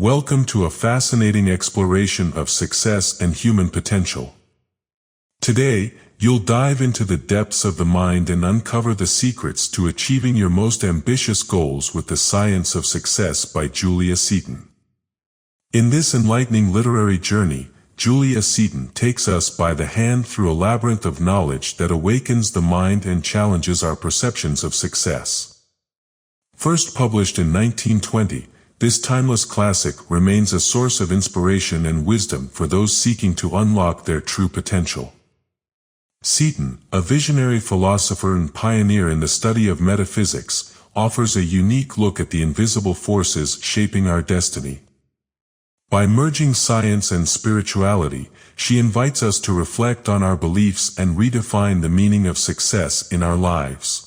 Welcome to a fascinating exploration of success and human potential. Today, you'll dive into the depths of the mind and uncover the secrets to achieving your most ambitious goals with The Science of Success by Julia Seton. In this enlightening literary journey, Julia Seton takes us by the hand through a labyrinth of knowledge that awakens the mind and challenges our perceptions of success. First published in 1920, this timeless classic remains a source of inspiration and wisdom for those seeking to unlock their true potential. Seton, a visionary philosopher and pioneer in the study of metaphysics, offers a unique look at the invisible forces shaping our destiny. By merging science and spirituality, she invites us to reflect on our beliefs and redefine the meaning of success in our lives.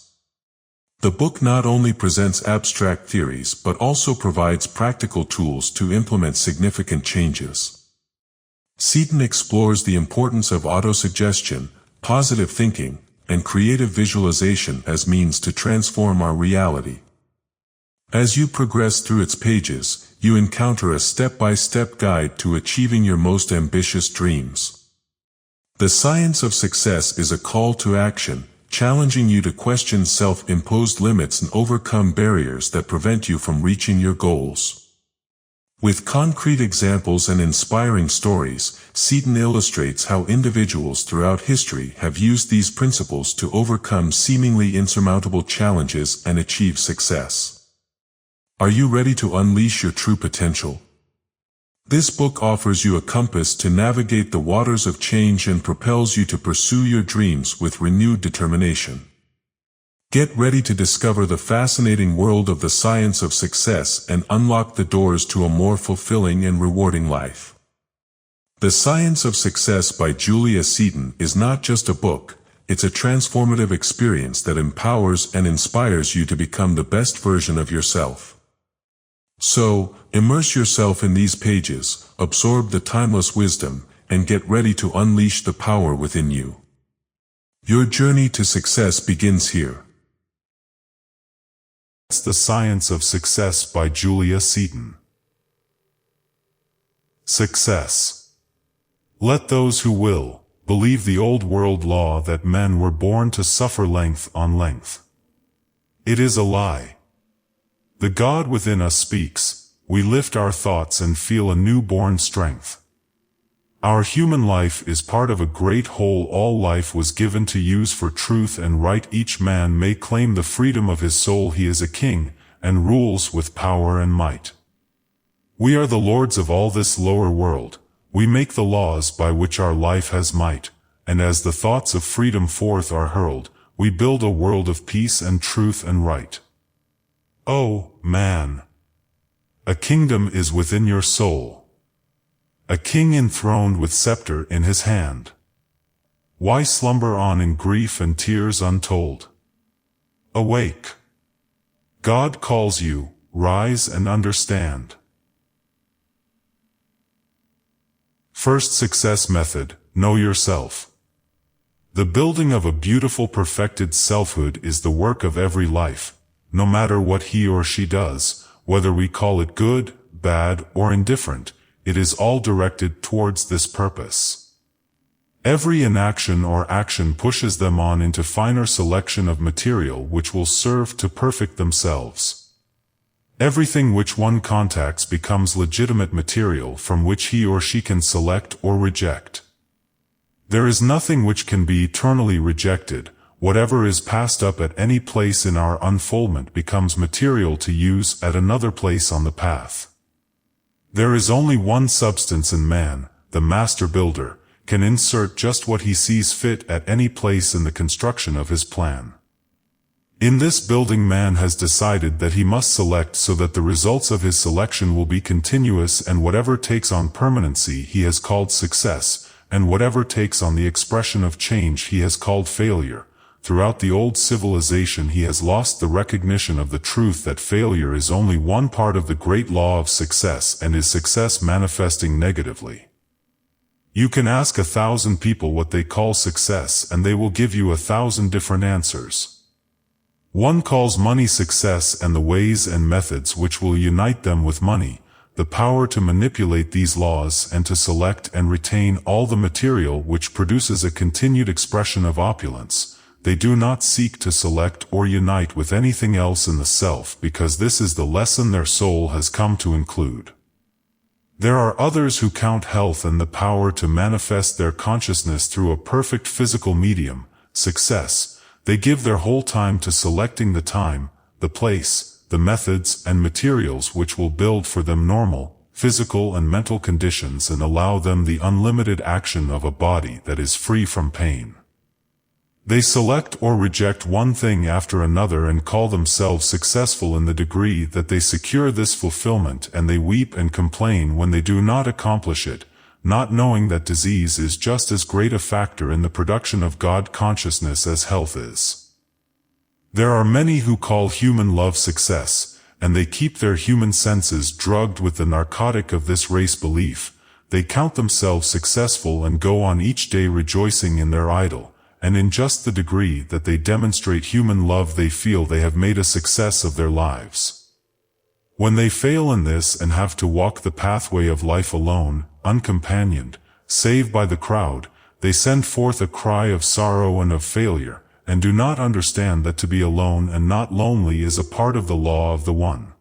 The book not only presents abstract theories but also provides practical tools to implement significant changes. Seton explores the importance of autosuggestion, positive thinking, and creative visualization as means to transform our reality. As you progress through its pages, you encounter a step-by-step guide to achieving your most ambitious dreams. The Science of Success is a call to action, challenging you to question self-imposed limits and overcome barriers that prevent you from reaching your goals. With concrete examples and inspiring stories, Seton illustrates how individuals throughout history have used these principles to overcome seemingly insurmountable challenges and achieve success. Are you ready to unleash your true potential? This book offers you a compass to navigate the waters of change and propels you to pursue your dreams with renewed determination. Get ready to discover the fascinating world of the science of success and unlock the doors to a more fulfilling and rewarding life. The Science of Success by Julia Seton is not just a book, it's a transformative experience that empowers and inspires you to become the best version of yourself. So, immerse yourself in these pages, absorb the timeless wisdom, and get ready to unleash the power within you. Your journey to success begins here. The Science of Success by Julia Seton. Success. Let those who will, believe the old world law that men were born to suffer length on length. It is a lie. The God within us speaks, we lift our thoughts and feel a newborn strength. Our human life is part of a great whole. All life was given to use for truth and right. Each man may claim the freedom of his soul. He is a king, and rules with power and might. We are the lords of all this lower world. We make the laws by which our life has might, and as the thoughts of freedom forth are hurled, we build a world of peace and truth and right. Oh, man! A kingdom is within your soul. A king enthroned with scepter in his hand. Why slumber on in grief and tears untold? Awake! God calls you, rise and understand. First success method, know yourself. The building of a beautiful perfected selfhood is the work of every life. No matter what he or she does, whether we call it good, bad, or indifferent, it is all directed towards this purpose. Every inaction or action pushes them on into finer selection of material which will serve to perfect themselves. Everything which one contacts becomes legitimate material from which he or she can select or reject. There is nothing which can be eternally rejected. Whatever is passed up at any place in our unfoldment becomes material to use at another place on the path. There is only one substance in man, the master builder, can insert just what he sees fit at any place in the construction of his plan. In this building, man has decided that he must select so that the results of his selection will be continuous, and whatever takes on permanency he has called success, and whatever takes on the expression of change he has called failure. Throughout the old civilization he has lost the recognition of the truth that failure is only one part of the great law of success and is success manifesting negatively. You can ask 1,000 people what they call success and they will give you 1,000 different answers. One calls money success and the ways and methods which will unite them with money, the power to manipulate these laws and to select and retain all the material which produces a continued expression of opulence. They do not seek to select or unite with anything else in the self because this is the lesson their soul has come to include. There are others who count health and the power to manifest their consciousness through a perfect physical medium, success. They give their whole time to selecting the time, the place, the methods and materials which will build for them normal, physical and mental conditions and allow them the unlimited action of a body that is free from pain. They select or reject one thing after another and call themselves successful in the degree that they secure this fulfillment, and they weep and complain when they do not accomplish it, not knowing that disease is just as great a factor in the production of God consciousness as health is. There are many who call human love success, and they keep their human senses drugged with the narcotic of this race belief. They count themselves successful and go on each day rejoicing in their idol. And in just the degree that they demonstrate human love they feel they have made a success of their lives. When they fail in this and have to walk the pathway of life alone, uncompanioned, save by the crowd, they send forth a cry of sorrow and of failure, and do not understand that to be alone and not lonely is a part of the law of the One.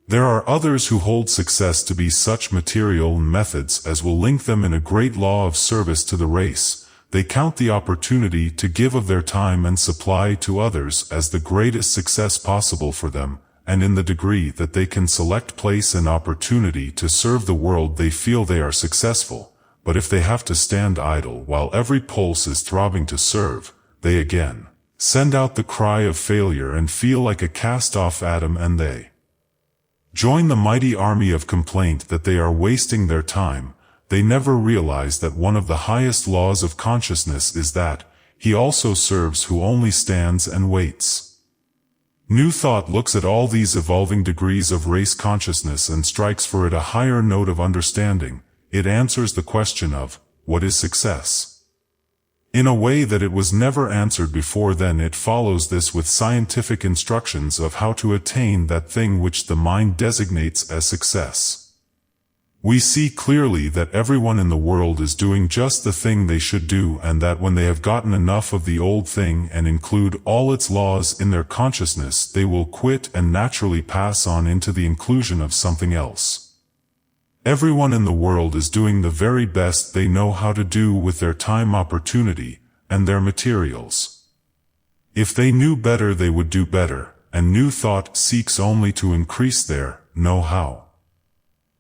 There are others who hold success to be such material and methods as will link them in a great law of service to the race. They count the opportunity to give of their time and supply to others as the greatest success possible for them, and in the degree that they can select place and opportunity to serve the world they feel they are successful. But if they have to stand idle while every pulse is throbbing to serve, they again send out the cry of failure and feel like a cast-off atom, and they join the mighty army of complaint that they are wasting their time. They never realize that one of the highest laws of consciousness is that he also serves who only stands and waits. New Thought looks at all these evolving degrees of race consciousness and strikes for it a higher note of understanding. It answers the question of, what is success? In a way that it was never answered before then. It follows this with scientific instructions of how to attain that thing which the mind designates as success. We see clearly that everyone in the world is doing just the thing they should do, and that when they have gotten enough of the old thing and include all its laws in their consciousness, they will quit and naturally pass on into the inclusion of something else. Everyone in the world is doing the very best they know how to do with their time, opportunity, and their materials. If they knew better, they would do better, and New Thought seeks only to increase their know-how.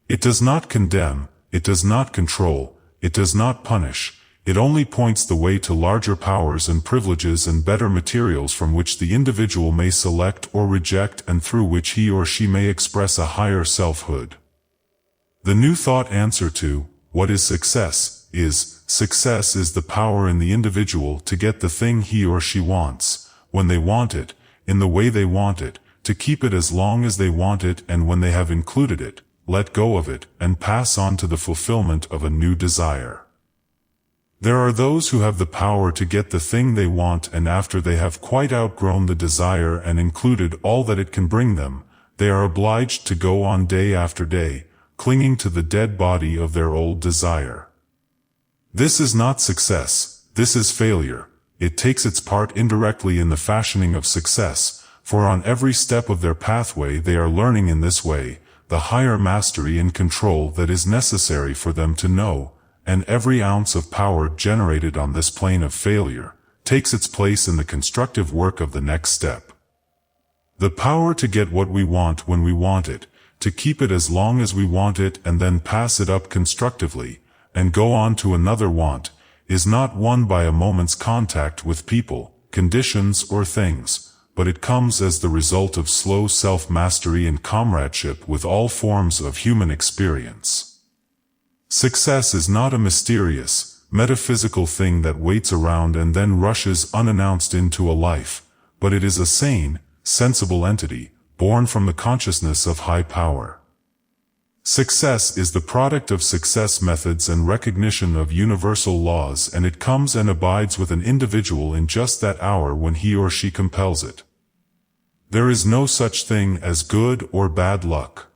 It does not condemn, it does not control, it does not punish, it only points the way to larger powers and privileges and better materials from which the individual may select or reject, and through which he or she may express a higher selfhood. The New Thought answer to, what is success, is, success is the power in the individual to get the thing he or she wants, when they want it, in the way they want it, to keep it as long as they want it, and when they have included it, let go of it, and pass on to the fulfillment of a new desire. There are those who have the power to get the thing they want, and after they have quite outgrown the desire and included all that it can bring them, they are obliged to go on day after day, clinging to the dead body of their old desire. This is not success, this is failure. It takes its part indirectly in the fashioning of success, for on every step of their pathway they are learning in this way the higher mastery and control that is necessary for them to know, and every ounce of power generated on this plane of failure takes its place in the constructive work of the next step. The power to get what we want when we want it, to keep it as long as we want it and then pass it up constructively, and go on to another want, is not won by a moment's contact with people, conditions or things, but it comes as the result of slow self-mastery and comradeship with all forms of human experience. Success is not a mysterious, metaphysical thing that waits around and then rushes unannounced into a life, but it is a sane, sensible entity, born from the consciousness of high power. Success is the product of success methods and recognition of universal laws, and it comes and abides with an individual in just that hour when he or she compels it. There is no such thing as good or bad luck.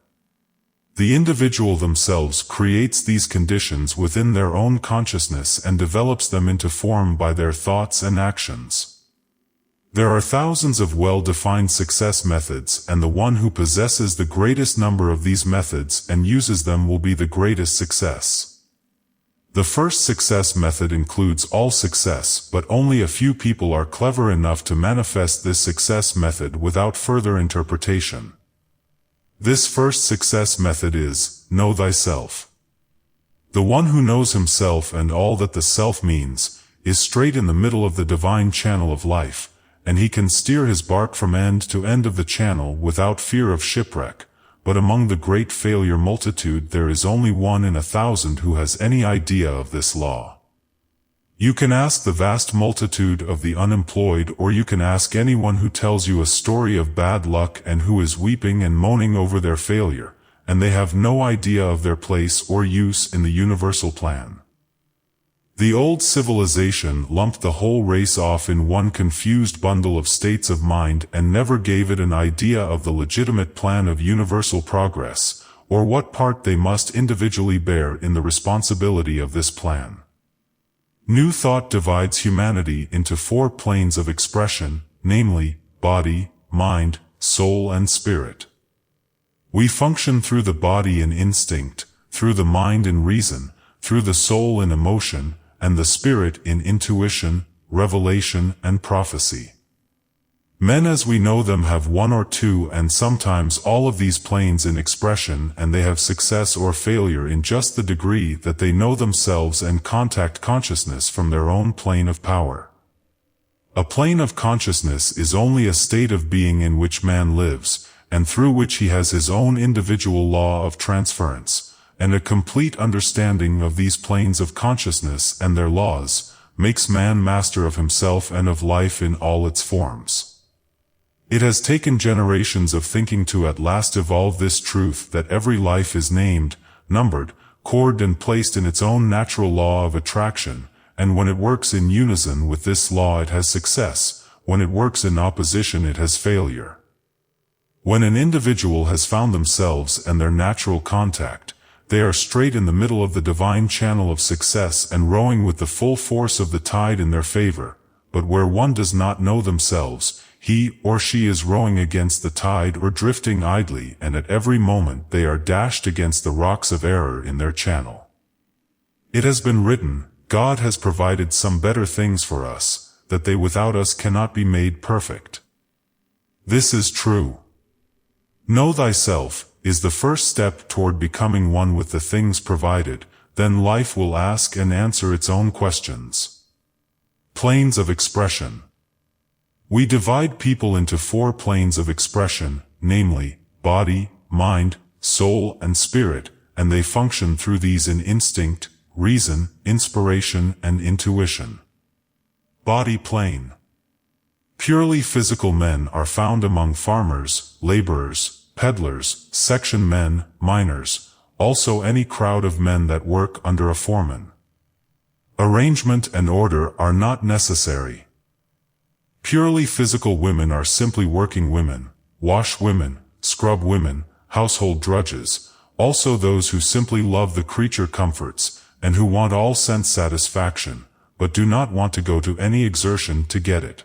The individual themselves creates these conditions within their own consciousness and develops them into form by their thoughts and actions. There are thousands of well-defined success methods, and the one who possesses the greatest number of these methods and uses them will be the greatest success. The first success method includes all success, but only a few people are clever enough to manifest this success method without further interpretation. This first success method is, know thyself. The one who knows himself and all that the self means, is straight in the middle of the divine channel of life, and he can steer his bark from end to end of the channel without fear of shipwreck. But among the great failure multitude there is only 1 in 1,000 who has any idea of this law. You can ask the vast multitude of the unemployed, or you can ask anyone who tells you a story of bad luck and who is weeping and moaning over their failure, and they have no idea of their place or use in the universal plan. The old civilization lumped the whole race off in one confused bundle of states of mind and never gave it an idea of the legitimate plan of universal progress, or what part they must individually bear in the responsibility of this plan. New thought divides humanity into 4 planes of expression, namely, body, mind, soul and spirit. We function through the body in instinct, through the mind in reason, through the soul in emotion, and the spirit in intuition, revelation, and prophecy. Men as we know them have 1 or 2 and sometimes all of these planes in expression, and they have success or failure in just the degree that they know themselves and contact consciousness from their own plane of power. A plane of consciousness is only a state of being in which man lives, and through which he has his own individual law of transference, and a complete understanding of these planes of consciousness and their laws makes man master of himself and of life in all its forms. It has taken generations of thinking to at last evolve this truth that every life is named, numbered, corded and placed in its own natural law of attraction, and when it works in unison with this law it has success, when it works in opposition it has failure. When an individual has found themselves and their natural contact, they are straight in the middle of the divine channel of success and rowing with the full force of the tide in their favor, but where one does not know themselves, he or she is rowing against the tide or drifting idly, and at every moment they are dashed against the rocks of error in their channel. It has been written, God has provided some better things for us, that they without us cannot be made perfect. This is true. Know thyself is the first step toward becoming one with the things provided, then life will ask and answer its own questions. Planes of expression. We divide people into 4 planes of expression, namely, body, mind, soul, and spirit, and they function through these in instinct, reason, inspiration, and intuition. Body plane. Purely physical men are found among farmers, laborers, peddlers, section men, miners, also any crowd of men that work under a foreman. Arrangement and order are not necessary. Purely physical women are simply working women, wash women, scrub women, household drudges, also those who simply love the creature comforts, and who want all sense satisfaction, but do not want to go to any exertion to get it.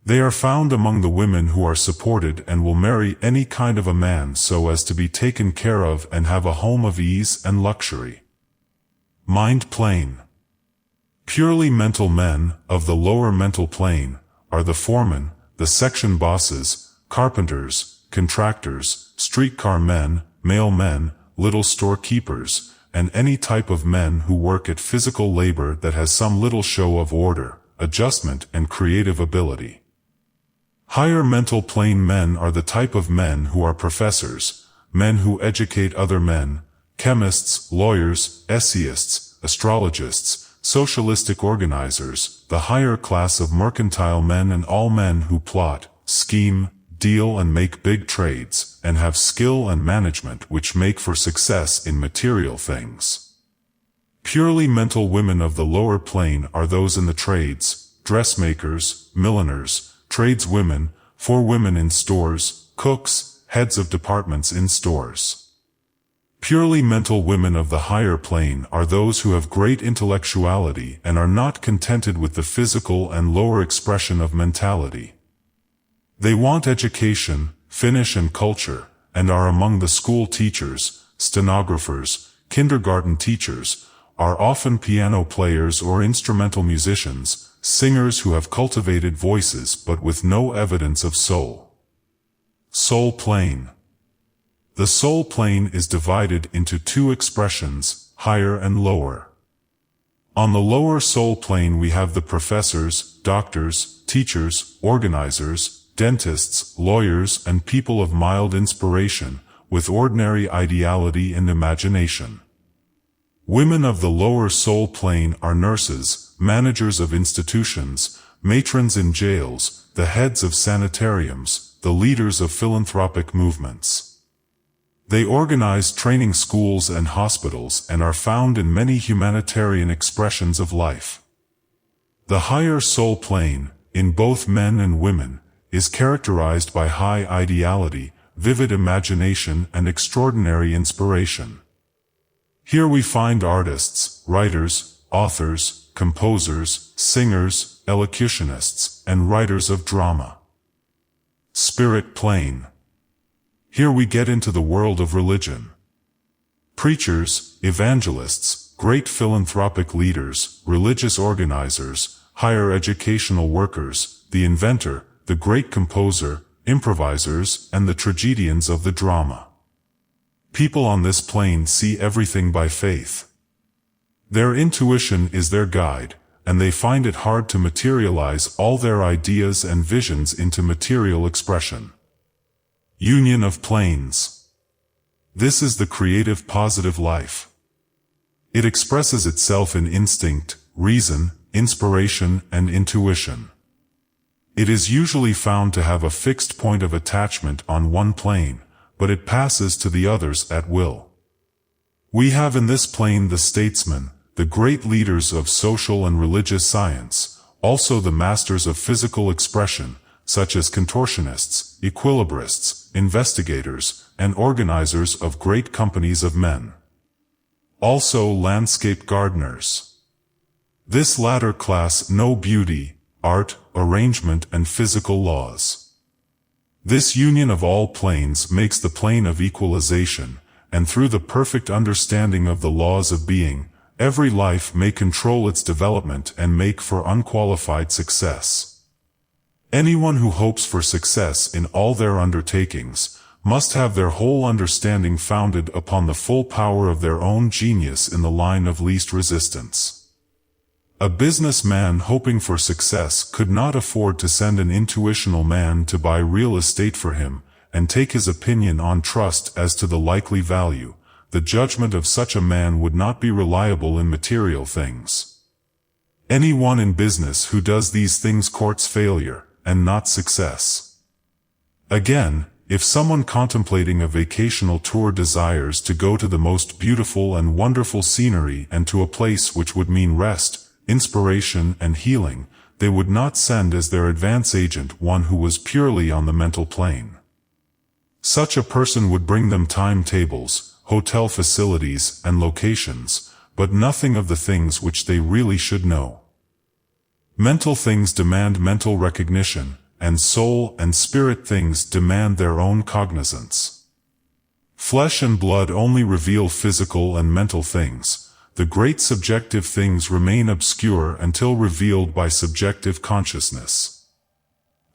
They are found among the women who are supported and will marry any kind of a man so as to be taken care of and have a home of ease and luxury. Mind plane. Purely mental men, of the lower mental plane, are the foremen, the section bosses, carpenters, contractors, streetcar men, mailmen, little storekeepers, and any type of men who work at physical labor that has some little show of order, adjustment, and creative ability. Higher mental plane men are the type of men who are professors, men who educate other men, chemists, lawyers, essayists, astrologists, socialistic organizers, the higher class of mercantile men, and all men who plot, scheme, deal and make big trades, and have skill and management which make for success in material things. Purely mental women of the lower plane are those in the trades, dressmakers, milliners, tradeswomen, forewomen in stores, cooks, heads of departments in stores. Purely mental women of the higher plane are those who have great intellectuality and are not contented with the physical and lower expression of mentality. They want education, finish and culture, and are among the school teachers, stenographers, kindergarten teachers, are often piano players or instrumental musicians, singers who have cultivated voices but with no evidence of soul. Soul plane. The soul plane is divided into two expressions, higher and lower. On the lower soul plane we have the professors, doctors, teachers, organizers, dentists, lawyers, and people of mild inspiration, with ordinary ideality and imagination. Women of the lower soul plane are nurses, managers of institutions, matrons in jails, the heads of sanitariums, the leaders of philanthropic movements. They organize training schools and hospitals and are found in many humanitarian expressions of life. The higher soul plane, in both men and women, is characterized by high ideality, vivid imagination, and extraordinary inspiration. Here we find artists, writers, authors, composers, singers, elocutionists, and writers of drama. Spirit plane. Here we get into the world of religion. Preachers, evangelists, great philanthropic leaders, religious organizers, higher educational workers, the inventor, the great composer, improvisers, and the tragedians of the drama. People on this plane see everything by faith. Their intuition is their guide, and they find it hard to materialize all their ideas and visions into material expression. Union of planes. This is the creative positive life. It expresses itself in instinct, reason, inspiration, and intuition. It is usually found to have a fixed point of attachment on one plane, but it passes to the others at will. We have in this plane the statesmen, the great leaders of social and religious science, also the masters of physical expression, such as contortionists, equilibrists, investigators, and organizers of great companies of men. Also landscape gardeners. This latter class know beauty, art, arrangement, and physical laws. This union of all planes makes the plane of equalization, and through the perfect understanding of the laws of being, every life may control its development and make for unqualified success. Anyone who hopes for success in all their undertakings must have their whole understanding founded upon the full power of their own genius in the line of least resistance. A businessman hoping for success could not afford to send an intuitional man to buy real estate for him and take his opinion on trust as to the likely value. The judgment of such a man would not be reliable in material things. Anyone in business who does these things courts failure, and not success. Again, if someone contemplating a vacational tour desires to go to the most beautiful and wonderful scenery and to a place which would mean rest, inspiration, and healing, they would not send as their advance agent one who was purely on the mental plane. Such a person would bring them timetables, hotel facilities, and locations, but nothing of the things which they really should know. Mental things demand mental recognition, and soul and spirit things demand their own cognizance. Flesh and blood only reveal physical and mental things. The great subjective things remain obscure until revealed by subjective consciousness.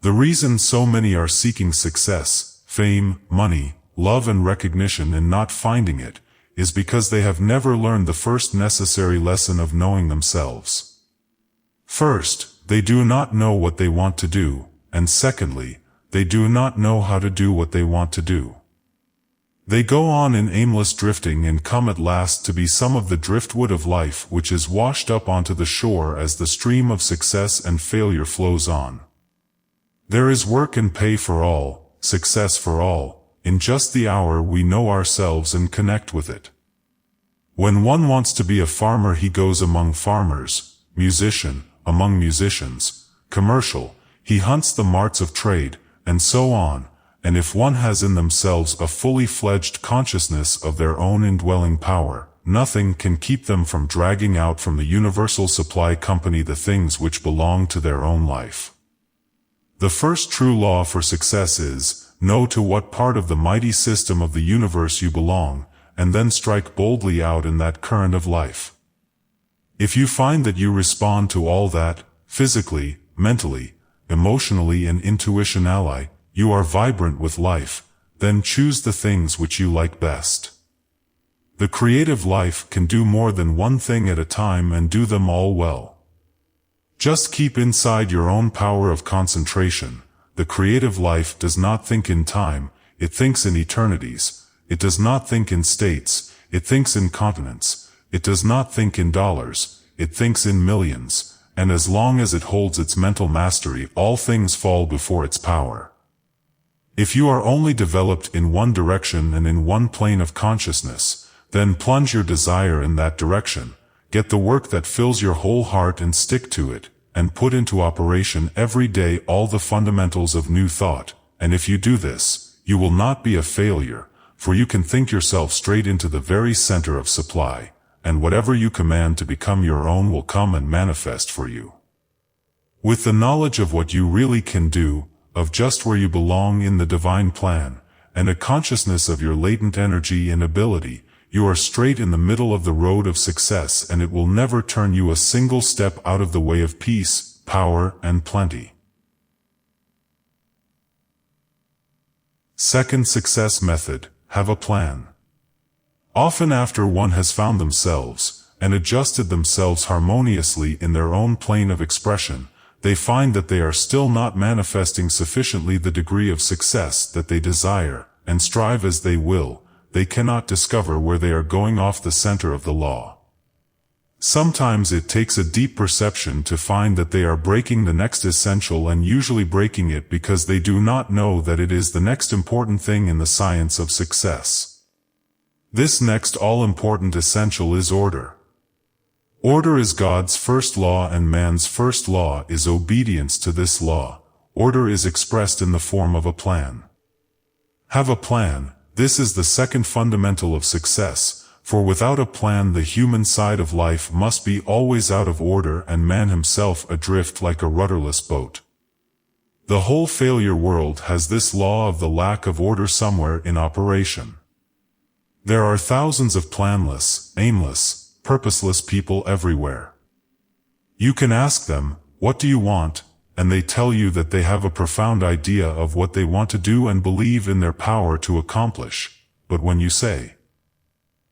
The reason so many are seeking success, fame, money, love and recognition and not finding it, is because they have never learned the first necessary lesson of knowing themselves. First, they do not know what they want to do, and secondly, they do not know how to do what they want to do. They go on in aimless drifting and come at last to be some of the driftwood of life which is washed up onto the shore as the stream of success and failure flows on. There is work and pay for all, success for all, in just the hour we know ourselves and connect with it. When one wants to be a farmer he goes among farmers, musician, among musicians, commercial, he hunts the marts of trade, and so on, and if one has in themselves a fully fledged consciousness of their own indwelling power, nothing can keep them from dragging out from the universal supply company the things which belong to their own life. The first true law for success is, know to what part of the mighty system of the universe you belong, and then strike boldly out in that current of life. If you find that you respond to all that, physically, mentally, emotionally and intuitionally, you are vibrant with life, then choose the things which you like best. The creative life can do more than one thing at a time and do them all well. Just keep inside your own power of concentration. The creative life does not think in time, it thinks in eternities. It does not think in states, it thinks in continents. It does not think in dollars, it thinks in millions. And as long as it holds its mental mastery, all things fall before its power. If you are only developed in one direction and in one plane of consciousness, then plunge your desire in that direction, get the work that fills your whole heart and stick to it, and put into operation every day all the fundamentals of new thought, and if you do this, you will not be a failure, for you can think yourself straight into the very center of supply, and whatever you command to become your own will come and manifest for you. With the knowledge of what you really can do, of just where you belong in the divine plan, and a consciousness of your latent energy and ability, you are straight in the middle of the road of success, and it will never turn you a single step out of the way of peace, power, and plenty. Second success method: have a plan. Often after one has found themselves, and adjusted themselves harmoniously in their own plane of expression, they find that they are still not manifesting sufficiently the degree of success that they desire, and strive as they will, they cannot discover where they are going off the center of the law. Sometimes it takes a deep perception to find that they are breaking the next essential, and usually breaking it because they do not know that it is the next important thing in the science of success. This next all-important essential is order. Order is God's first law, and man's first law is obedience to this law. Order is expressed in the form of a plan. Have a plan. This is the second fundamental of success, for without a plan the human side of life must be always out of order and man himself adrift like a rudderless boat. The whole failure world has this law of the lack of order somewhere in operation. There are thousands of planless, aimless, purposeless people everywhere. You can ask them, "What do you want?" and they tell you that they have a profound idea of what they want to do and believe in their power to accomplish. But when you say,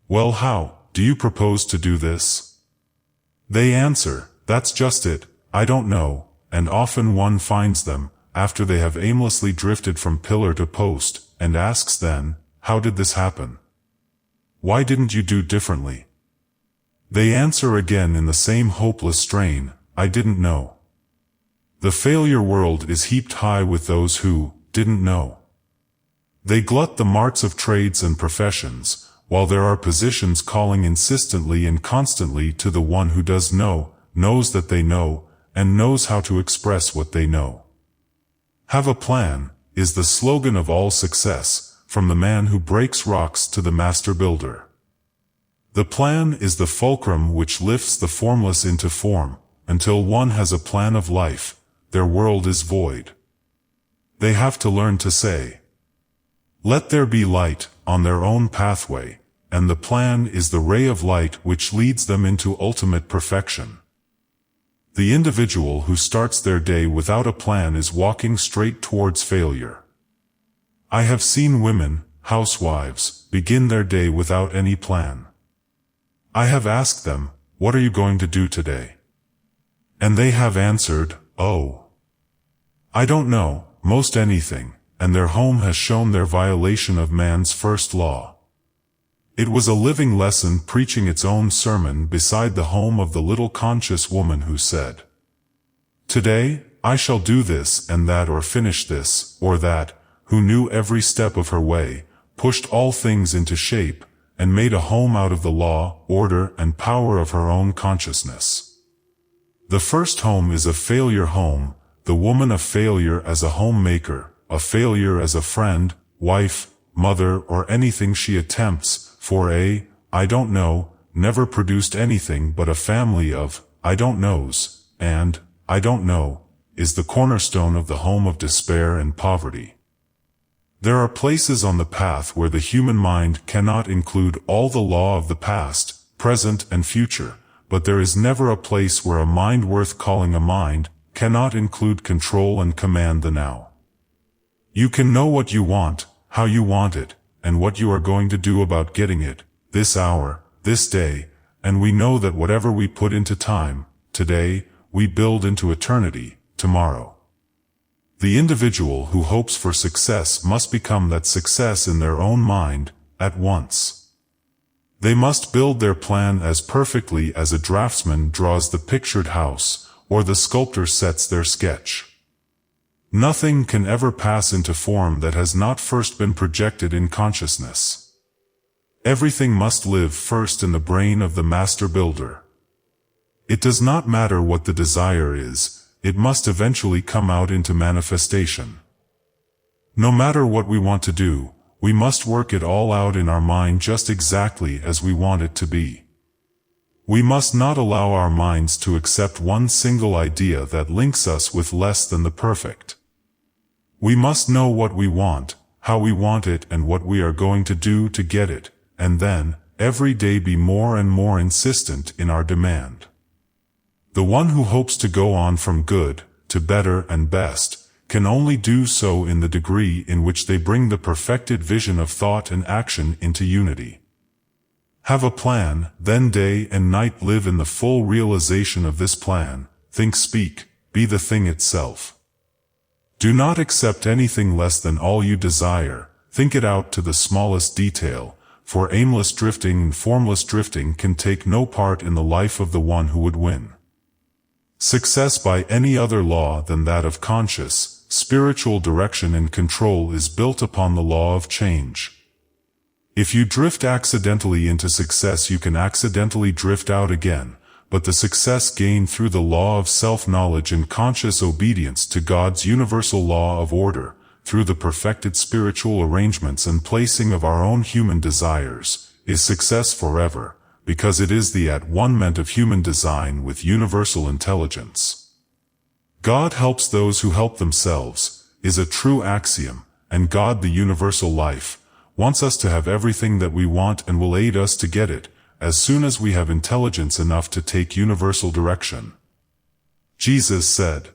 "Well, how do you propose to do this?" they answer, "That's just it, I don't know," and often one finds them, after they have aimlessly drifted from pillar to post, and asks then, "How did this happen? Why didn't you do differently?" They answer again in the same hopeless strain, "I didn't know." The failure world is heaped high with those who didn't know. They glut the marts of trades and professions, while there are positions calling insistently and constantly to the one who does know, knows that they know, and knows how to express what they know. Have a plan is the slogan of all success, from the man who breaks rocks to the master builder. The plan is the fulcrum which lifts the formless into form. Until one has a plan of life, their world is void. They have to learn to say, "Let there be light," on their own pathway, and the plan is the ray of light which leads them into ultimate perfection. The individual who starts their day without a plan is walking straight towards failure. I have seen women, housewives, begin their day without any plan. I have asked them, "What are you going to do today?" And they have answered, "Oh, I don't know, most anything," and their home has shown their violation of man's first law. It was a living lesson preaching its own sermon beside the home of the little conscious woman who said, "Today, I shall do this and that or finish this or that," who knew every step of her way, pushed all things into shape, and made a home out of the law, order, and power of her own consciousness. The first home is a failure home, the woman a failure as a homemaker, a failure as a friend, wife, mother, or anything she attempts, for I don't know, never produced anything but a family of I don't knows, and I don't know, is the cornerstone of the home of despair and poverty. There are places on the path where the human mind cannot include all the law of the past, present, and future, but there is never a place where a mind worth calling a mind cannot include control and command the now. You can know what you want, how you want it, and what you are going to do about getting it, this hour, this day, and we know that whatever we put into time, today, we build into eternity, tomorrow. The individual who hopes for success must become that success in their own mind, at once. They must build their plan as perfectly as a draftsman draws the pictured house, or the sculptor sets their sketch. Nothing can ever pass into form that has not first been projected in consciousness. Everything must live first in the brain of the master builder. It does not matter what the desire is, it must eventually come out into manifestation. No matter what we want to do, we must work it all out in our mind just exactly as we want it to be. We must not allow our minds to accept one single idea that links us with less than the perfect. We must know what we want, how we want it, and what we are going to do to get it, and then, every day be more and more insistent in our demand. The one who hopes to go on from good to better and best can only do so in the degree in which they bring the perfected vision of thought and action into unity. Have a plan, then day and night live in the full realization of this plan, think, speak, be the thing itself. Do not accept anything less than all you desire, think it out to the smallest detail, for aimless drifting and formless drifting can take no part in the life of the one who would win. Success by any other law than that of conscious, spiritual direction and control is built upon the law of change. If you drift accidentally into success, you can accidentally drift out again, but the success gained through the law of self-knowledge and conscious obedience to God's universal law of order, through the perfected spiritual arrangements and placing of our own human desires, is success forever, because it is the at-one-ment of human design with universal intelligence. God helps those who help themselves, is a true axiom, and God, the universal life, wants us to have everything that we want and will aid us to get it, as soon as we have intelligence enough to take universal direction. Jesus said,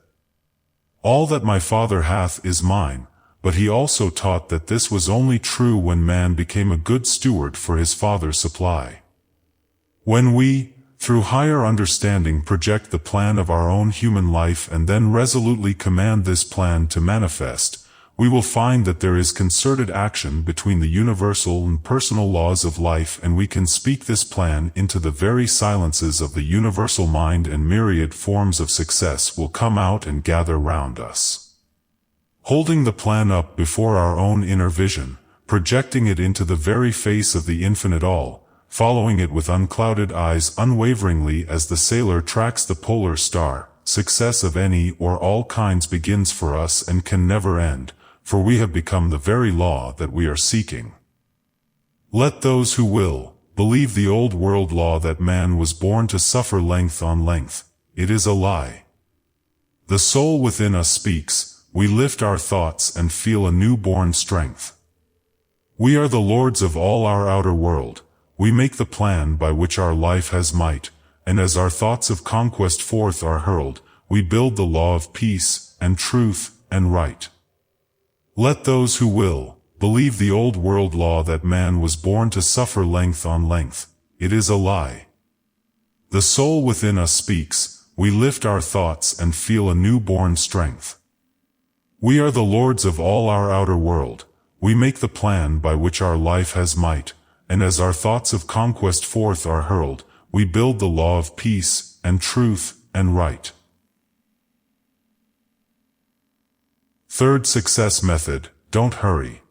"All that my Father hath is mine," but he also taught that this was only true when man became a good steward for his Father's supply. When we, through higher understanding, project the plan of our own human life and then resolutely command this plan to manifest, we will find that there is concerted action between the universal and personal laws of life, and we can speak this plan into the very silences of the universal mind, and myriad forms of success will come out and gather round us. Holding the plan up before our own inner vision, projecting it into the very face of the infinite all, following it with unclouded eyes unwaveringly as the sailor tracks the polar star, success of any or all kinds begins for us and can never end, for we have become the very law that we are seeking. Let those who will, believe the old world law that man was born to suffer length on length. It is a lie. The soul within us speaks, we lift our thoughts and feel a new-born strength. We are the lords of all our outer world. We make the plan by which our life has might, and as our thoughts of conquest forth are hurled, we build the law of peace, and truth, and right. Let those who will, believe the old world law that man was born to suffer length on length. It is a lie. The soul within us speaks, we lift our thoughts and feel a new-born strength. We are the lords of all our outer world. We make the plan by which our life has might, and as our thoughts of conquest forth are hurled, we build the law of peace, and truth, and right. Third success method, don't hurry.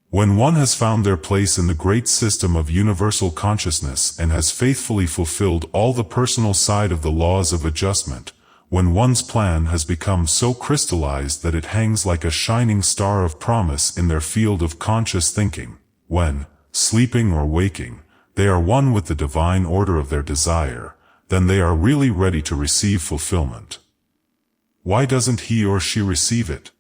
When one has found their place in the great system of universal consciousness and has faithfully fulfilled all the personal side of the laws of adjustment, when one's plan has become so crystallized that it hangs like a shining star of promise in their field of conscious thinking, when, sleeping or waking, they are one with the divine order of their desire, then they are really ready to receive fulfillment. Why doesn't he or she receive it?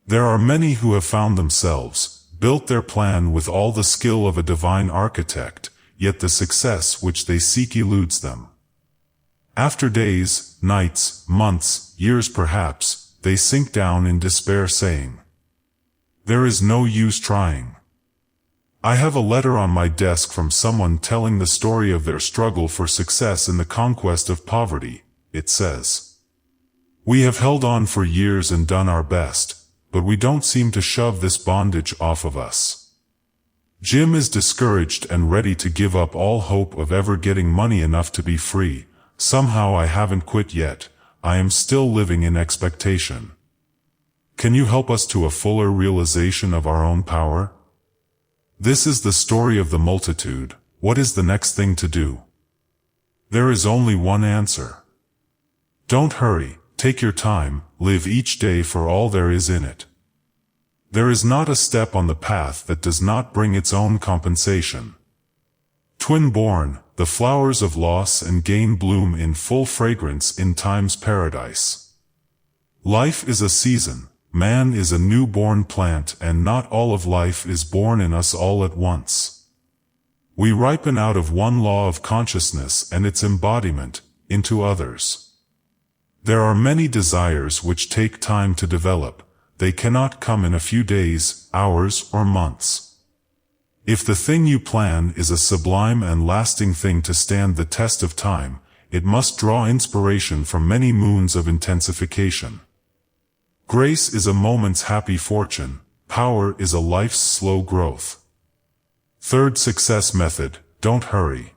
There are many who have found themselves, built their plan with all the skill of a divine architect, yet the success which they seek eludes them. After days, nights, months, years perhaps, they sink down in despair saying, "There is no use trying." I have a letter on my desk from someone telling the story of their struggle for success in the conquest of poverty. It says, "We have held on for years and done our best, but we don't seem to shove this bondage off of us. Jim is discouraged and ready to give up all hope of ever getting money enough to be free. Somehow I haven't quit yet. I am still living in expectation. Can you help us to a fuller realization of our own power?" This is the story of the multitude. What is the next thing to do? There is only one answer. Don't hurry, take your time, live each day for all there is in it. There is not a step on the path that does not bring its own compensation. Twin-born, the flowers of loss and gain bloom in full fragrance in time's paradise. Life is a season. Man is a newborn plant, and not all of life is born in us all at once. We ripen out of one law of consciousness and its embodiment into others. There are many desires which take time to develop. They cannot come in a few days, hours, or months. If the thing you plan is a sublime and lasting thing to stand the test of time, it must draw inspiration from many moons of intensification. Grace is a moment's happy fortune. Power is a life's slow growth. Third success method: don't hurry.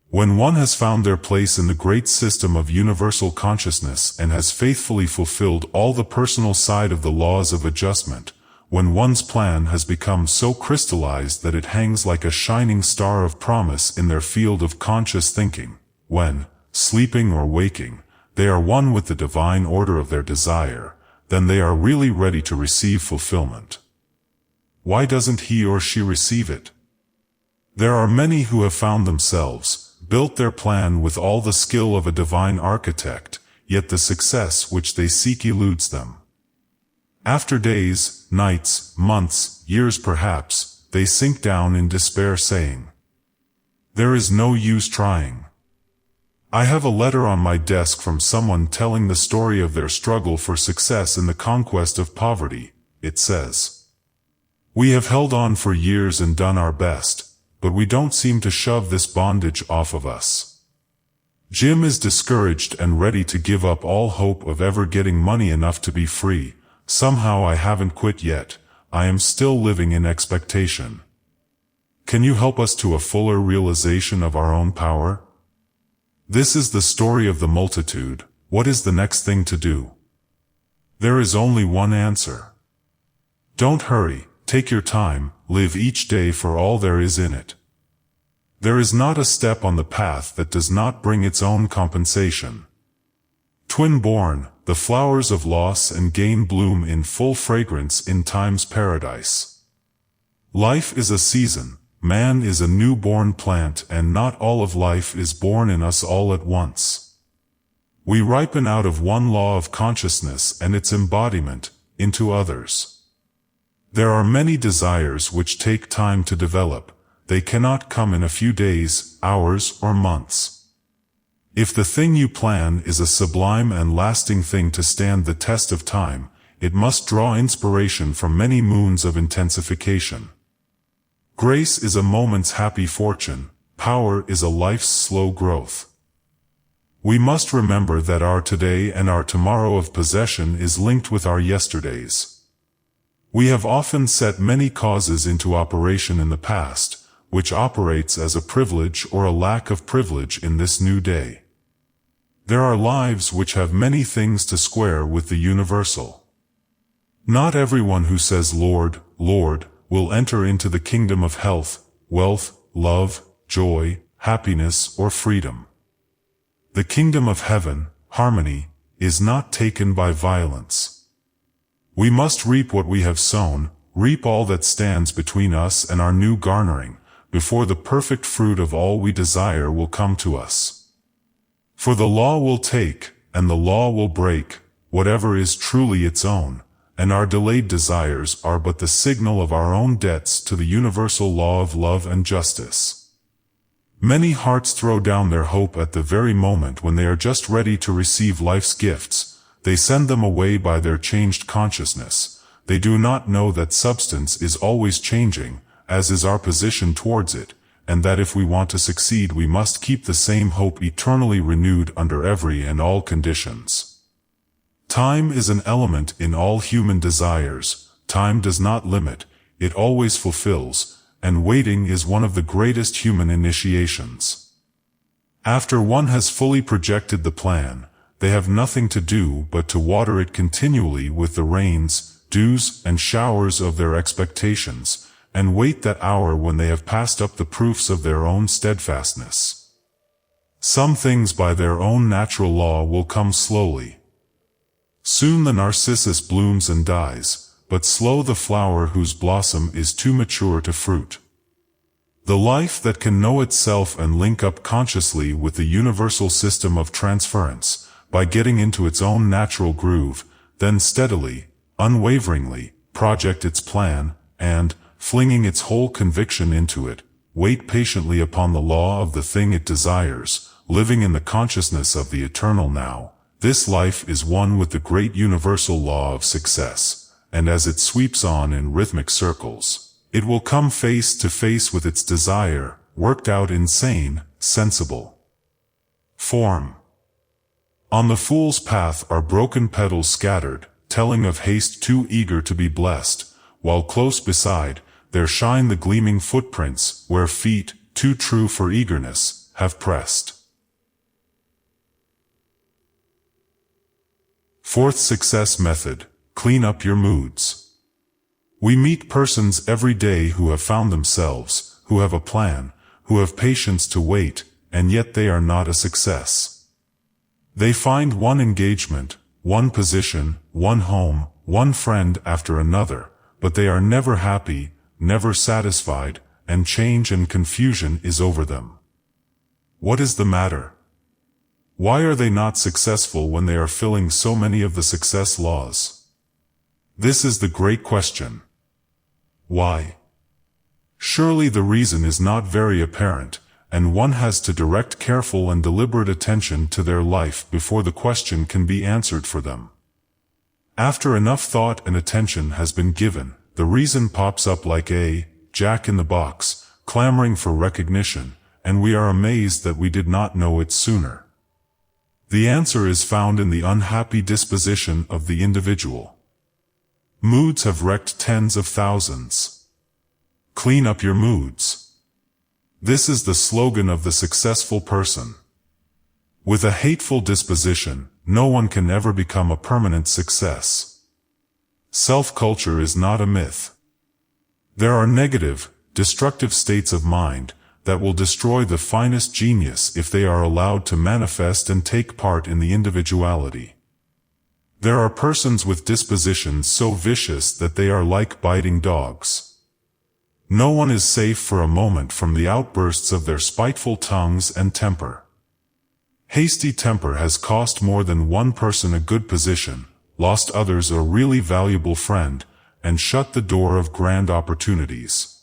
When one has found their place in the great system of universal consciousness and has faithfully fulfilled all the personal side of the laws of adjustment, when one's plan has become so crystallized that it hangs like a shining star of promise in their field of conscious thinking, when, sleeping or waking, they are one with the divine order of their desire, then they are really ready to receive fulfillment. Why doesn't he or she receive it? There are many who have found themselves, built their plan with all the skill of a divine architect, yet the success which they seek eludes them. After days, nights, months, years perhaps, they sink down in despair saying, "There is no use trying." I have a letter on my desk from someone telling the story of their struggle for success in the conquest of poverty. It says, "We have held on for years and done our best, but we don't seem to shove this bondage off of us. Jim is discouraged and ready to give up all hope of ever getting money enough to be free. Somehow I haven't quit yet. I am still living in expectation. Can you help us to a fuller realization of our own power?" This is the story of the multitude. What is the next thing to do? There is only one answer. Don't hurry, take your time, live each day for all there is in it. There is not a step on the path that does not bring its own compensation. Twin-born, the flowers of loss and gain bloom in full fragrance in time's paradise. Life is a season. Man is a newborn plant, and not all of life is born in us all at once. We ripen out of one law of consciousness and its embodiment into others. There are many desires which take time to develop. They cannot come in a few days, hours, or months. If the thing you plan is a sublime and lasting thing to stand the test of time, it must draw inspiration from many moons of intensification. Grace is a moment's happy fortune. Power is a life's slow growth. We must remember that our today and our tomorrow of possession is linked with our yesterdays. We have often set many causes into operation in the past, which operates as a privilege or a lack of privilege in this new day. There are lives which have many things to square with the universal. Not everyone who says "Lord, Lord," will enter into the kingdom of health, wealth, love, joy, happiness, or freedom. The kingdom of heaven, harmony, is not taken by violence. We must reap what we have sown, reap all that stands between us and our new garnering, before the perfect fruit of all we desire will come to us. For the law will take, and the law will break, whatever is truly its own, and our delayed desires are but the signal of our own debts to the universal law of love and justice. Many hearts throw down their hope at the very moment when they are just ready to receive life's gifts. They send them away by their changed consciousness. They do not know that substance is always changing, as is our position towards it, and that if we want to succeed we must keep the same hope eternally renewed under every and all conditions. Time is an element in all human desires. Time does not limit, it always fulfills, and waiting is one of the greatest human initiations. After one has fully projected the plan, they have nothing to do but to water it continually with the rains, dews, and showers of their expectations, and wait that hour when they have passed up the proofs of their own steadfastness. Some things by their own natural law will come slowly. Soon the narcissus blooms and dies, but slow the flower whose blossom is too mature to fruit. The life that can know itself and link up consciously with the universal system of transference, by getting into its own natural groove, then steadily, unwaveringly, project its plan, and, flinging its whole conviction into it, wait patiently upon the law of the thing it desires, living in the consciousness of the eternal now. This life is one with the great universal law of success, and as it sweeps on in rhythmic circles, it will come face to face with its desire, worked out in sane, sensible form. On the fool's path are broken petals scattered, telling of haste too eager to be blessed, while close beside, there shine the gleaming footprints, where feet, too true for eagerness, have pressed. Fourth success method, clean up your moods. We meet persons every day who have found themselves, who have a plan, who have patience to wait, and yet they are not a success. They find one engagement, one position, one home, one friend after another, but they are never happy, never satisfied, and change and confusion is over them. What is the matter? Why are they not successful when they are filling so many of the success laws? This is the great question. Why? Surely the reason is not very apparent, and one has to direct careful and deliberate attention to their life before the question can be answered for them. After enough thought and attention has been given, the reason pops up like a jack in the box, clamoring for recognition, and we are amazed that we did not know it sooner. The answer is found in the unhappy disposition of the individual. Moods have wrecked tens of thousands. Clean up your moods. This is the slogan of the successful person. With a hateful disposition, no one can ever become a permanent success. Self-culture is not a myth. There are negative, destructive states of mind that will destroy the finest genius if they are allowed to manifest and take part in the individuality. There are persons with dispositions so vicious that they are like biting dogs. No one is safe for a moment from the outbursts of their spiteful tongues and temper. Hasty temper has cost more than one person a good position, lost others a really valuable friend, and shut the door of grand opportunities.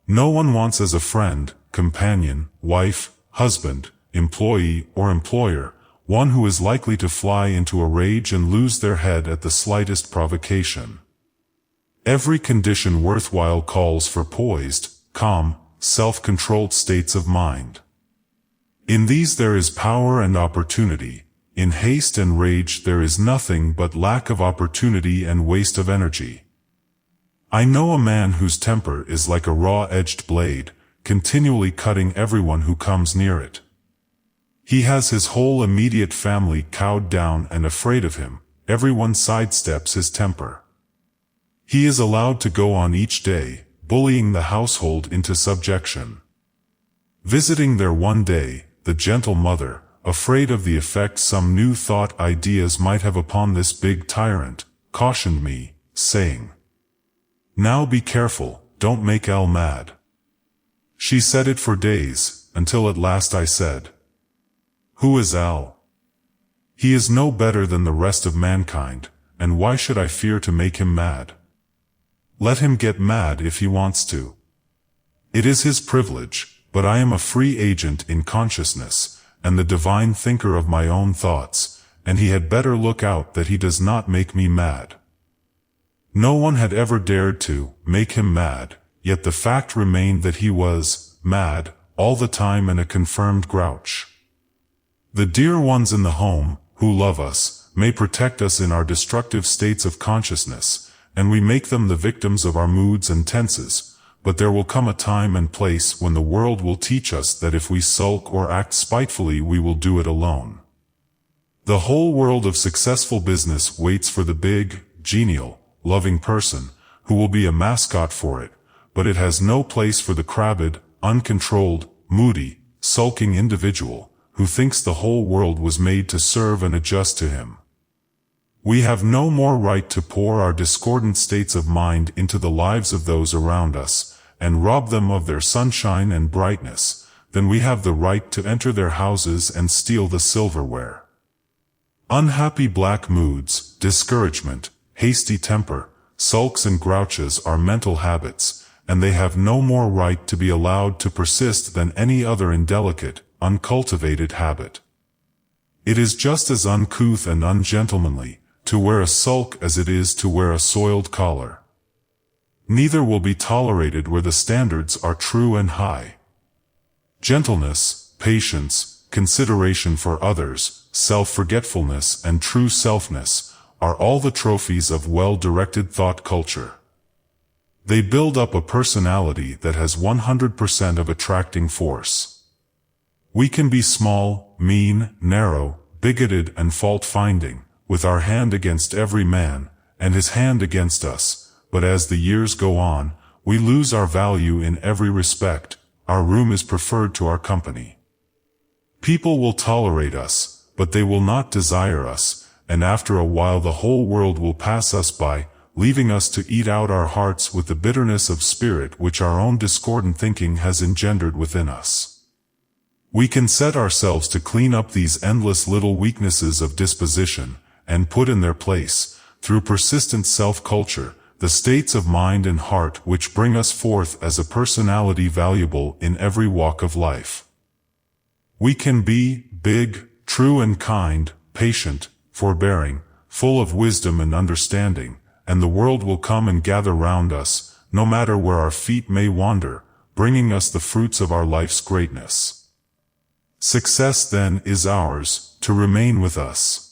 No one wants as a friend, companion, wife, husband, employee, or employer, one who is likely to fly into a rage and lose their head at the slightest provocation. Every condition worthwhile calls for poised, calm, self-controlled states of mind. In these there is power and opportunity. In haste and rage there is nothing but lack of opportunity and waste of energy. I know a man whose temper is like a raw-edged blade, continually cutting everyone who comes near it. He has his whole immediate family cowed down and afraid of him. Everyone sidesteps his temper. He is allowed to go on each day, bullying the household into subjection. Visiting there one day, the gentle mother, afraid of the effect some new thought ideas might have upon this big tyrant, cautioned me, saying, "Now be careful, don't make Elle mad." She said it for days, until at last I said, "Who is Elle? He is no better than the rest of mankind, and why should I fear to make him mad? Let him get mad if he wants to. It is his privilege, but I am a free agent in consciousness, and the divine thinker of my own thoughts, and he had better look out that he does not make me mad." No one had ever dared to make him mad, yet the fact remained that he was mad all the time and a confirmed grouch. The dear ones in the home, who love us, may protect us in our destructive states of consciousness, and we make them the victims of our moods and tenses, but there will come a time and place when the world will teach us that if we sulk or act spitefully we will do it alone. The whole world of successful business waits for the big, genial, loving person, who will be a mascot for it, but it has no place for the crabbed, uncontrolled, moody, sulking individual, who thinks the whole world was made to serve and adjust to him. We have no more right to pour our discordant states of mind into the lives of those around us, and rob them of their sunshine and brightness, than we have the right to enter their houses and steal the silverware. Unhappy black moods, discouragement, hasty temper, sulks and grouches are mental habits, and they have no more right to be allowed to persist than any other indelicate, uncultivated habit. It is just as uncouth and ungentlemanly to wear a sulk as it is to wear a soiled collar. Neither will be tolerated where the standards are true and high. Gentleness, patience, consideration for others, self-forgetfulness and true selfness are all the trophies of well-directed thought culture. They build up a personality that has 100% of attracting force. We can be small, mean, narrow, bigoted and fault-finding, with our hand against every man, and his hand against us, but as the years go on, we lose our value in every respect, our room is preferred to our company. People will tolerate us, but they will not desire us, and after a while the whole world will pass us by, leaving us to eat out our hearts with the bitterness of spirit which our own discordant thinking has engendered within us. We can set ourselves to clean up these endless little weaknesses of disposition, and put in their place, through persistent self-culture, the states of mind and heart which bring us forth as a personality valuable in every walk of life. We can be big, true and kind, patient, forbearing, full of wisdom and understanding, and the world will come and gather round us, no matter where our feet may wander, bringing us the fruits of our life's greatness. Success then is ours, to remain with us.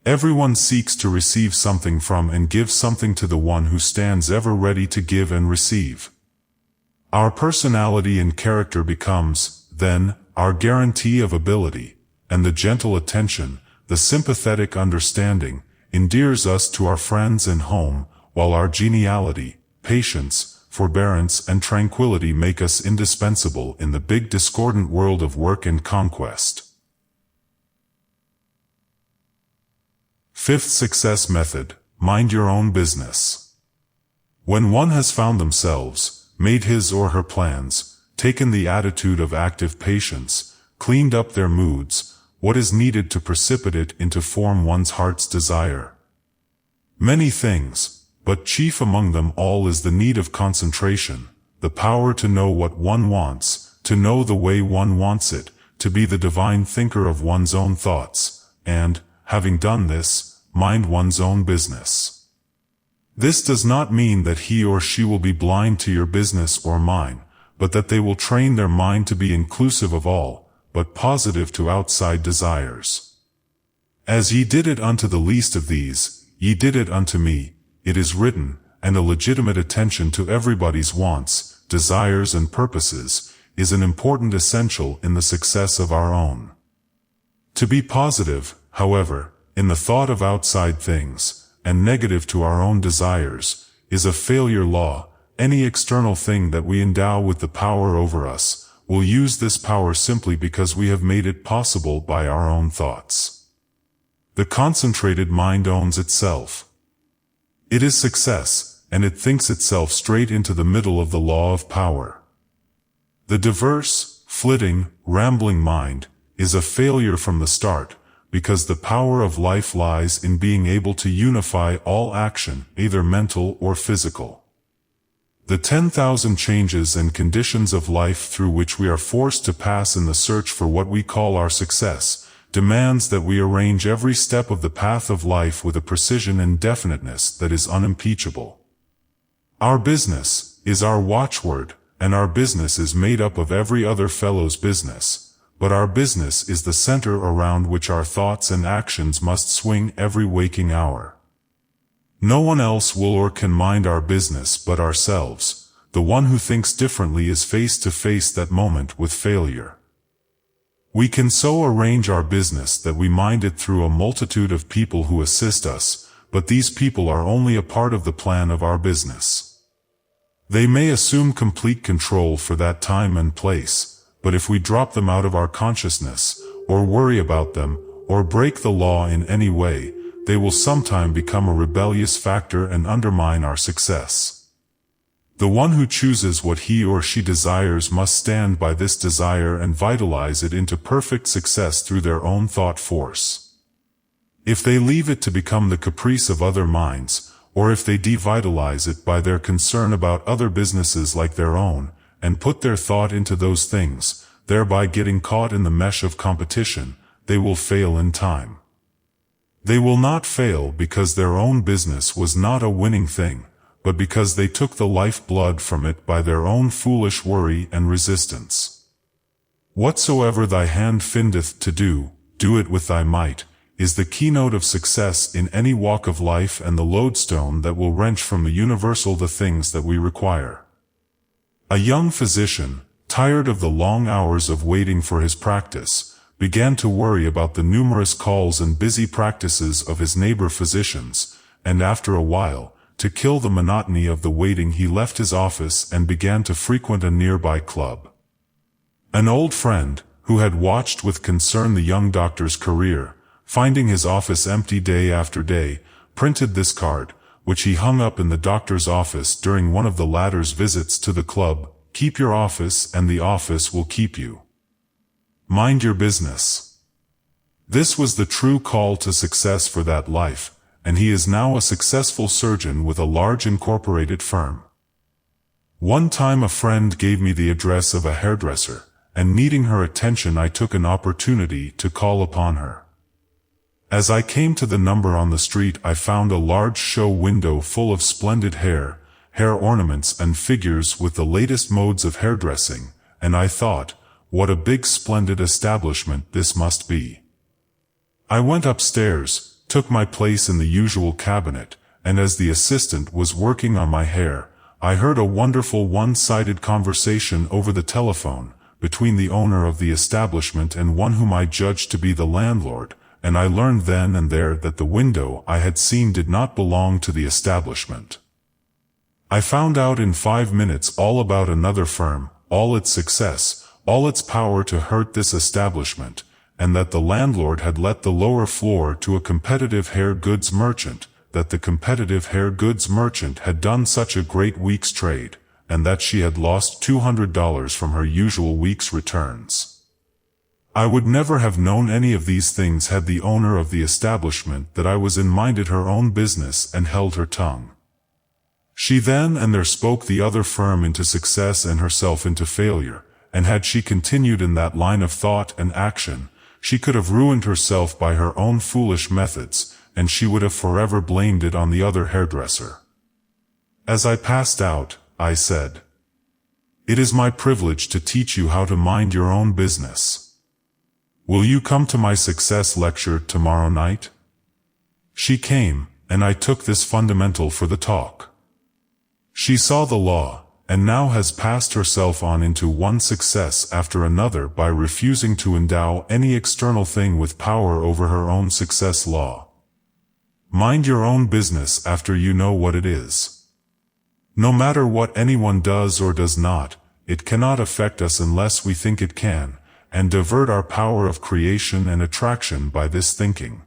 Everyone seeks to receive something from and give something to the one who stands ever ready to give and receive. Our personality and character becomes, then, our guarantee of ability, and the gentle attention, the sympathetic understanding, endears us to our friends and home, while our geniality, patience, forbearance and tranquility make us indispensable in the big discordant world of work and conquest. Fifth success method, mind your own business. When one has found themselves, made his or her plans, taken the attitude of active patience, cleaned up their moods, what is needed to precipitate into form one's heart's desire? Many things. But chief among them all is the need of concentration, the power to know what one wants, to know the way one wants it, to be the divine thinker of one's own thoughts, and, having done this, mind one's own business. This does not mean that he or she will be blind to your business or mine, but that they will train their mind to be inclusive of all, but positive to outside desires. As ye did it unto the least of these, ye did it unto me, it is written, and a legitimate attention to everybody's wants, desires and purposes, is an important essential in the success of our own. To be positive, however, in the thought of outside things, and negative to our own desires, is a failure law. Any external thing that we endow with the power over us, will use this power simply because we have made it possible by our own thoughts. The concentrated mind owns itself. It is success, and it thinks itself straight into the middle of the law of power. The diverse, flitting, rambling mind is a failure from the start, because the power of life lies in being able to unify all action, either mental or physical. The 10,000 changes and conditions of life through which we are forced to pass in the search for what we call our success, demands that we arrange every step of the path of life with a precision and definiteness that is unimpeachable. Our business is our watchword, and our business is made up of every other fellow's business. But our business is the center around which our thoughts and actions must swing every waking hour. No one else will or can mind our business but ourselves. The one who thinks differently is face to face that moment with failure. We can so arrange our business that we mind it through a multitude of people who assist us, but these people are only a part of the plan of our business. They may assume complete control for that time and place, but if we drop them out of our consciousness, or worry about them, or break the law in any way, they will sometime become a rebellious factor and undermine our success. The one who chooses what he or she desires must stand by this desire and vitalize it into perfect success through their own thought force. If they leave it to become the caprice of other minds, or if they devitalize it by their concern about other businesses like their own, and put their thought into those things, thereby getting caught in the mesh of competition, they will fail in time. They will not fail because their own business was not a winning thing, but because they took the lifeblood from it by their own foolish worry and resistance. Whatsoever thy hand findeth to do, do it with thy might, is the keynote of success in any walk of life and the lodestone that will wrench from the universal the things that we require. A young physician, tired of the long hours of waiting for his practice, began to worry about the numerous calls and busy practices of his neighbor physicians, and after a while, to kill the monotony of the waiting, he left his office and began to frequent a nearby club. An old friend, who had watched with concern the young doctor's career, finding his office empty day after day, printed this card, which he hung up in the doctor's office during one of the latter's visits to the club: "Keep your office and the office will keep you. Mind your business." This was the true call to success for that life, and he is now a successful surgeon with a large incorporated firm. One time a friend gave me the address of a hairdresser, and needing her attention I took an opportunity to call upon her. As I came to the number on the street, I found a large show window full of splendid hair ornaments and figures with the latest modes of hairdressing, and I thought, what a big splendid establishment this must be. I went upstairs, took my place in the usual cabinet, and as the assistant was working on my hair, I heard a wonderful one-sided conversation over the telephone, between the owner of the establishment and one whom I judged to be the landlord, and I learned then and there that the window I had seen did not belong to the establishment. I found out in 5 minutes all about another firm, all its success, all its power to hurt this establishment, and that the landlord had let the lower floor to a competitive hair goods merchant, that the competitive hair goods merchant had done such a great week's trade, and that she had lost $200 from her usual week's returns. I would never have known any of these things had the owner of the establishment that I was in minded her own business and held her tongue. She then and there spoke the other firm into success and herself into failure, and had she continued in that line of thought and action, she could have ruined herself by her own foolish methods, and she would have forever blamed it on the other hairdresser. As I passed out, I said, "It is my privilege to teach you how to mind your own business. Will you come to my success lecture tomorrow night?" She came, and I took this fundamental for the talk. She saw the law, and now has passed herself on into one success after another by refusing to endow any external thing with power over her own success law. Mind your own business after you know what it is. No matter what anyone does or does not, it cannot affect us unless we think it can, and divert our power of creation and attraction by this thinking.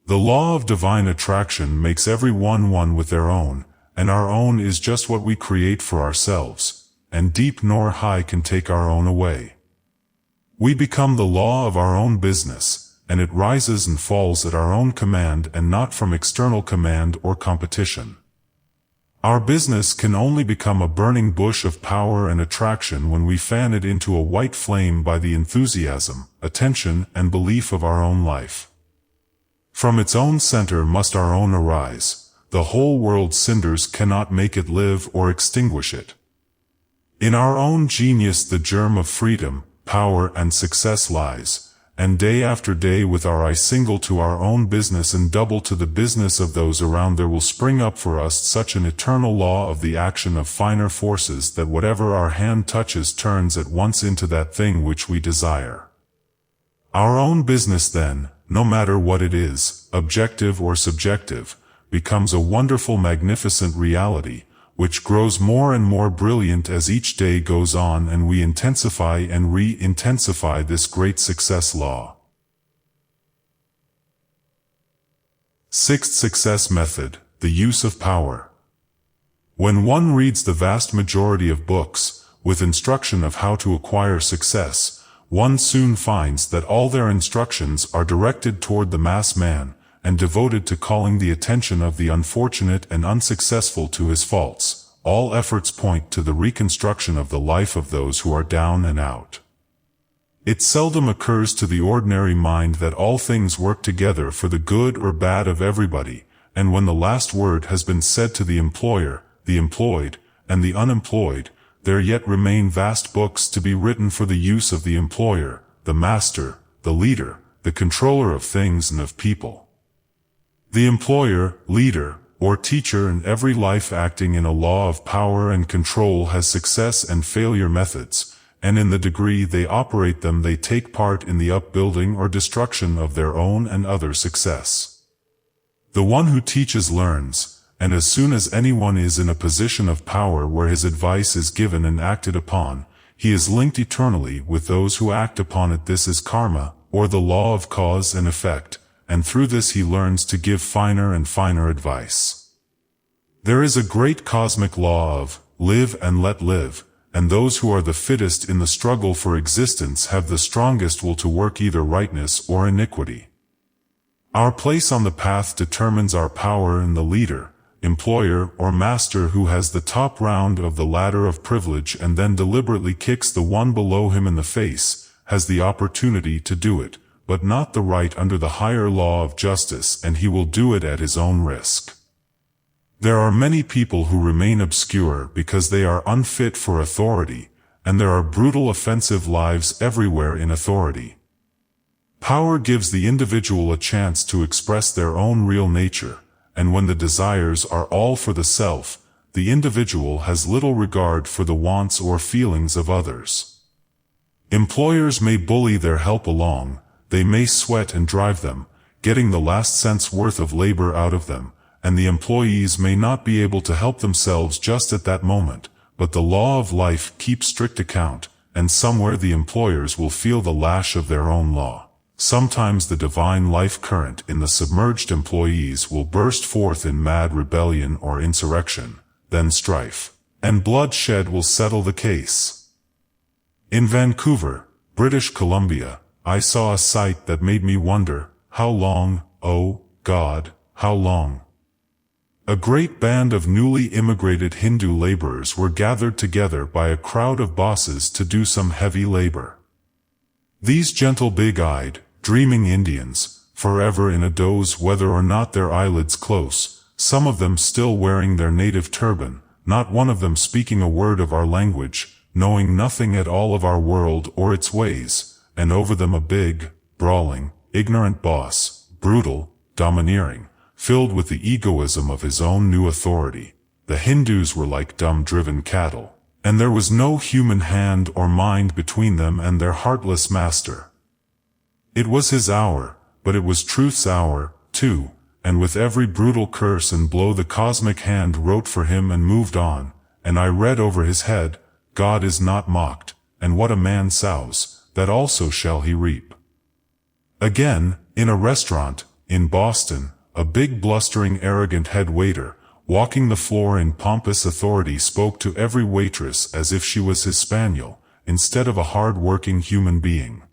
The law of divine attraction makes everyone one with their own, and our own is just what we create for ourselves, and deep nor high can take our own away. We become the law of our own business, and it rises and falls at our own command and not from external command or competition. Our business can only become a burning bush of power and attraction when we fan it into a white flame by the enthusiasm, attention, and belief of our own life. From its own center must our own arise. The whole world's cinders cannot make it live or extinguish it. In our own genius the germ of freedom, power, and success lies, and day after day with our eye single to our own business and double to the business of those around there will spring up for us such an eternal law of the action of finer forces that whatever our hand touches turns at once into that thing which we desire. Our own business then, no matter what it is, objective or subjective, becomes a wonderful magnificent reality, which grows more and more brilliant as each day goes on and we intensify and re-intensify this great success law. Sixth success method, the use of power. When one reads the vast majority of books, with instruction of how to acquire success, one soon finds that all their instructions are directed toward the mass man, and devoted to calling the attention of the unfortunate and unsuccessful to his faults. All efforts point to the reconstruction of the life of those who are down and out. It seldom occurs to the ordinary mind that all things work together for the good or bad of everybody, and when the last word has been said to the employer, the employed, and the unemployed, there yet remain vast books to be written for the use of the employer, the master, the leader, the controller of things and of people. The employer, leader, or teacher in every life acting in a law of power and control has success and failure methods, and in the degree they operate them they take part in the upbuilding or destruction of their own and other success. The one who teaches learns, and as soon as anyone is in a position of power where his advice is given and acted upon, he is linked eternally with those who act upon it. This is karma, or the law of cause and effect, and through this he learns to give finer and finer advice. There is a great cosmic law of live and let live, and those who are the fittest in the struggle for existence have the strongest will to work either rightness or iniquity. Our place on the path determines our power, and the leader, employer, or master who has the top round of the ladder of privilege and then deliberately kicks the one below him in the face, has the opportunity to do it, but not the right under the higher law of justice, and he will do it at his own risk. There are many people who remain obscure because they are unfit for authority, and there are brutal offensive lives everywhere in authority. Power gives the individual a chance to express their own real nature, and when the desires are all for the self, the individual has little regard for the wants or feelings of others. Employers may bully their help along, they may sweat and drive them, getting the last cent's worth of labor out of them, and the employees may not be able to help themselves just at that moment, but the law of life keeps strict account, and somewhere the employers will feel the lash of their own law. Sometimes the divine life current in the submerged employees will burst forth in mad rebellion or insurrection, then strife and bloodshed will settle the case. In Vancouver, British Columbia, I saw a sight that made me wonder, how long, oh God, how long? A great band of newly immigrated Hindu laborers were gathered together by a crowd of bosses to do some heavy labor. These gentle big-eyed, dreaming Indians, forever in a doze whether or not their eyelids close, some of them still wearing their native turban, not one of them speaking a word of our language, knowing nothing at all of our world or its ways, and over them a big, brawling, ignorant boss, brutal, domineering, filled with the egoism of his own new authority. The Hindus were like dumb-driven cattle, and there was no human hand or mind between them and their heartless master. It was his hour, but it was truth's hour, too, and with every brutal curse and blow the cosmic hand wrote for him and moved on, and I read over his head, God is not mocked, and what a man sows, that also shall he reap. Again, in a restaurant, in Boston, a big blustering arrogant head waiter, walking the floor in pompous authority, spoke to every waitress as if she was his spaniel, instead of a hard-working human being.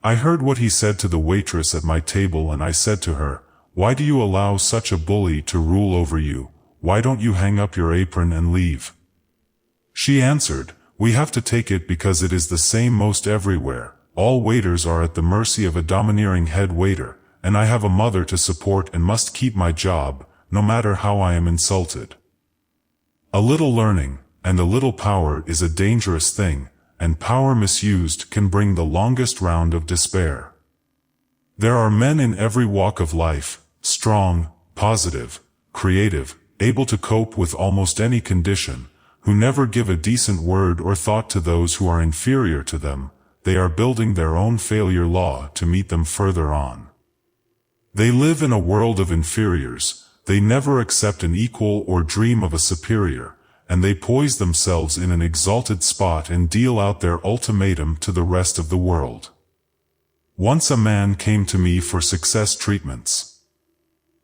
I heard what he said to the waitress at my table, and I said to her, "Why do you allow such a bully to rule over you? Why don't you hang up your apron and leave?" She answered, "We have to take it because it is the same most everywhere. All waiters are at the mercy of a domineering head waiter, and I have a mother to support and must keep my job, no matter how I am insulted." A little learning, and a little power is a dangerous thing, and power misused can bring the longest round of despair. There are men in every walk of life, strong, positive, creative, able to cope with almost any condition, who never give a decent word or thought to those who are inferior to them. They are building their own failure law to meet them further on. They live in a world of inferiors, they never accept an equal or dream of a superior, and they poise themselves in an exalted spot and deal out their ultimatum to the rest of the world. Once a man came to me for success treatments.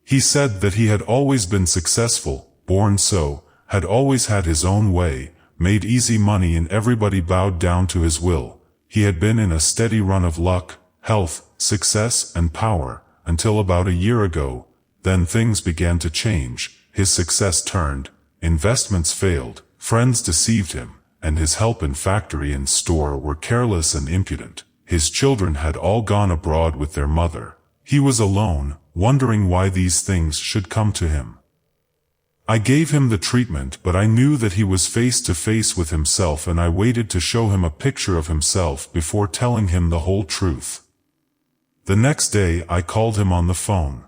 He said that he had always been successful, born so, had always had his own way, made easy money and everybody bowed down to his will. He had been in a steady run of luck, health, success, and power, until about a year ago. Then things began to change, his success turned, investments failed, friends deceived him, and his help in factory and store were careless and impudent. His children had all gone abroad with their mother. He was alone, wondering why these things should come to him. I gave him the treatment, but I knew that he was face to face with himself, and I waited to show him a picture of himself before telling him the whole truth. The next day I called him on the phone.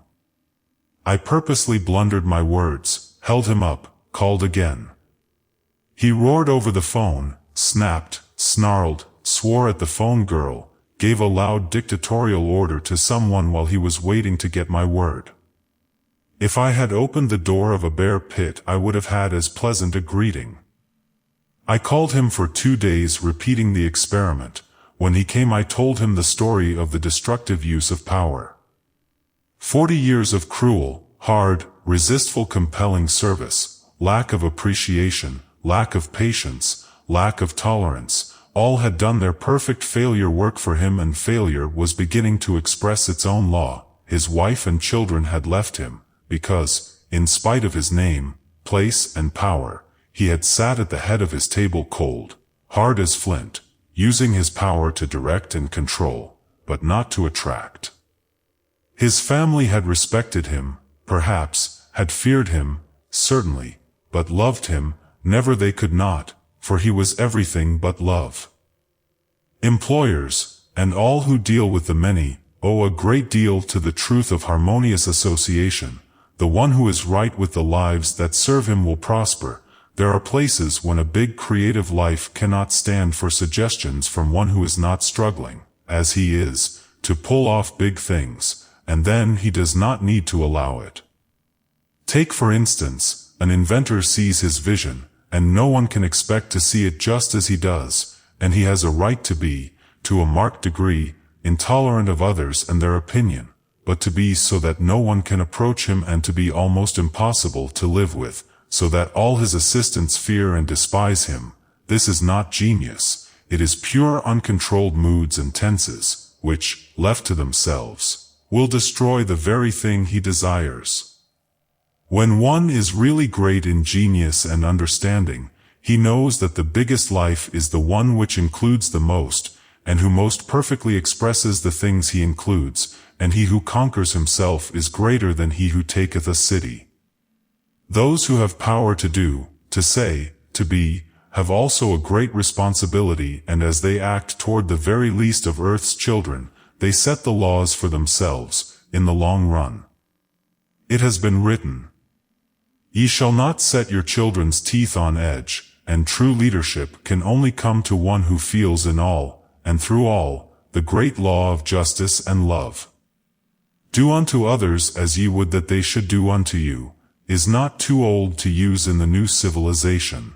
I purposely blundered my words, held him up, called again. He roared over the phone, snapped, snarled, swore at the phone girl, gave a loud dictatorial order to someone while he was waiting to get my word. If I had opened the door of a bear pit, I would have had as pleasant a greeting. I called him for 2 days, repeating the experiment. When he came, I told him the story of the destructive use of power. 40 years of cruel, hard, resistful, compelling service, lack of appreciation, lack of patience, lack of tolerance, all had done their perfect failure work for him, and failure was beginning to express its own law. His wife and children had left him, because, in spite of his name, place, and power, he had sat at the head of his table cold, hard as flint, using his power to direct and control, but not to attract. His family had respected him, perhaps, had feared him, certainly, but loved him, never. They could not, for he was everything but love. Employers, and all who deal with the many, owe a great deal to the truth of harmonious association. The one who is right with the lives that serve him will prosper. There are places when a big creative life cannot stand for suggestions from one who is not struggling, as he is, to pull off big things, and then he does not need to allow it. Take for instance, an inventor sees his vision, and no one can expect to see it just as he does, and he has a right to be, to a marked degree, intolerant of others and their opinion, but to be so that no one can approach him, and to be almost impossible to live with, so that all his assistants fear and despise him. This is not genius, it is pure uncontrolled moods and tenses, which, left to themselves, will destroy the very thing he desires. When one is really great in genius and understanding, he knows that the biggest life is the one which includes the most, and who most perfectly expresses the things he includes, and he who conquers himself is greater than he who taketh a city. Those who have power to do, to say, to be, have also a great responsibility, and as they act toward the very least of earth's children, they set the laws for themselves, in the long run. It has been written, "Ye shall not set your children's teeth on edge," and true leadership can only come to one who feels in all, and through all, the great law of justice and love. "Do unto others as ye would that they should do unto you," is not too old to use in the new civilization.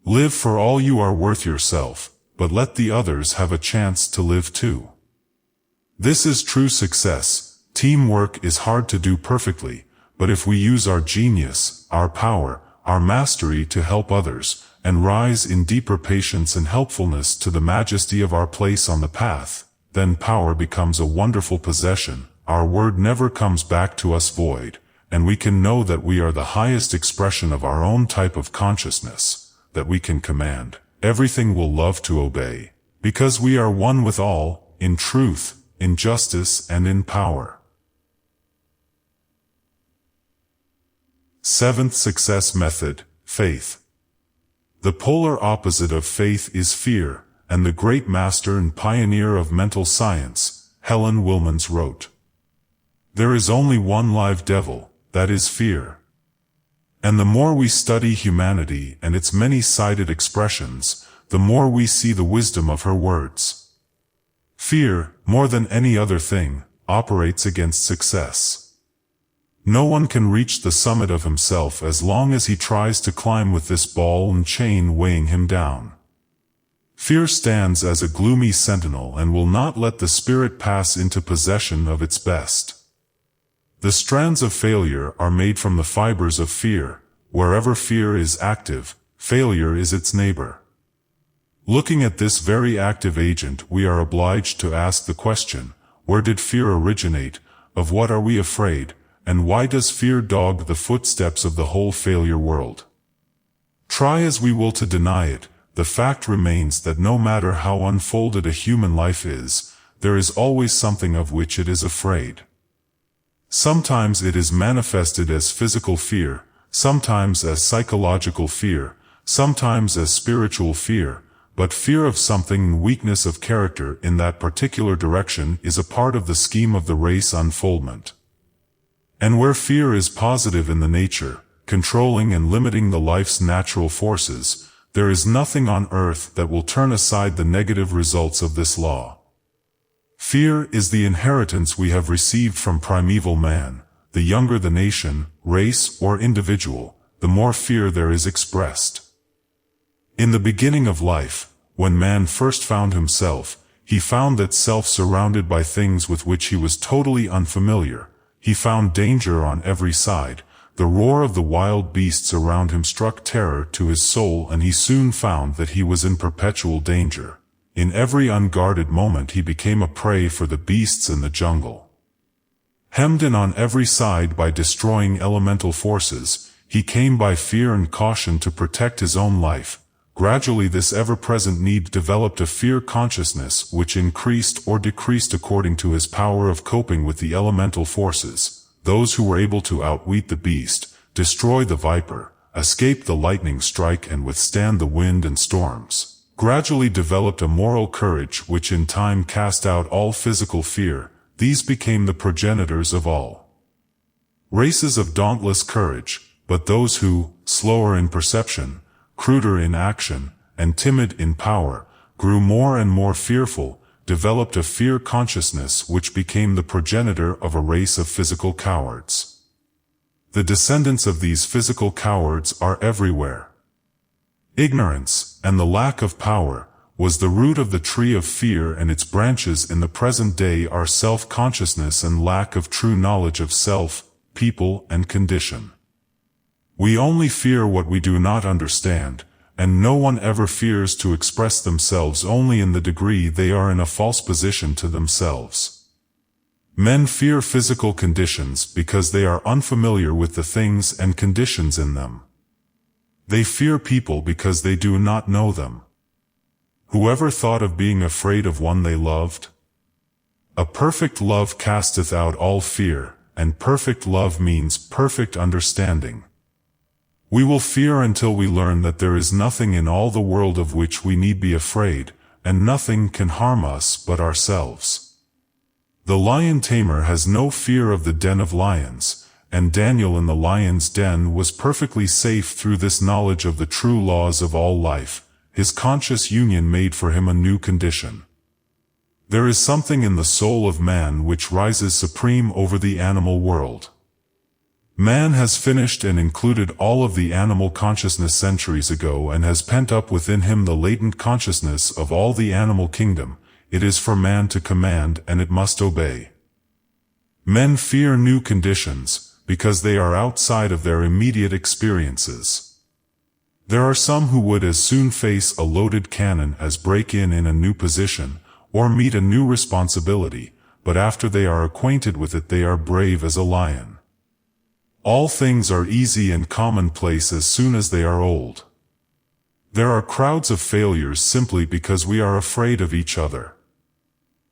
Live for all you are worth yourself, but let the others have a chance to live too. This is true success. Teamwork is hard to do perfectly, but if we use our genius, our power, our mastery to help others, and rise in deeper patience and helpfulness to the majesty of our place on the path, then power becomes a wonderful possession. Our word never comes back to us void, and we can know that we are the highest expression of our own type of consciousness, that we can command. Everything will love to obey, because we are one with all, in truth, in justice, and in power. Seventh success method, faith. The polar opposite of faith is fear, and the great master and pioneer of mental science, Helen Wilmans, wrote, "There is only one live devil, that is fear." And the more we study humanity and its many-sided expressions, the more we see the wisdom of her words. Fear, more than any other thing, operates against success. No one can reach the summit of himself as long as he tries to climb with this ball and chain weighing him down. Fear stands as a gloomy sentinel and will not let the spirit pass into possession of its best. The strands of failure are made from the fibers of fear. Wherever fear is active, failure is its neighbor. Looking at this very active agent, we are obliged to ask the question, where did fear originate, of what are we afraid, and why does fear dog the footsteps of the whole failure world? Try as we will to deny it, the fact remains that no matter how unfolded a human life is, there is always something of which it is afraid. Sometimes it is manifested as physical fear, sometimes as psychological fear, sometimes as spiritual fear, but fear of something and weakness of character in that particular direction is a part of the scheme of the race unfoldment. And where fear is positive in the nature, controlling and limiting the life's natural forces, there is nothing on earth that will turn aside the negative results of this law. Fear is the inheritance we have received from primeval man. The younger the nation, race, or individual, the more fear there is expressed. In the beginning of life, when man first found himself, he found that self surrounded by things with which he was totally unfamiliar. He found danger on every side. The roar of the wild beasts around him struck terror to his soul, and he soon found that he was in perpetual danger. In every unguarded moment he became a prey for the beasts in the jungle. Hemmed in on every side by destroying elemental forces, he came by fear and caution to protect his own life. Gradually this ever-present need developed a fear consciousness which increased or decreased according to his power of coping with the elemental forces. Those who were able to outwit the beast, destroy the viper, escape the lightning strike and withstand the wind and storms, gradually developed a moral courage which in time cast out all physical fear. These became the progenitors of all races of dauntless courage, but those who, slower in perception, cruder in action, and timid in power, grew more and more fearful, developed a fear consciousness which became the progenitor of a race of physical cowards. The descendants of these physical cowards are everywhere. Ignorance, and the lack of power, was the root of the tree of fear, and its branches in the present day are self-consciousness and lack of true knowledge of self, people, and condition. We only fear what we do not understand, and no one ever fears to express themselves only in the degree they are in a false position to themselves. Men fear physical conditions because they are unfamiliar with the things and conditions in them. They fear people because they do not know them. Whoever thought of being afraid of one they loved? A perfect love casteth out all fear, and perfect love means perfect understanding. We will fear until we learn that there is nothing in all the world of which we need be afraid, and nothing can harm us but ourselves. The lion tamer has no fear of the den of lions, and Daniel in the lion's den was perfectly safe through this knowledge of the true laws of all life. His conscious union made for him a new condition. There is something in the soul of man which rises supreme over the animal world. Man has finished and included all of the animal consciousness centuries ago and has pent up within him the latent consciousness of all the animal kingdom. It is for man to command and it must obey. Men fear new conditions, because they are outside of their immediate experiences. There are some who would as soon face a loaded cannon as break in a new position, or meet a new responsibility, but after they are acquainted with it they are brave as a lion. All things are easy and commonplace as soon as they are old. There are crowds of failures simply because we are afraid of each other.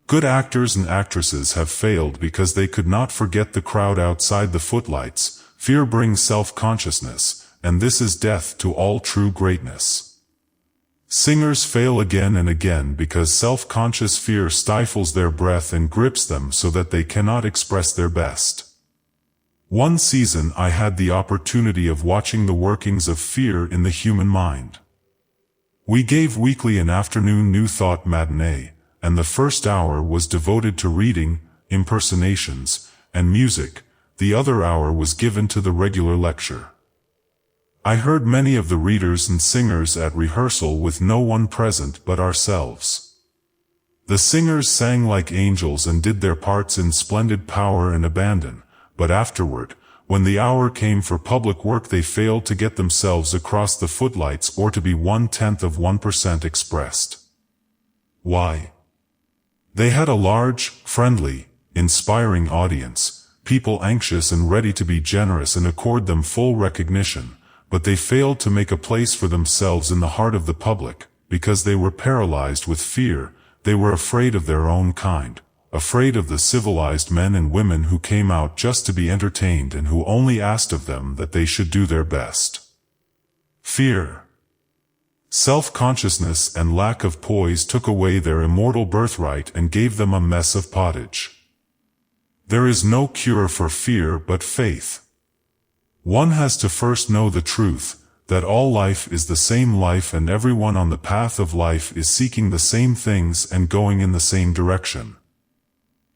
Good actors and actresses have failed because they could not forget the crowd outside the footlights. Fear brings self-consciousness, and this is death to all true greatness. Singers fail again and again because self-conscious fear stifles their breath and grips them so that they cannot express their best. One season I had the opportunity of watching the workings of fear in the human mind. We gave weekly an afternoon New Thought matinee, and the first hour was devoted to reading, impersonations, and music. The other hour was given to the regular lecture. I heard many of the readers and singers at rehearsal with no one present but ourselves. The singers sang like angels and did their parts in splendid power and abandon, but afterward, when the hour came for public work, they failed to get themselves across the footlights or to be 0.1% expressed. Why? They had a large, friendly, inspiring audience, people anxious and ready to be generous and accord them full recognition, but they failed to make a place for themselves in the heart of the public, because they were paralyzed with fear. They were afraid of their own kind, afraid of the civilized men and women who came out just to be entertained and who only asked of them that they should do their best. Fear, self-consciousness and lack of poise took away their immortal birthright and gave them a mess of pottage. There is no cure for fear but faith. One has to first know the truth, that all life is the same life and everyone on the path of life is seeking the same things and going in the same direction.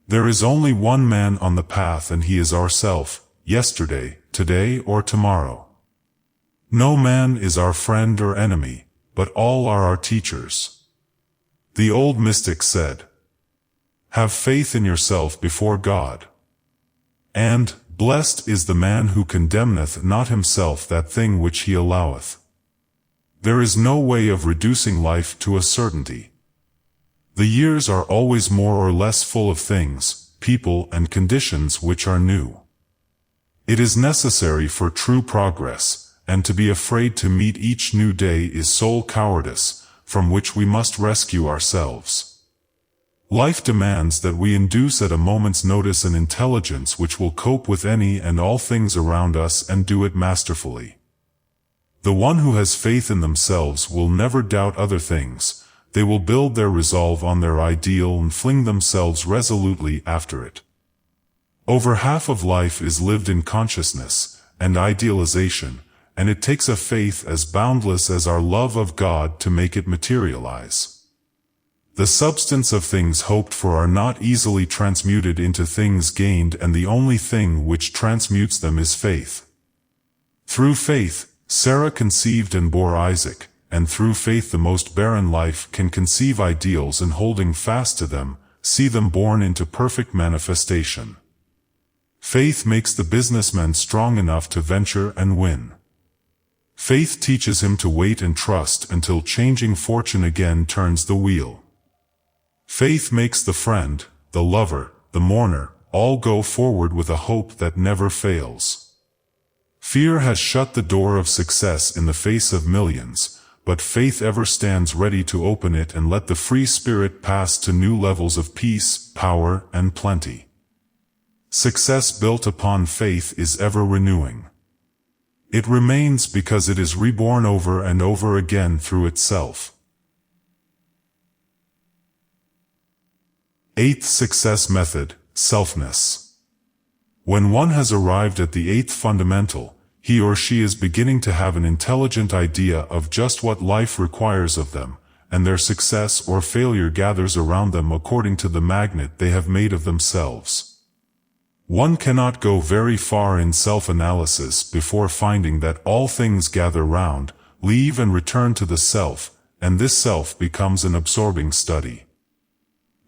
There is only one man on the path and he is ourself, yesterday, today or tomorrow. No man is our friend or enemy, but all are our teachers. The old mystic said, "Have faith in yourself before God." And, "Blessed is the man who condemneth not himself that thing which he alloweth." There is no way of reducing life to a certainty. The years are always more or less full of things, people and conditions which are new. It is necessary for true progress, and to be afraid to meet each new day is soul cowardice, from which we must rescue ourselves. Life demands that we induce at a moment's notice an intelligence which will cope with any and all things around us and do it masterfully. The one who has faith in themselves will never doubt other things. They will build their resolve on their ideal and fling themselves resolutely after it. Over half of life is lived in consciousness and idealization, and it takes a faith as boundless as our love of God to make it materialize. The substance of things hoped for are not easily transmuted into things gained, and the only thing which transmutes them is faith. Through faith, Sarah conceived and bore Isaac, and through faith the most barren life can conceive ideals and holding fast to them, see them born into perfect manifestation. Faith makes the businessman strong enough to venture and win. Faith teaches him to wait and trust until changing fortune again turns the wheel. Faith makes the friend, the lover, the mourner, all go forward with a hope that never fails. Fear has shut the door of success in the face of millions, but faith ever stands ready to open it and let the free spirit pass to new levels of peace, power, and plenty. Success built upon faith is ever renewing. It remains because it is reborn over and over again through itself. Eighth success method, selfness. When one has arrived at the eighth fundamental, he or she is beginning to have an intelligent idea of just what life requires of them, and their success or failure gathers around them according to the magnet they have made of themselves. One cannot go very far in self-analysis before finding that all things gather round, leave and return to the self, and this self becomes an absorbing study.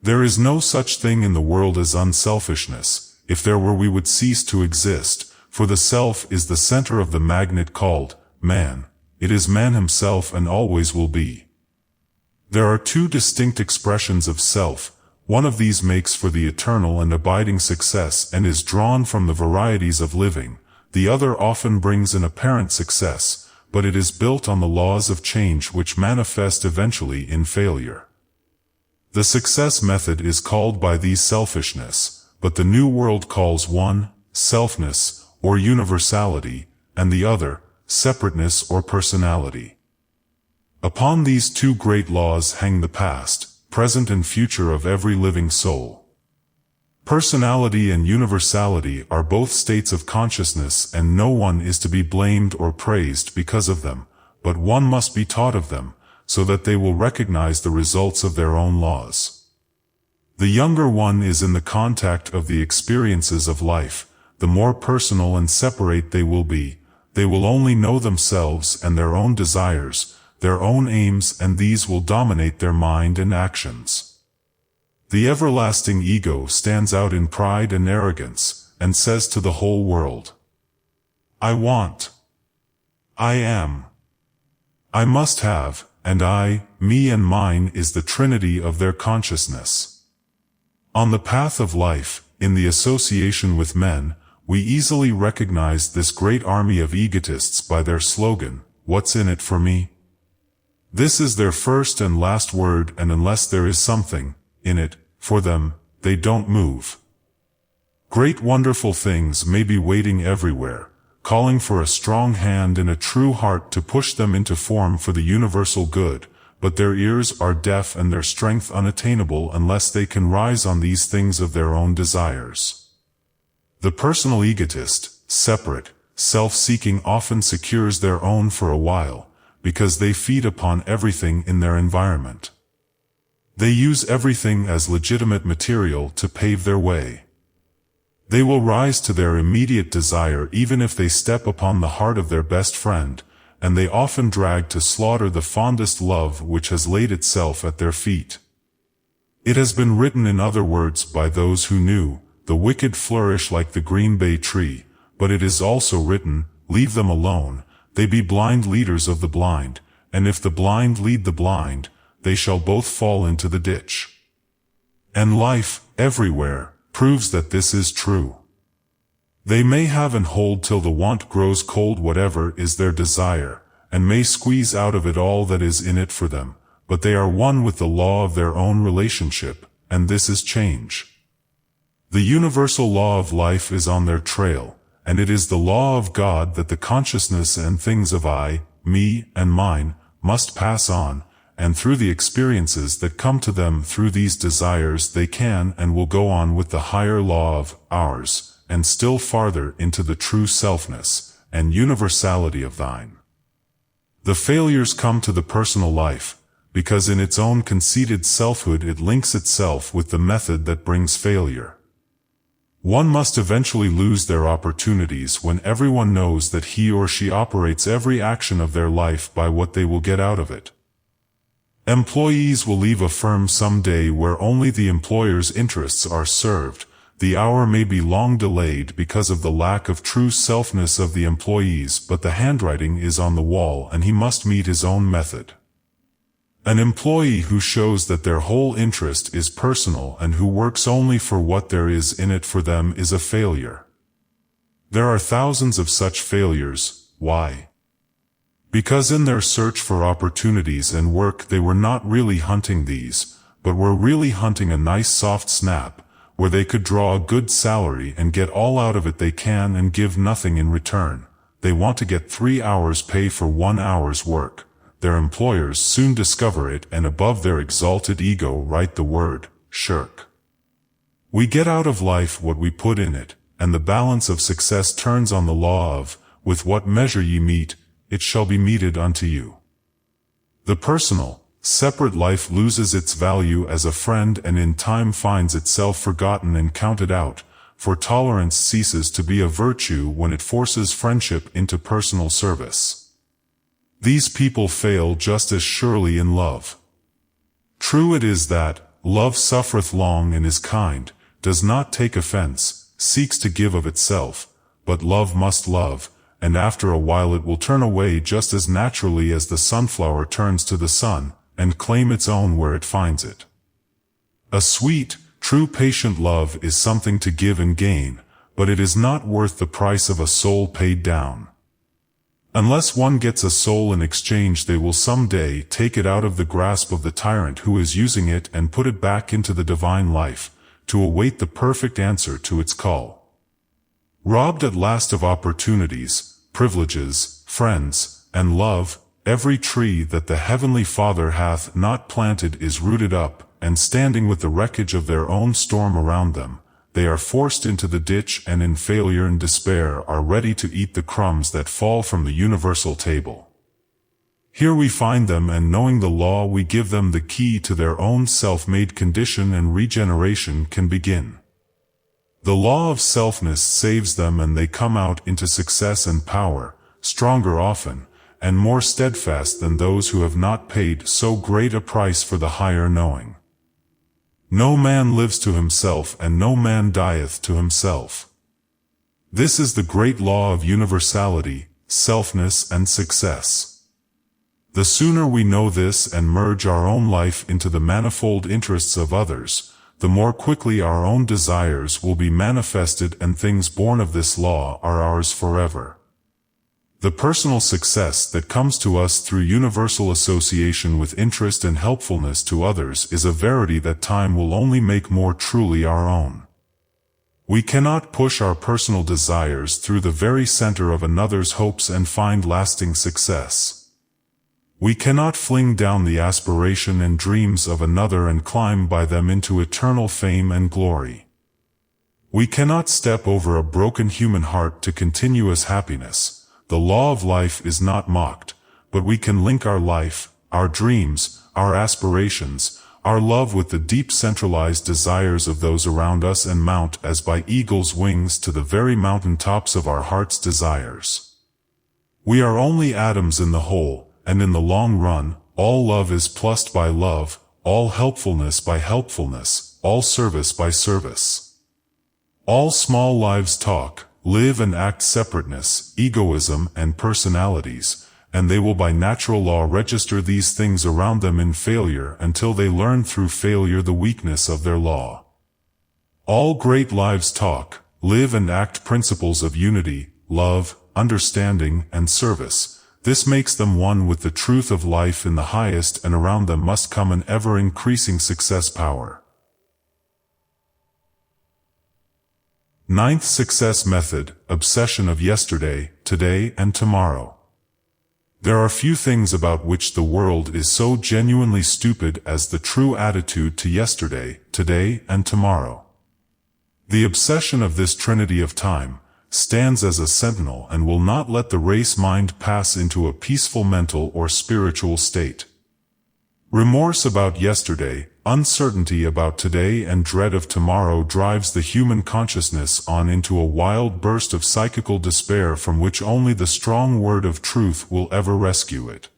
There is no such thing in the world as unselfishness. If there were, we would cease to exist, for the self is the center of the magnet called man. It is man himself and always will be. There are two distinct expressions of self. One of these makes for the eternal and abiding success and is drawn from the varieties of living. The other often brings an apparent success, but it is built on the laws of change which manifest eventually in failure. The success method is called by these selfishness, but the New World calls one, selfness, or universality, and the other, separateness or personality. Upon these two great laws hang the past, present and future of every living soul. Personality and universality are both states of consciousness, and no one is to be blamed or praised because of them, but one must be taught of them, so that they will recognize the results of their own laws. The younger one is in the contact of the experiences of life. The more personal and separate they will be, they will only know themselves and their own desires, their own aims, and these will dominate their mind and actions. The everlasting ego stands out in pride and arrogance, and says to the whole world, I want. I am. I must have, and I, me and mine is the trinity of their consciousness. On the path of life, in the association with men, we easily recognize this great army of egotists by their slogan, what's in it for me? This is their first and last word, and unless there is something in it for them, they don't move. Great wonderful things may be waiting everywhere, calling for a strong hand and a true heart to push them into form for the universal good, but their ears are deaf and their strength unattainable unless they can rise on these things of their own desires. The personal egotist, separate, self-seeking often secures their own for a while, because they feed upon everything in their environment. They use everything as legitimate material to pave their way. They will rise to their immediate desire even if they step upon the heart of their best friend, and they often drag to slaughter the fondest love which has laid itself at their feet. It has been written in other words by those who knew, the wicked flourish like the green bay tree, but it is also written, leave them alone, they be blind leaders of the blind, and if the blind lead the blind, they shall both fall into the ditch. And life, everywhere, proves that this is true. They may have and hold till the want grows cold whatever is their desire, and may squeeze out of it all that is in it for them, but they are one with the law of their own relationship, and this is change. The universal law of life is on their trail, and it is the law of God that the consciousness and things of I, me, and mine, must pass on, and through the experiences that come to them through these desires they can and will go on with the higher law of ours, and still farther into the true selfness and universality of thine. The failures come to the personal life, because in its own conceited selfhood it links itself with the method that brings failure. One must eventually lose their opportunities when everyone knows that he or she operates every action of their life by what they will get out of it. Employees will leave a firm some day where only the employer's interests are served. The hour may be long delayed because of the lack of true selfness of the employees, but the handwriting is on the wall and he must meet his own method. An employee who shows that their whole interest is personal and who works only for what there is in it for them is a failure. There are thousands of such failures. Why? Because in their search for opportunities and work they were not really hunting these, but were really hunting a nice soft snap, where they could draw a good salary and get all out of it they can and give nothing in return. They want to get 3 hours pay for 1 hour's work. Their employers soon discover it and above their exalted ego write the word, shirk. We get out of life what we put in it, and the balance of success turns on the law of, with what measure ye mete, it shall be meted unto you. The personal, separate life loses its value as a friend and in time finds itself forgotten and counted out, for tolerance ceases to be a virtue when it forces friendship into personal service. These people fail just as surely in love. True it is that, love suffereth long and is kind, does not take offense, seeks to give of itself, but love must love, and after a while it will turn away just as naturally as the sunflower turns to the sun, and claim its own where it finds it. A sweet, true patient love is something to give and gain, but it is not worth the price of a soul paid down. Unless one gets a soul in exchange, they will someday take it out of the grasp of the tyrant who is using it and put it back into the divine life, to await the perfect answer to its call. Robbed at last of opportunities, privileges, friends, and love, every tree that the Heavenly Father hath not planted is rooted up, and standing with the wreckage of their own storm around them, they are forced into the ditch and in failure and despair are ready to eat the crumbs that fall from the universal table. Here we find them, and knowing the law we give them the key to their own self-made condition, and regeneration can begin. The law of selfness saves them, and they come out into success and power, stronger often, and more steadfast than those who have not paid so great a price for the higher knowing. No man lives to himself, and no man dieth to himself. This is the great law of universality, selfness, and success. The sooner we know this and merge our own life into the manifold interests of others, the more quickly our own desires will be manifested, and things born of this law are ours forever. The personal success that comes to us through universal association with interest and helpfulness to others is a verity that time will only make more truly our own. We cannot push our personal desires through the very center of another's hopes and find lasting success. We cannot fling down the aspiration and dreams of another and climb by them into eternal fame and glory. We cannot step over a broken human heart to continuous happiness. The law of life is not mocked, but we can link our life, our dreams, our aspirations, our love with the deep centralized desires of those around us and mount as by eagle's wings to the very mountain tops of our heart's desires. We are only atoms in the whole, and in the long run, all love is plussed by love, all helpfulness by helpfulness, all service by service. All small lives talk, live and act separateness, egoism, and personalities, and they will by natural law register these things around them in failure until they learn through failure the weakness of their law. All great lives talk, live and act principles of unity, love, understanding, and service. This makes them one with the truth of life in the highest, and around them must come an ever-increasing success power. Ninth success method, obsession of yesterday, today, and tomorrow. There are few things about which the world is so genuinely stupid as the true attitude to yesterday, today, and tomorrow. The obsession of this trinity of time stands as a sentinel and will not let the race mind pass into a peaceful mental or spiritual state. Remorse about yesterday, uncertainty about today, and dread of tomorrow drives the human consciousness on into a wild burst of psychical despair from which only the strong word of truth will ever rescue it.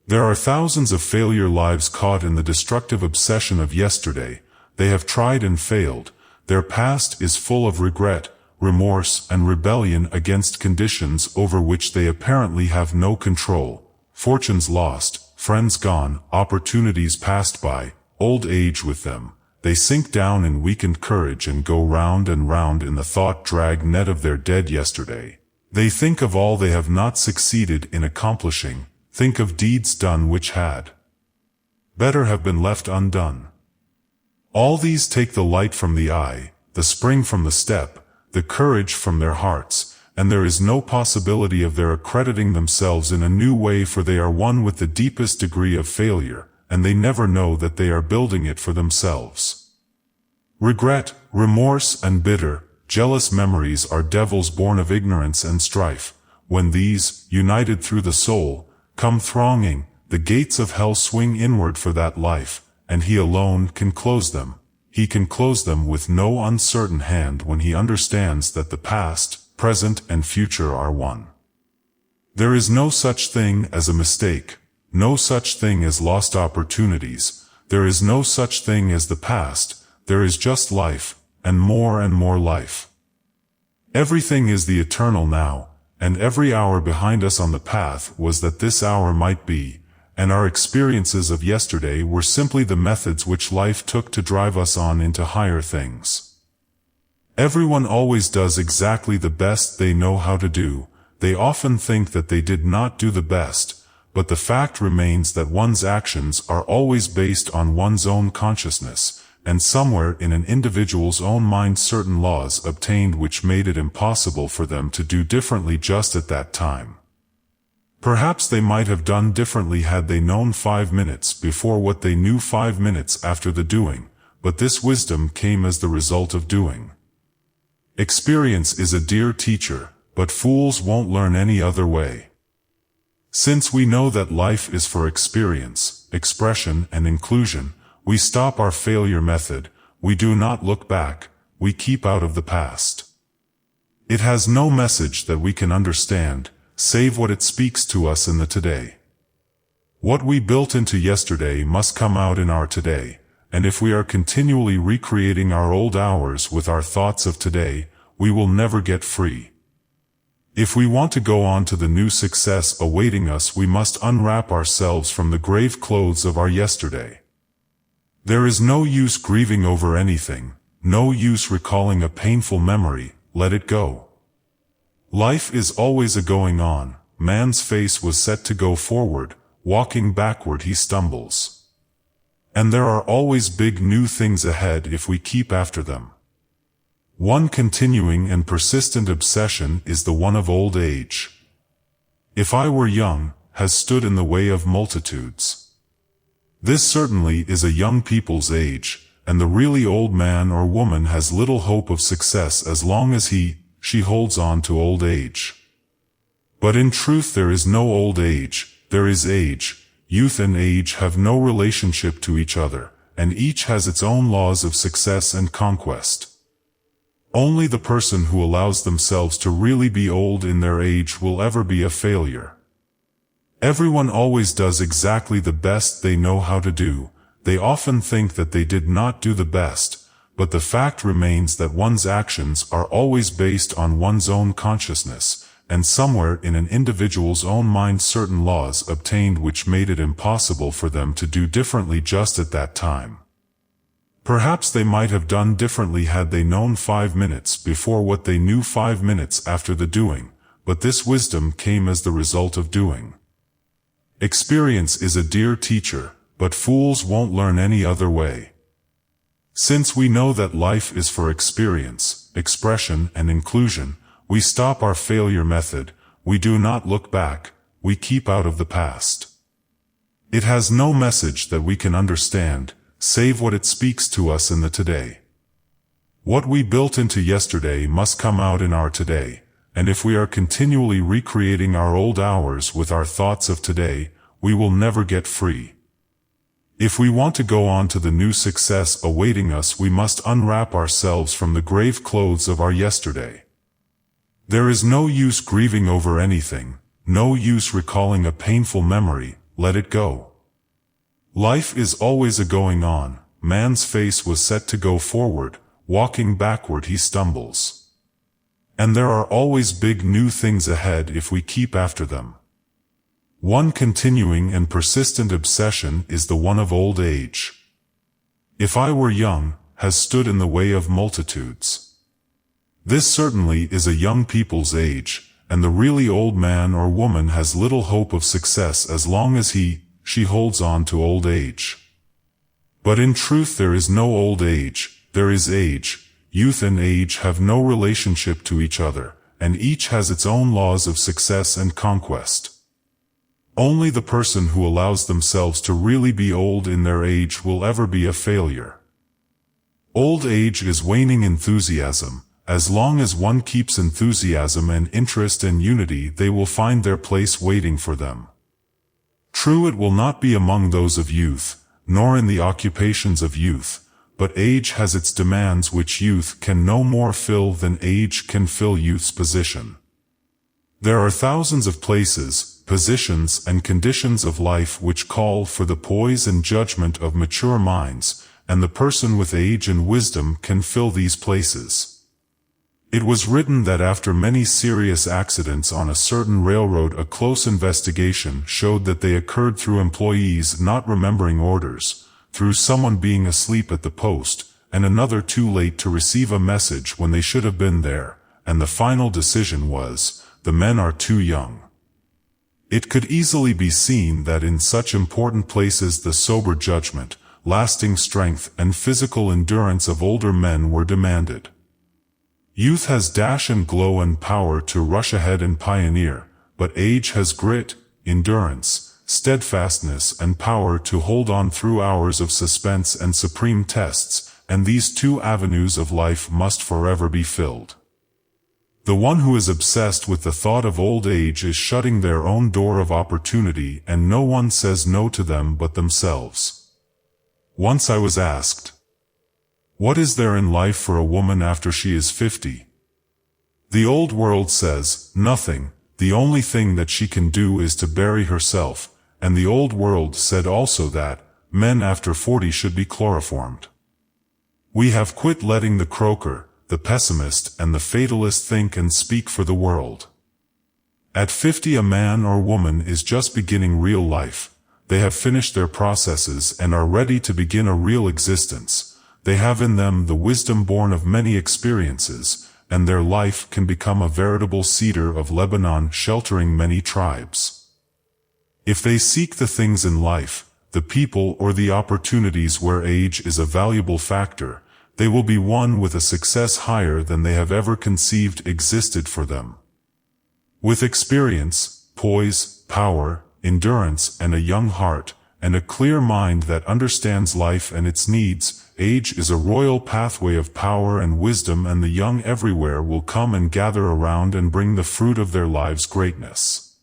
There are thousands of failure lives caught in the destructive obsession of yesterday. They have tried and failed. Their past is full of regret, remorse, and rebellion against conditions over which they apparently have no control. Fortunes lost, friends gone, opportunities passed by, old age with them. They sink down in weakened courage and go round and round in the thought-drag net of their dead yesterday. They think of all they have not succeeded in accomplishing, think of deeds done which had better have been left undone. All these take the light from the eye, the spring from the step, the courage from their hearts, and there is no possibility of their accrediting themselves in a new way, for they are one with the deepest degree of failure, and they never know that they are building it for themselves. Regret, remorse, and bitter, jealous memories are devils born of ignorance and strife. When these, united through the soul, come thronging, the gates of hell swing inward for that life, and he alone can close them. he can close them with no uncertain hand when he understands that the past, present, and future are one. There is no such thing as a mistake, no such thing as lost opportunities, there is no such thing as the past, there is just life, and more life. Everything is the eternal now, and every hour behind us on the path was that this hour might be, and our experiences of yesterday were simply the methods which life took to drive us on into higher things. Everyone always does exactly the best they know how to do. They often think that they did not do the best, but the fact remains that one's actions are always based on one's own consciousness, and somewhere in an individual's own mind certain laws obtained which made it impossible for them to do differently just at that time. Perhaps they might have done differently had they known 5 minutes before what they knew 5 minutes after the doing, but this wisdom came as the result of doing. Experience is a dear teacher, but fools won't learn any other way. Since we know that life is for experience, expression, and inclusion, we stop our failure method, we do not look back, we keep out of the past. It has no message that we can understand, save what it speaks to us in the today. What we built into yesterday must come out in our today, and if we are continually recreating our old hours with our thoughts of today, we will never get free. If we want to go on to the new success awaiting us, we must unwrap ourselves from the grave clothes of our yesterday. There is no use grieving over anything, no use recalling a painful memory, let it go. Life is always a going on, man's face was set to go forward, walking backward he stumbles. And there are always big new things ahead if we keep after them. One continuing and persistent obsession is the one of old age. If I were young, has stood in the way of multitudes. This certainly is a young people's age, and the really old man or woman has little hope of success as long as she holds on to old age. But in truth there is no old age, there is age. Youth and age have no relationship to each other, and each has its own laws of success and conquest. Only the person who allows themselves to really be old in their age will ever be a failure. Everyone always does exactly the best they know how to do. They often think that they did not do the best, but the fact remains that one's actions are always based on one's own consciousness, and somewhere in an individual's own mind certain laws obtained which made it impossible for them to do differently just at that time. Perhaps they might have done differently had they known 5 minutes before what they knew 5 minutes after the doing, but this wisdom came as the result of doing. Experience is a dear teacher, but fools won't learn any other way. Since we know that life is for experience, expression, and inclusion, we stop our failure method, we do not look back, we keep out of the past. It has no message that we can understand, save what it speaks to us in the today. What we built into yesterday must come out in our today, and if we are continually recreating our old hours with our thoughts of today, we will never get free. If we want to go on to the new success awaiting us, we must unwrap ourselves from the grave clothes of our yesterday. There is no use grieving over anything, no use recalling a painful memory, let it go. Life is always a going on, man's face was set to go forward, walking backward he stumbles. And there are always big new things ahead if we keep after them. One continuing and persistent obsession is the one of old age. If I were young, has stood in the way of multitudes. This certainly is a young people's age, and the really old man or woman has little hope of success as long as she holds on to old age. But in truth there is no old age, there is age. Youth and age have no relationship to each other, and each has its own laws of success and conquest. Only the person who allows themselves to really be old in their age will ever be a failure. Old age is waning enthusiasm. As long as one keeps enthusiasm and interest and unity, they will find their place waiting for them. True, it will not be among those of youth, nor in the occupations of youth, but age has its demands which youth can no more fill than age can fill youth's position. There are thousands of places, positions, and conditions of life which call for the poise and judgment of mature minds, and the person with age and wisdom can fill these places. It was written that after many serious accidents on a certain railroad, a close investigation showed that they occurred through employees not remembering orders, through someone being asleep at the post, and another too late to receive a message when they should have been there, and the final decision was, the men are too young. It could easily be seen that in such important places the sober judgment, lasting strength, and physical endurance of older men were demanded. Youth has dash and glow and power to rush ahead and pioneer, but age has grit, endurance, steadfastness, and power to hold on through hours of suspense and supreme tests, and these two avenues of life must forever be filled. The one who is obsessed with the thought of old age is shutting their own door of opportunity, and no one says no to them but themselves. Once I was asked, "What is there in life for a woman after she is 50? The old world says, nothing, the only thing that she can do is to bury herself, and the old world said also that men after 40 should be chloroformed. We have quit letting the croaker, the pessimist, and the fatalist think and speak for the world. At 50 a man or woman is just beginning real life. They have finished their processes and are ready to begin a real existence. They have in them the wisdom born of many experiences, and their life can become a veritable cedar of Lebanon sheltering many tribes. If they seek the things in life, the people or the opportunities where age is a valuable factor, they will be one with a success higher than they have ever conceived existed for them. With experience, poise, power, endurance, and a young heart, and a clear mind that understands life and its needs, age is a royal pathway of power and wisdom, and the young everywhere will come and gather around and bring the fruit of their lives' greatness.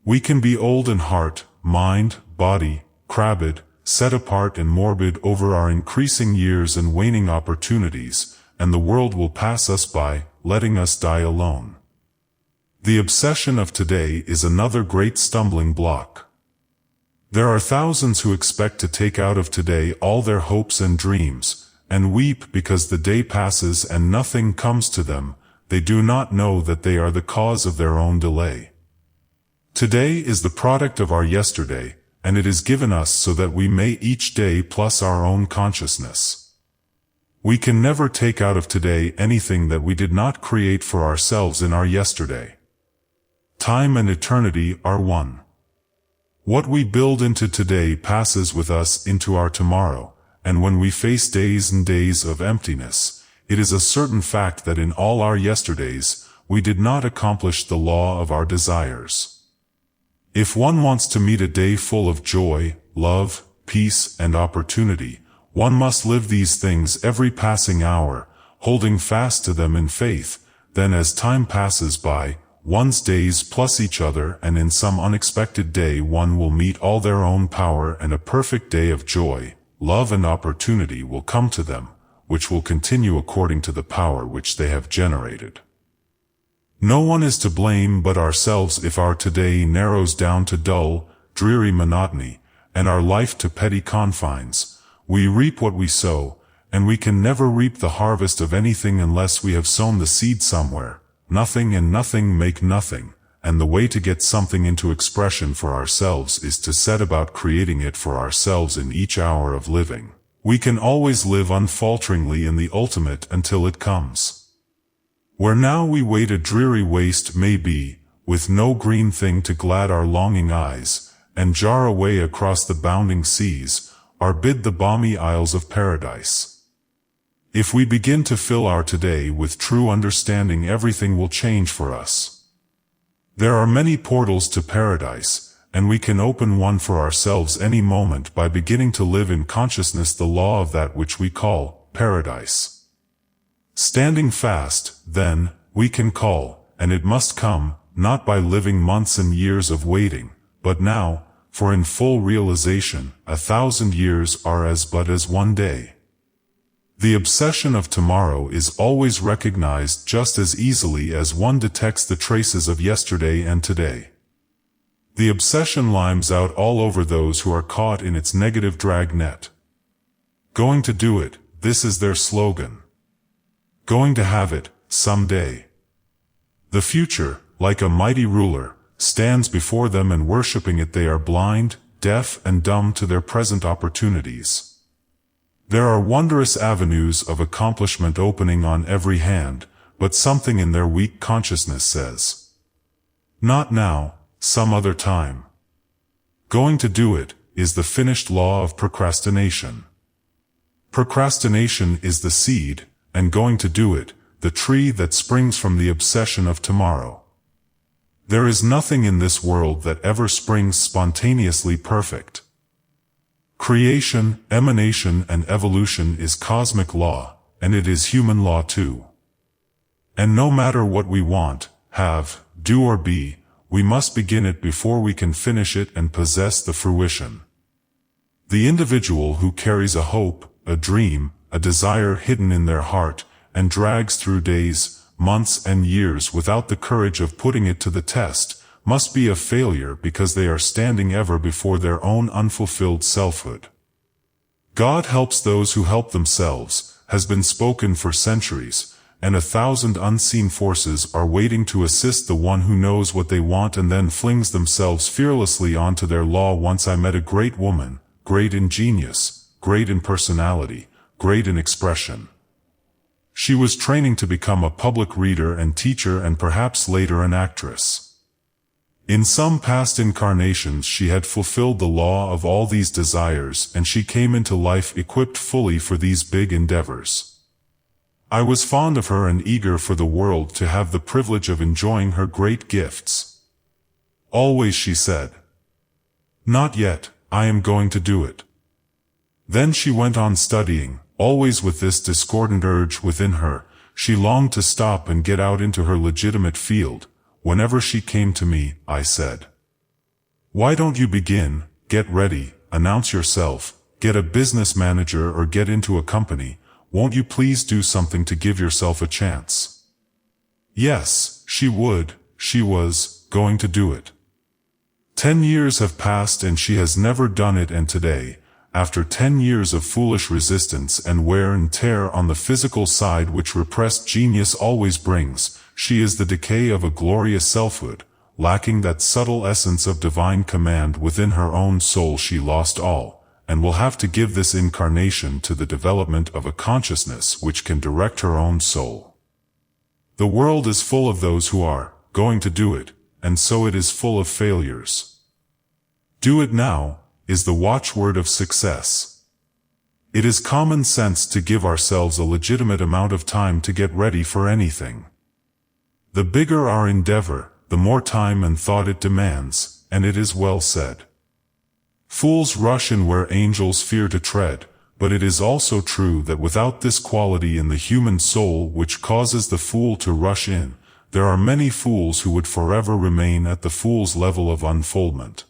We can be old in heart, mind, body, crabbed, set apart and morbid over our increasing years and waning opportunities, and the world will pass us by, letting us die alone. The obsession of today is another great stumbling block. There are thousands who expect to take out of today all their hopes and dreams, and weep because the day passes and nothing comes to them. They do not know that they are the cause of their own delay. Today is the product of our yesterday, and it is given us so that we may each day plus our own consciousness. We can never take out of today anything that we did not create for ourselves in our yesterday. Time and eternity are one. What we build into today passes with us into our tomorrow, and when we face days and days of emptiness, it is a certain fact that in all our yesterdays, we did not accomplish the law of our desires. If one wants to meet a day full of joy, love, peace, and opportunity, one must live these things every passing hour, holding fast to them in faith. Then as time passes by, one's days plus each other, and in some unexpected day one will meet all their own power, and a perfect day of joy, love, and opportunity will come to them, which will continue according to the power which they have generated. No one is to blame but ourselves if our today narrows down to dull, dreary monotony, and our life to petty confines. We reap what we sow, and we can never reap the harvest of anything unless we have sown the seed somewhere. Nothing and nothing make nothing, and the way to get something into expression for ourselves is to set about creating it for ourselves in each hour of living. We can always live unfalteringly in the ultimate until it comes. Where now we wait a dreary waste may be, with no green thing to glad our longing eyes, and jar away across the bounding seas, are bid the balmy isles of paradise. If we begin to fill our today with true understanding, everything will change for us. There are many portals to paradise, and we can open one for ourselves any moment by beginning to live in consciousness the law of that which we call paradise. Standing fast, then, we can call, and it must come, not by living months and years of waiting, but now, for in full realization, 1,000 years are but as one day. The obsession of tomorrow is always recognized just as easily as one detects the traces of yesterday and today. The obsession limes out all over those who are caught in its negative drag net. Going to do it, this is their slogan. Going to have it, someday. The future, like a mighty ruler, stands before them, and worshipping it they are blind, deaf and dumb to their present opportunities. There are wondrous avenues of accomplishment opening on every hand, but something in their weak consciousness says, "Not now, some other time." Going to do it is the finished law of procrastination. Procrastination is the seed, and going to do it, the tree that springs from the obsession of tomorrow. There is nothing in this world that ever springs spontaneously perfect. Creation, emanation and evolution is cosmic law, and it is human law too. And no matter what we want, have, do or be, we must begin it before we can finish it and possess the fruition. The individual who carries a hope, a dream, a desire hidden in their heart, and drags through days, months and years without the courage of putting it to the test, must be a failure because they are standing ever before their own unfulfilled selfhood. God helps those who help themselves, has been spoken for centuries, and 1,000 unseen forces are waiting to assist the one who knows what they want and then flings themselves fearlessly onto their law. Once I met a great woman, great in genius, great in personality, great in expression. She was training to become a public reader and teacher and perhaps later an actress. In some past incarnations she had fulfilled the law of all these desires, and she came into life equipped fully for these big endeavors. I was fond of her and eager for the world to have the privilege of enjoying her great gifts. Always she said, "Not yet, I am going to do it." Then she went on studying, always with this discordant urge within her. She longed to stop and get out into her legitimate field. Whenever she came to me, I said, "Why don't you begin, get ready, announce yourself, get a business manager or get into a company, won't you please do something to give yourself a chance?" Yes, she would, she was going to do it. 10 years have passed and she has never done it, and today, after 10 years of foolish resistance and wear and tear on the physical side which repressed genius always brings, she is the decay of a glorious selfhood, lacking that subtle essence of divine command within her own soul. She lost all, and will have to give this incarnation to the development of a consciousness which can direct her own soul. The world is full of those who are going to do it, and so it is full of failures. Do it now is the watchword of success. It is common sense to give ourselves a legitimate amount of time to get ready for anything. The bigger our endeavor, the more time and thought it demands, and it is well said. Fools rush in where angels fear to tread, but it is also true that without this quality in the human soul which causes the fool to rush in, there are many fools who would forever remain at the fool's level of unfoldment.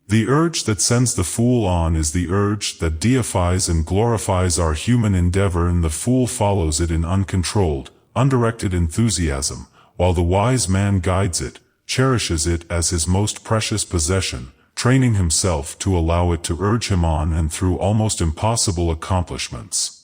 The urge that sends the fool on is the urge that deifies and glorifies our human endeavor, and the fool follows it in uncontrolled, undirected enthusiasm, while the wise man guides it, cherishes it as his most precious possession, training himself to allow it to urge him on and through almost impossible accomplishments.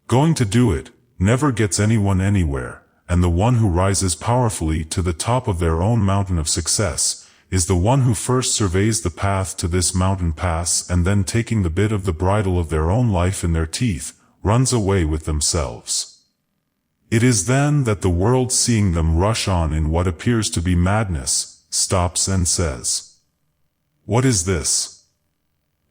Going to do it never gets anyone anywhere, and the one who rises powerfully to the top of their own mountain of success is the one who first surveys the path to this mountain pass, and then taking the bit of the bridle of their own life in their teeth, runs away with themselves. It is then that the world, seeing them rush on in what appears to be madness, stops and says, "What is this?"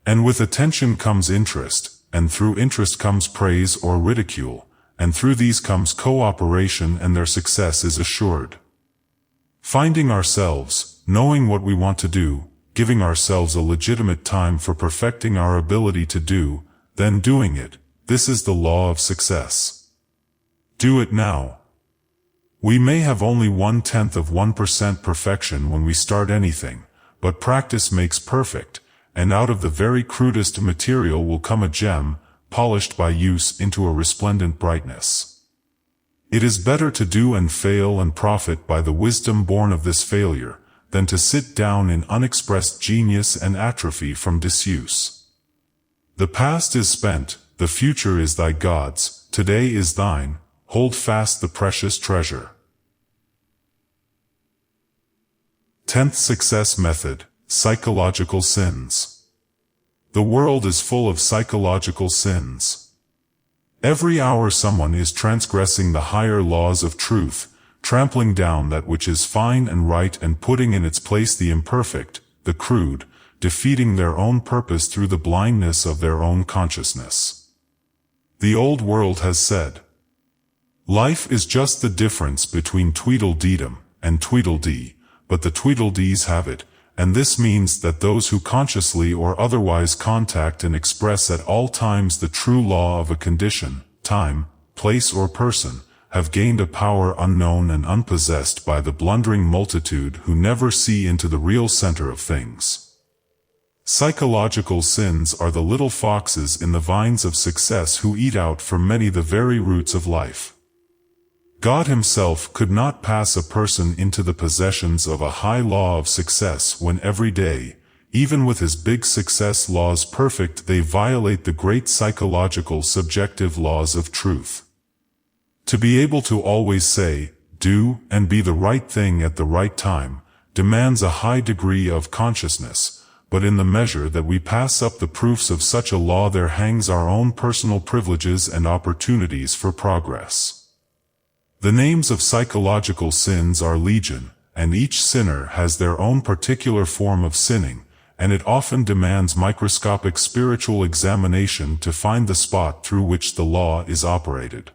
And with attention comes interest, and through interest comes praise or ridicule, and through these comes cooperation, and their success is assured. Finding ourselves, knowing what we want to do, giving ourselves a legitimate time for perfecting our ability to do, then doing it, this is the law of success. Do it now. We may have only 0.1% perfection when we start anything, but practice makes perfect, and out of the very crudest material will come a gem, polished by use into a resplendent brightness. It is better to do and fail and profit by the wisdom born of this failure, than to sit down in unexpressed genius and atrophy from disuse. The past is spent, the future is thy God's, today is thine, hold fast the precious treasure. 10th Success Method, Psychological Sins. The world is full of psychological sins. Every hour someone is transgressing the higher laws of truth, trampling down that which is fine and right and putting in its place the imperfect, the crude, defeating their own purpose through the blindness of their own consciousness. The old world has said, life is just the difference between Tweedlededum and Tweedledee, but the Tweedledees have it, and this means that those who consciously or otherwise contact and express at all times the true law of a condition, time, place or person, have gained a power unknown and unpossessed by the blundering multitude who never see into the real center of things. Psychological sins are the little foxes in the vines of success who eat out for many the very roots of life. God himself could not pass a person into the possessions of a high law of success when every day, even with his big success laws perfect, they violate the great psychological subjective laws of truth. To be able to always say, do, and be the right thing at the right time, demands a high degree of consciousness, but in the measure that we pass up the proofs of such a law there hangs our own personal privileges and opportunities for progress. The names of psychological sins are legion, and each sinner has their own particular form of sinning, and it often demands microscopic spiritual examination to find the spot through which the law is operated.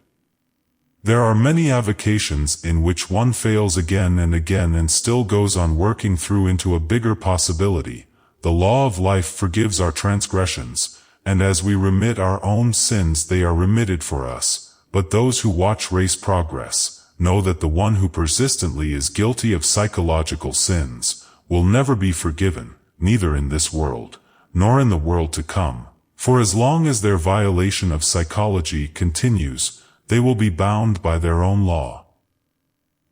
There are many avocations in which one fails again and still goes on working through into a bigger possibility. The law of life forgives our transgressions, and as we remit our own sins they are remitted for us. But those who watch race progress know that the one who persistently is guilty of psychological sins will never be forgiven, neither in this world, nor in the world to come, for as long as their violation of psychology continues, they will be bound by their own law.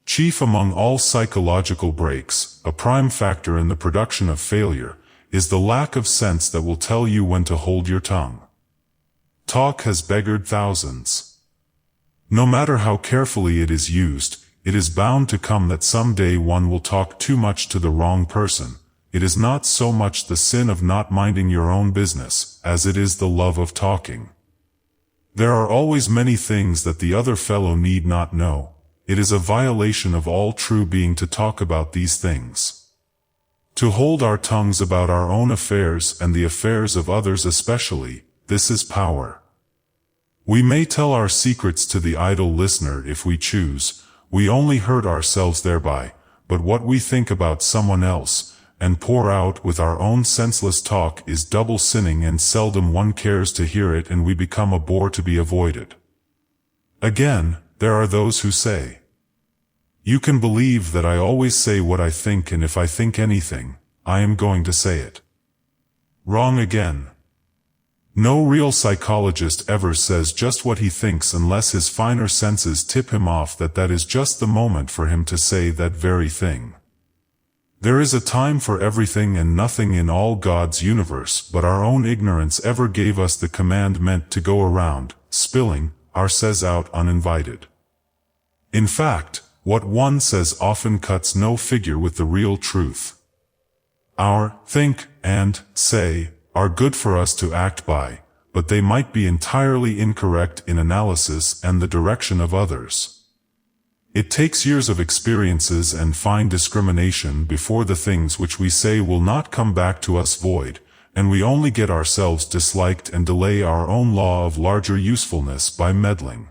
Chief among all psychological breaks, a prime factor in the production of failure, is the lack of sense that will tell you when to hold your tongue. Talk has beggared thousands. No matter how carefully it is used, it is bound to come that some day one will talk too much to the wrong person. It is not so much the sin of not minding your own business, as it is the love of talking. There are always many things that the other fellow need not know. It is a violation of all true being to talk about these things. To hold our tongues about our own affairs and the affairs of others especially, this is power. We may tell our secrets to the idle listener if we choose, we only hurt ourselves thereby, but what we think about someone else, and pour out with our own senseless talk is double sinning and seldom one cares to hear it and we become a bore to be avoided. Again, there are those who say, you can believe that I always say what I think and if I think anything, I am going to say it. Wrong again. No real psychologist ever says just what he thinks unless his finer senses tip him off that that is just the moment for him to say that very thing. There is a time for everything and nothing in all God's universe, but our own ignorance ever gave us the command meant to go around, spilling our says out uninvited. In fact, what one says often cuts no figure with the real truth. Our think and say are good for us to act by, but they might be entirely incorrect in analysis and the direction of others. It takes years of experiences and fine discrimination before the things which we say will not come back to us void, and we only get ourselves disliked and delay our own law of larger usefulness by meddling.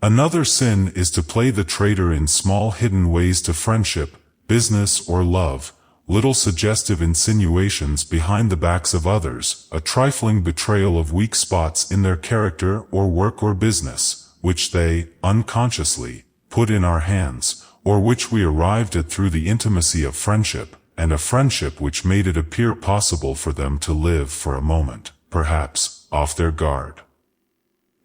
Another sin is to play the traitor in small hidden ways to friendship, business or love, little suggestive insinuations behind the backs of others, a trifling betrayal of weak spots in their character or work or business, which they, unconsciously, put in our hands, or which we arrived at through the intimacy of friendship, and a friendship which made it appear possible for them to live for a moment, perhaps, off their guard.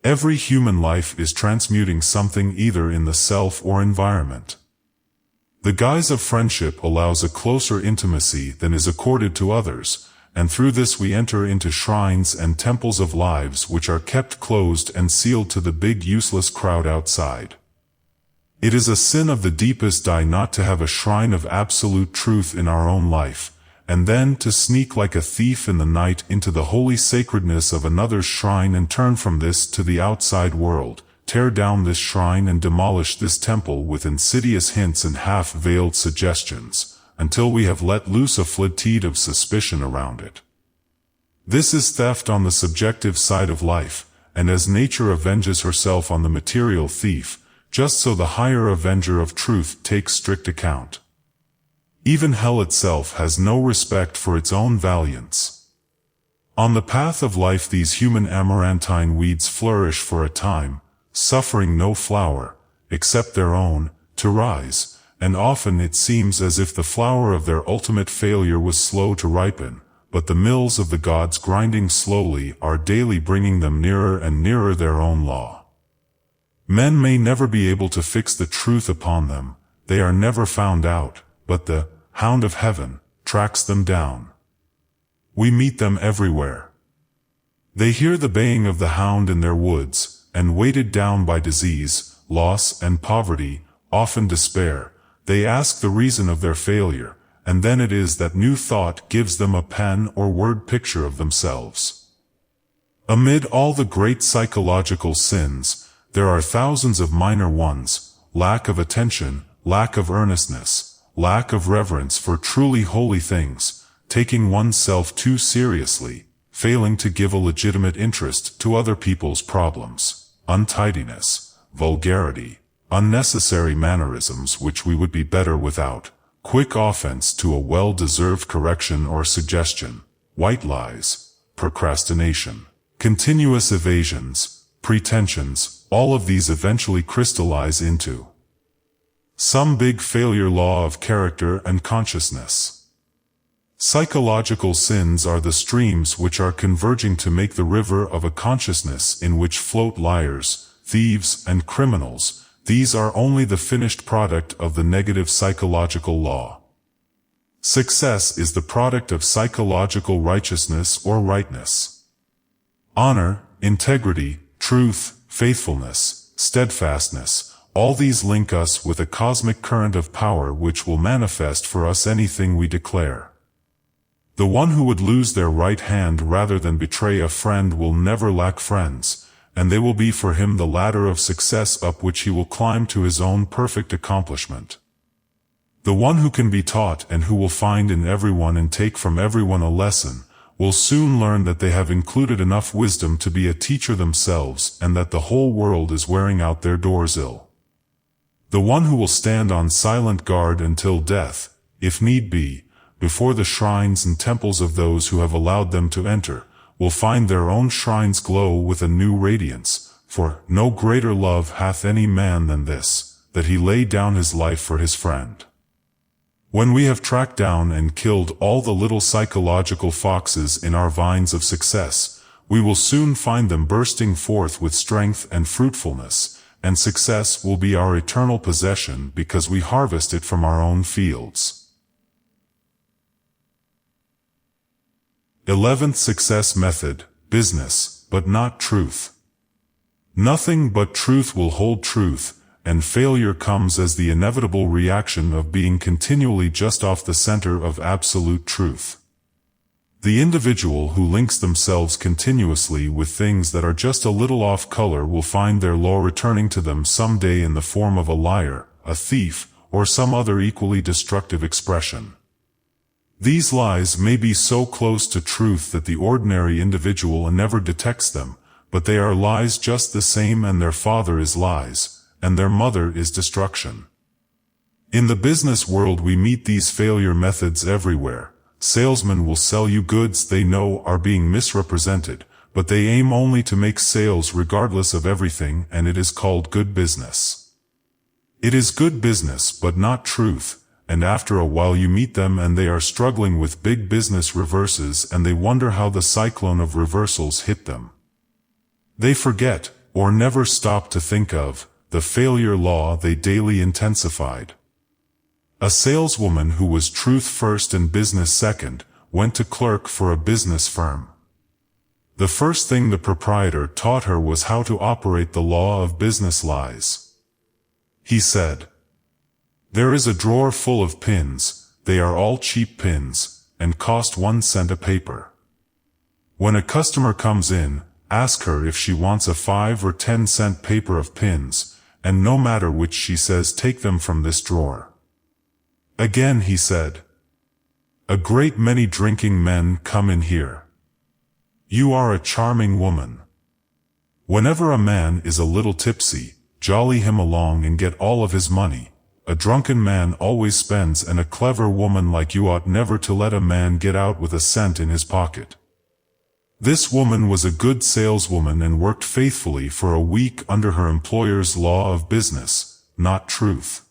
Every human life is transmuting something either in the self or environment. The guise of friendship allows a closer intimacy than is accorded to others, and through this we enter into shrines and temples of lives which are kept closed and sealed to the big useless crowd outside. It is a sin of the deepest dye not to have a shrine of absolute truth in our own life, and then to sneak like a thief in the night into the holy sacredness of another's shrine and turn from this to the outside world, tear down this shrine and demolish this temple with insidious hints and half-veiled suggestions, until we have let loose a flood of suspicion around it. This is theft on the subjective side of life, and as nature avenges herself on the material thief, just so the higher avenger of truth takes strict account. Even hell itself has no respect for its own valiance. On the path of life these human amaranthine weeds flourish for a time, suffering no flower, except their own, to rise, and often it seems as if the flower of their ultimate failure was slow to ripen, but the mills of the gods grinding slowly are daily bringing them nearer and nearer their own law. Men may never be able to fix the truth upon them, they are never found out, but the hound of heaven tracks them down. We meet them everywhere. They hear the baying of the hound in their woods, and weighted down by disease, loss, and poverty, often despair, they ask the reason of their failure, and then it is that new thought gives them a pen or word picture of themselves. Amid all the great psychological sins, there are thousands of minor ones: lack of attention, lack of earnestness, lack of reverence for truly holy things, taking oneself too seriously, failing to give a legitimate interest to other people's problems, untidiness, vulgarity, unnecessary mannerisms which we would be better without, quick offense to a well-deserved correction or suggestion, white lies, procrastination, continuous evasions, pretensions, all of these eventually crystallize into some big failure law of character and consciousness. Psychological sins are the streams which are converging to make the river of a consciousness in which float liars, thieves, and criminals. These are only the finished product of the negative psychological law. Success is the product of psychological righteousness or rightness. Honor, integrity, truth, faithfulness, steadfastness, all these link us with a cosmic current of power which will manifest for us anything we declare. The one who would lose their right hand rather than betray a friend will never lack friends, and they will be for him the ladder of success up which he will climb to his own perfect accomplishment. The one who can be taught and who will find in everyone and take from everyone a lesson, will soon learn that they have included enough wisdom to be a teacher themselves and that the whole world is wearing out their doors ill. The one who will stand on silent guard until death, if need be, before the shrines and temples of those who have allowed them to enter, will find their own shrines glow with a new radiance, for no greater love hath any man than this, that he lay down his life for his friend. When we have tracked down and killed all the little psychological foxes in our vines of success, we will soon find them bursting forth with strength and fruitfulness, and success will be our eternal possession because we harvest it from our own fields. 11th Success Method: business, but not truth. Nothing but truth will hold truth, and failure comes as the inevitable reaction of being continually just off the center of absolute truth. The individual who links themselves continuously with things that are just a little off color will find their law returning to them someday in the form of a liar, a thief, or some other equally destructive expression. These lies may be so close to truth that the ordinary individual never detects them, but they are lies just the same, and their father is lies, and their mother is destruction. In the business world we meet these failure methods everywhere. Salesmen will sell you goods they know are being misrepresented, but they aim only to make sales regardless of everything, and it is called good business. It is good business but not truth, and after a while you meet them and they are struggling with big business reverses and they wonder how the cyclone of reversals hit them. They forget, or never stop to think of, the failure law they daily intensified. A saleswoman who was truth first and business second went to clerk for a business firm. The first thing the proprietor taught her was how to operate the law of business lies. He said, "There is a drawer full of pins, they are all cheap pins, and cost 1 cent a paper. When a customer comes in, ask her if she wants a 5 or 10 cent paper of pins, and no matter which she says, take them from this drawer." Again he said, "A great many drinking men come in here. You are a charming woman. Whenever a man is a little tipsy, jolly him along and get all of his money. A drunken man always spends, and a clever woman like you ought never to let a man get out with a cent in his pocket." This woman was a good saleswoman and worked faithfully for a week under her employer's law of business, not truth.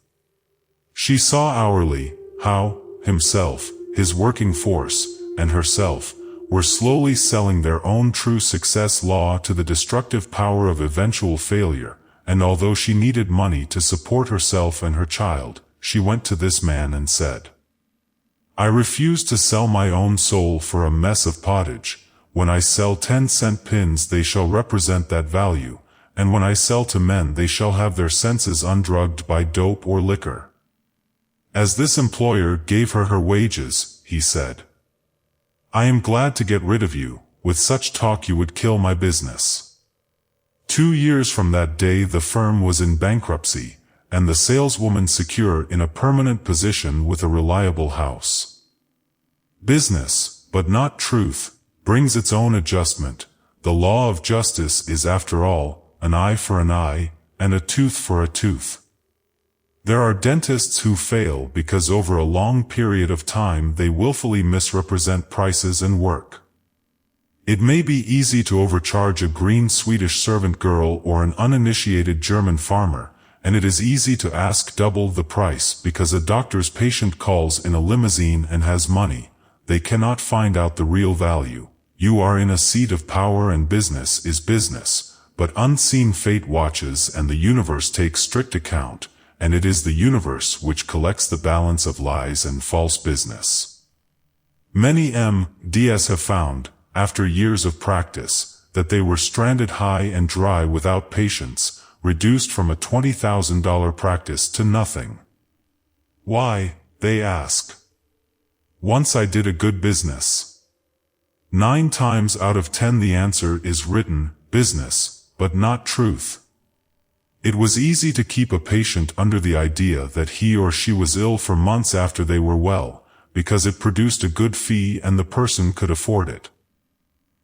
She saw hourly how himself, his working force, and herself were slowly selling their own true success law to the destructive power of eventual failure, and although she needed money to support herself and her child, she went to this man and said, "I refuse to sell my own soul for a mess of pottage. When I sell 10-cent pins they shall represent that value, and when I sell to men they shall have their senses undrugged by dope or liquor." As this employer gave her her wages, he said, "I am glad to get rid of you. With such talk you would kill my business." 2 years from that day the firm was in bankruptcy, and the saleswoman secure in a permanent position with a reliable house. Business, but not truth, brings its own adjustment. The law of justice is, after all, an eye for an eye, and a tooth for a tooth. There are dentists who fail because over a long period of time they willfully misrepresent prices and work. It may be easy to overcharge a green Swedish servant girl or an uninitiated German farmer, and it is easy to ask double the price because a doctor's patient calls in a limousine and has money. They cannot find out the real value. You are in a seat of power and business is business, but unseen fate watches and the universe takes strict account, and it is the universe which collects the balance of lies and false business. Many MDs have found, after years of practice, that they were stranded high and dry without patience, reduced from a $20,000 practice to nothing. Why, they ask. Once I did a good business. 9 times out of 10 the answer is written, business, but not truth. It was easy to keep a patient under the idea that he or she was ill for months after they were well, because it produced a good fee and the person could afford it.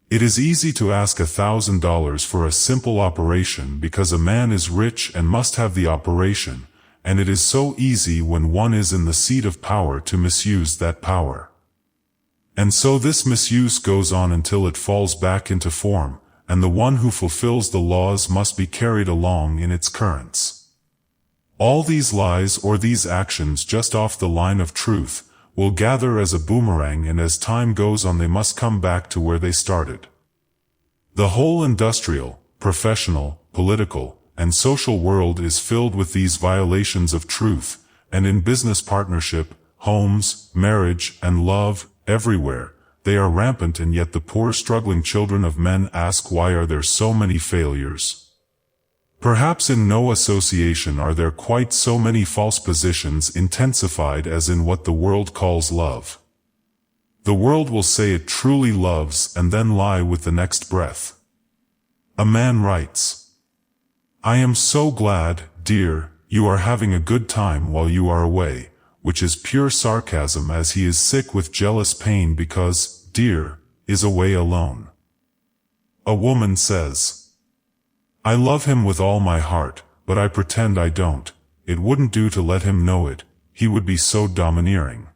It is easy to ask $1,000 for a simple operation because a man is rich and must have the operation, and it is so easy when one is in the seat of power to misuse that power. And so this misuse goes on until it falls back into form, and the one who fulfills the laws must be carried along in its currents. All these lies or these actions just off the line of truth will gather as a boomerang, and as time goes on they must come back to where they started. The whole industrial, professional, political, and social world is filled with these violations of truth, and in business partnership, homes, marriage, and love, everywhere, they are rampant, and yet the poor struggling children of men ask, why are there so many failures? Perhaps in no association are there quite so many false positions intensified as in what the world calls love. The world will say it truly loves and then lie with the next breath. A man writes, "I am so glad, dear, you are having a good time while you are away," which is pure sarcasm, as he is sick with jealous pain because, dear, is away alone. A woman says, "I love him with all my heart, but I pretend I don't. It wouldn't do to let him know it, he would be so domineering."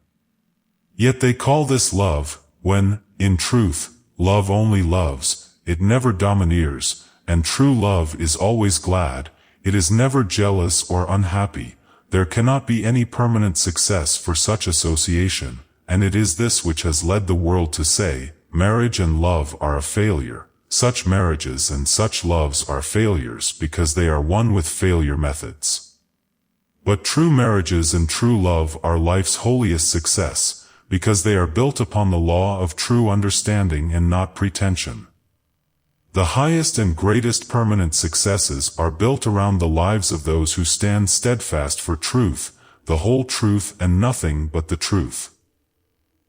Yet they call this love, when, in truth, love only loves, it never domineers, and true love is always glad, it is never jealous or unhappy. there cannot be any permanent success for such association, and it is this which has led the world to say, marriage and love are a failure. Such marriages and such loves are failures because they are one with failure methods. But true marriages and true love are life's holiest success, because they are built upon the law of true understanding and not pretension. The highest and greatest permanent successes are built around the lives of those who stand steadfast for truth, the whole truth and nothing but the truth.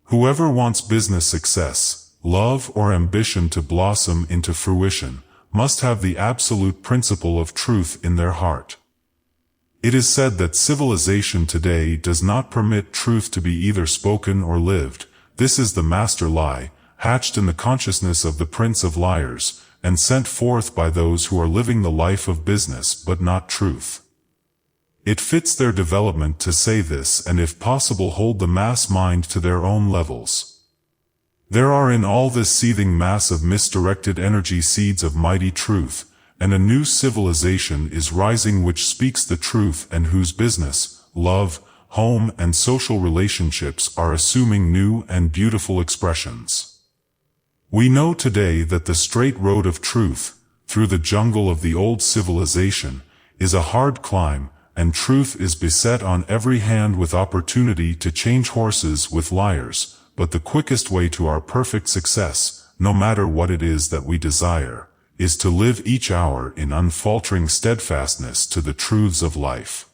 Whoever wants business success, love or ambition to blossom into fruition, must have the absolute principle of truth in their heart. It is said that civilization today does not permit truth to be either spoken or lived. This is the master lie, hatched in the consciousness of the prince of liars, and sent forth by those who are living the life of business but not truth. It fits their development to say this and if possible hold the mass mind to their own levels. There are in all this seething mass of misdirected energy seeds of mighty truth, and a new civilization is rising which speaks the truth and whose business, love, home and social relationships are assuming new and beautiful expressions. We know today that the straight road of truth, through the jungle of the old civilization, is a hard climb, and truth is beset on every hand with opportunity to change horses with liars. But the quickest way to our perfect success, no matter what it is that we desire, is to live each hour in unfaltering steadfastness to the truths of life.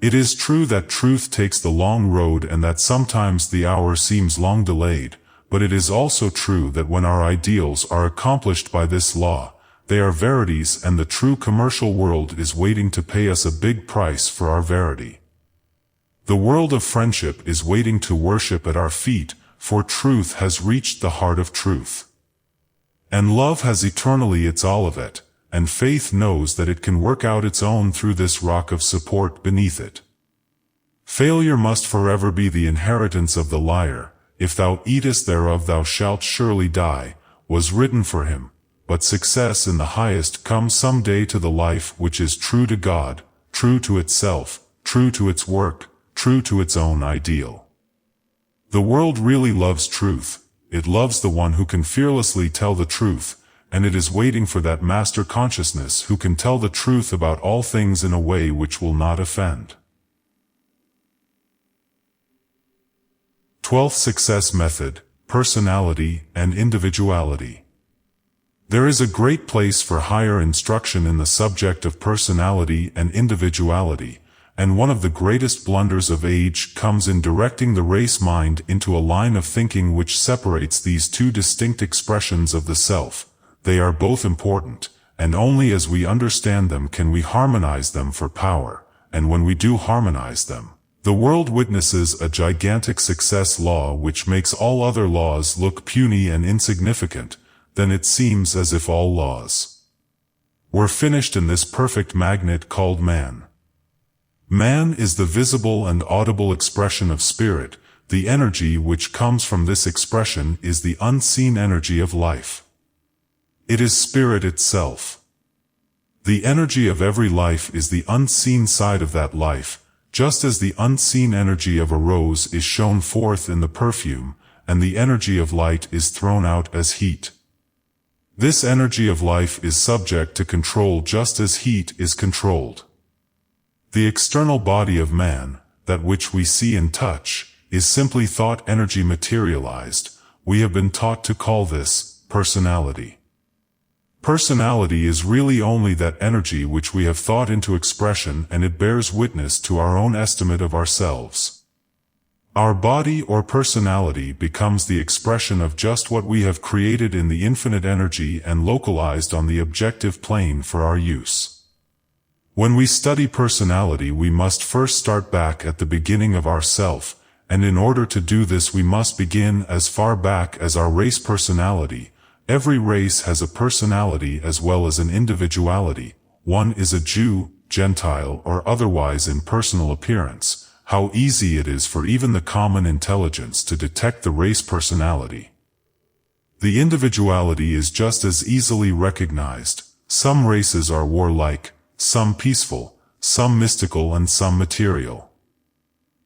It is true that truth takes the long road and that sometimes the hour seems long delayed, but it is also true that when our ideals are accomplished by this law, they are verities and the true commercial world is waiting to pay us a big price for our verity. The world of friendship is waiting to worship at our feet, for truth has reached the heart of truth. And love has eternally its all of it, and faith knows that it can work out its own through this rock of support beneath it. Failure must forever be the inheritance of the liar. If thou eatest thereof thou shalt surely die, was written for him, but success in the highest comes some day to the life which is true to God, true to itself, true to its work, true to its own ideal. The world really loves truth, it loves the one who can fearlessly tell the truth, and it is waiting for that master consciousness who can tell the truth about all things in a way which will not offend. 12th Success Method, Personality and Individuality. There is a great place for higher instruction in the subject of personality and individuality, and one of the greatest blunders of age comes in directing the race mind into a line of thinking which separates these two distinct expressions of the self. They are both important, and only as we understand them can we harmonize them for power, and when we do harmonize them, the world witnesses a gigantic success law which makes all other laws look puny and insignificant. Then it seems as if all laws were finished in this perfect magnet called man. Man is the visible and audible expression of spirit. The energy which comes from this expression is the unseen energy of life. It is spirit itself. The energy of every life is the unseen side of that life, just as the unseen energy of a rose is shown forth in the perfume, and the energy of light is thrown out as heat. This energy of life is subject to control just as heat is controlled. The external body of man, that which we see and touch, is simply thought energy materialized. We have been taught to call this personality. Personality is really only that energy which we have thought into expression, and it bears witness to our own estimate of ourselves. Our body or personality becomes the expression of just what we have created in the infinite energy and localized on the objective plane for our use. When we study personality, we must first start back at the beginning of ourself, and in order to do this we must begin as far back as our race personality. Every race has a personality as well as an individuality. One is a Jew, Gentile, or otherwise in personal appearance. How easy it is for even the common intelligence to detect the race personality. The individuality is just as easily recognized. Some races are warlike, some peaceful, some mystical and some material.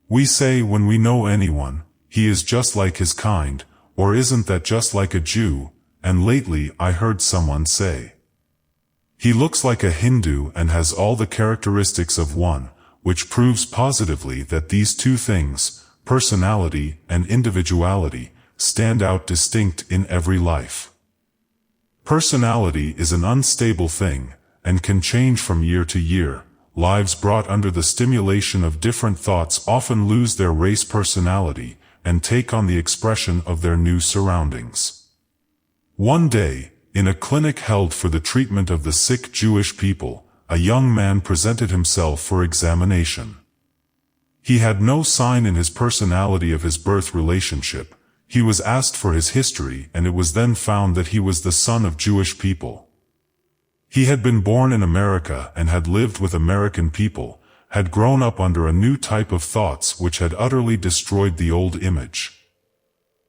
We say when we know anyone, he is just like his kind, or isn't that just like a Jew, and lately I heard someone say, he looks like a Hindu and has all the characteristics of one, which proves positively that these two things, personality and individuality, stand out distinct in every life. Personality is an unstable thing, and can change from year to year. Lives brought under the stimulation of different thoughts often lose their race personality, and take on the expression of their new surroundings. One day, in a clinic held for the treatment of the sick Jewish people, a young man presented himself for examination. He had no sign in his personality of his birth relationship. He was asked for his history, and it was then found that he was the son of Jewish people. He had been born in America and had lived with American people, had grown up under a new type of thoughts which had utterly destroyed the old image.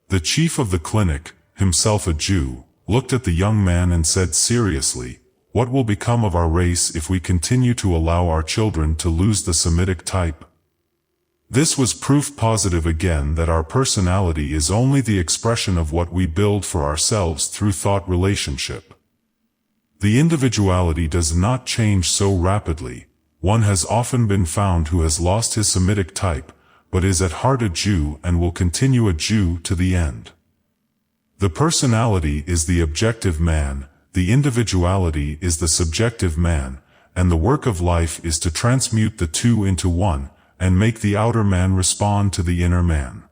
The chief of the clinic, himself a Jew, looked at the young man and said seriously, "What will become of our race if we continue to allow our children to lose the Semitic type?" This was proof positive again that our personality is only the expression of what we build for ourselves through thought relationship. The individuality does not change so rapidly. One has often been found who has lost his Semitic type, but is at heart a Jew and will continue a Jew to the end. The personality is the objective man, the individuality is the subjective man, and the work of life is to transmute the two into one, and make the outer man respond to the inner man.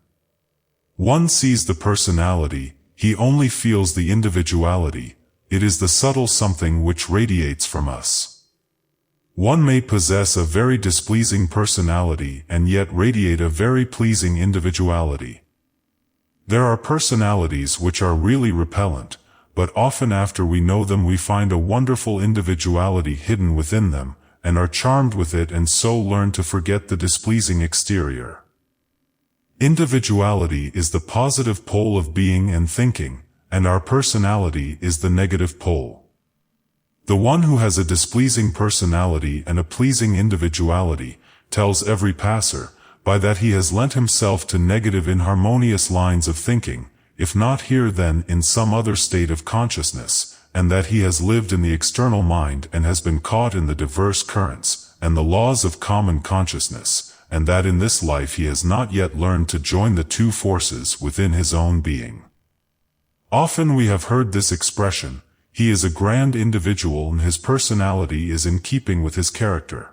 One sees the personality, he only feels the individuality. It is the subtle something which radiates from us. One may possess a very displeasing personality and yet radiate a very pleasing individuality. There are personalities which are really repellent, but often after we know them we find a wonderful individuality hidden within them, and are charmed with it and so learn to forget the displeasing exterior. Individuality is the positive pole of being and thinking, and our personality is the negative pole. The one who has a displeasing personality and a pleasing individuality tells every passer, by that he has lent himself to negative inharmonious lines of thinking, if not here then in some other state of consciousness, and that he has lived in the external mind and has been caught in the diverse currents and the laws of common consciousness, and that in this life he has not yet learned to join the two forces within his own being. Often we have heard this expression, he is a grand individual and his personality is in keeping with his character.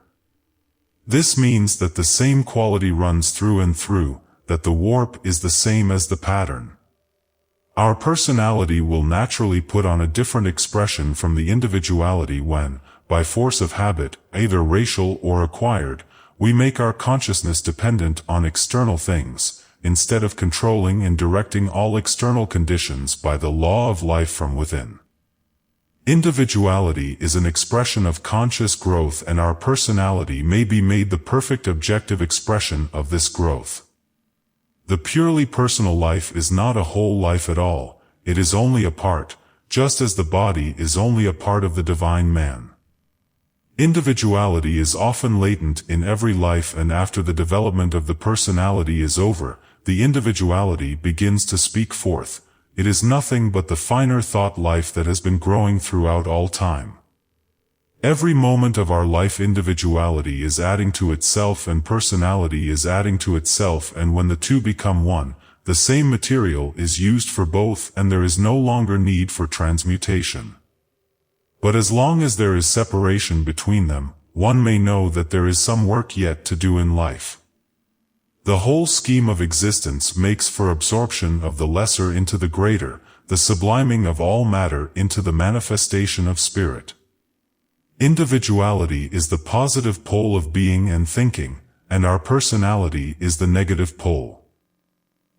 This means that the same quality runs through and through, that the warp is the same as the pattern. Our personality will naturally put on a different expression from the individuality when, by force of habit, either racial or acquired, we make our consciousness dependent on external things, instead of controlling and directing all external conditions by the law of life from within. Individuality is an expression of conscious growth, and our personality may be made the perfect objective expression of this growth. The purely personal life is not a whole life at all, it is only a part, just as the body is only a part of the divine man. Individuality is often latent in every life, and after the development of the personality is over, the individuality begins to speak forth. It is nothing but the finer thought life that has been growing throughout all time. Every moment of our life individuality is adding to itself and personality is adding to itself, and when the two become one, the same material is used for both and there is no longer need for transmutation. But as long as there is separation between them, one may know that there is some work yet to do in life. The whole scheme of existence makes for absorption of the lesser into the greater, the subliming of all matter into the manifestation of spirit. Individuality is the positive pole of being and thinking, and our personality is the negative pole.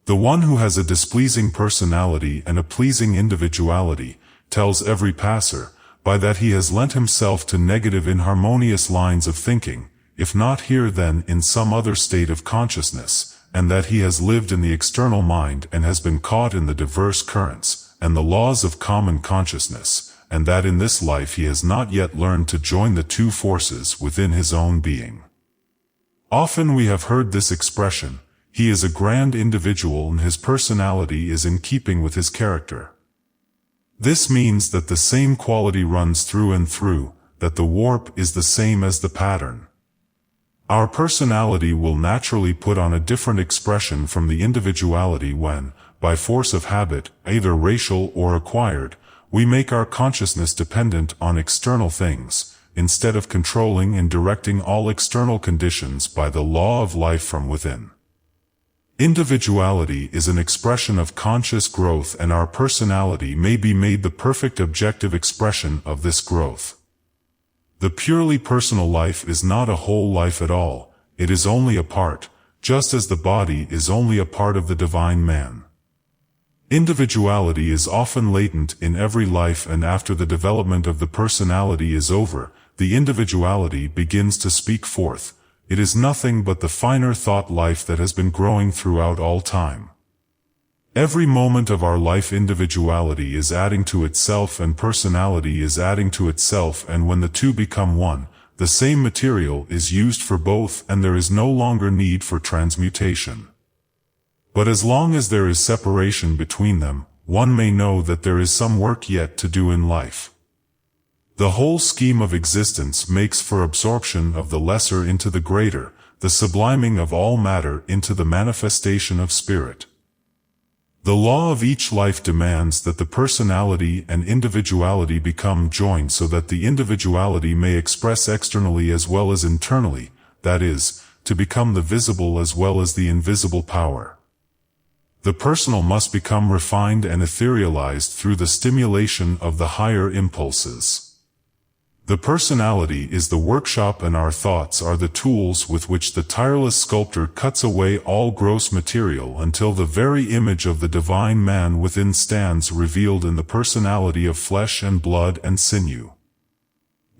The one who has a displeasing personality and a pleasing individuality tells every passer, by that he has lent himself to negative inharmonious lines of thinking, if not here then in some other state of consciousness, and that he has lived in the external mind and has been caught in the diverse currents and the laws of common consciousness, and that in this life he has not yet learned to join the two forces within his own being. Often we have heard this expression, "He is a grand individual and his personality is in keeping with his character." This means that the same quality runs through and through, that the warp is the same as the pattern. Our personality will naturally put on a different expression from the individuality when, by force of habit, either racial or acquired, we make our consciousness dependent on external things, instead of controlling and directing all external conditions by the law of life from within. Individuality is an expression of conscious growth, and our personality may be made the perfect objective expression of this growth. The purely personal life is not a whole life at all, it is only a part, just as the body is only a part of the divine man. Individuality is often latent in every life, and after the development of the personality is over, the individuality begins to speak forth. It is nothing but the finer thought life that has been growing throughout all time. Every moment of our life, individuality is adding to itself and personality is adding to itself, and when the two become one, the same material is used for both and there is no longer need for transmutation. But as long as there is separation between them, one may know that there is some work yet to do in life. The whole scheme of existence makes for absorption of the lesser into the greater, the subliming of all matter into the manifestation of spirit. The law of each life demands that the personality and individuality become joined so that the individuality may express externally as well as internally, that is, to become the visible as well as the invisible power. The personal must become refined and etherealized through the stimulation of the higher impulses. The personality is the workshop and our thoughts are the tools with which the tireless sculptor cuts away all gross material until the very image of the divine man within stands revealed in the personality of flesh and blood and sinew.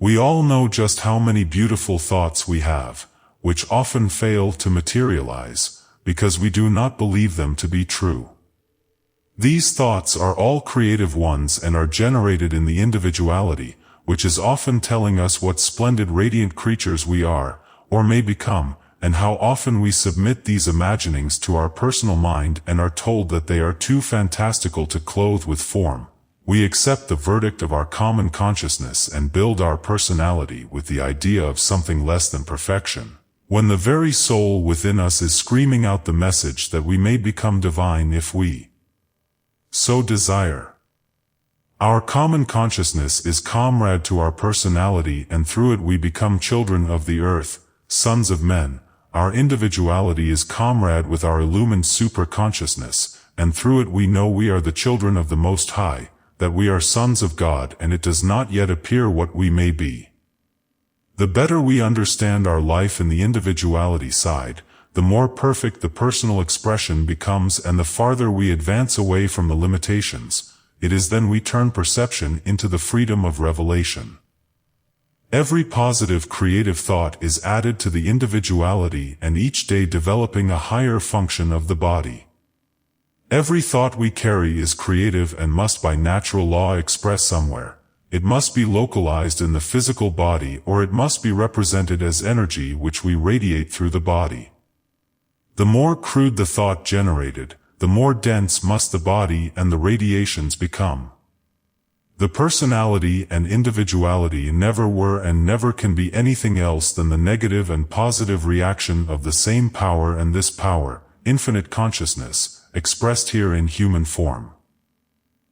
We all know just how many beautiful thoughts we have, which often fail to materialize, because we do not believe them to be true. These thoughts are all creative ones and are generated in the individuality, which is often telling us what splendid radiant creatures we are, or may become, and how often we submit these imaginings to our personal mind and are told that they are too fantastical to clothe with form. We accept the verdict of our common consciousness and build our personality with the idea of something less than perfection, when the very soul within us is screaming out the message that we may become divine if we so desire. Our common consciousness is comrade to our personality, and through it we become children of the earth, sons of men. Our individuality is comrade with our illumined superconsciousness, and through it we know we are the children of the Most High, that we are sons of God, and it does not yet appear what we may be. The better we understand our life in the individuality side, the more perfect the personal expression becomes, and the farther we advance away from the limitations. It is then we turn perception into the freedom of revelation. Every positive creative thought is added to the individuality and each day developing a higher function of the body. Every thought we carry is creative and must by natural law express somewhere. It must be localized in the physical body, or it must be represented as energy which we radiate through the body. The more crude the thought generated, the more dense must the body and the radiations become. The personality and individuality never were and never can be anything else than the negative and positive reaction of the same power, and this power, infinite consciousness, expressed here in human form.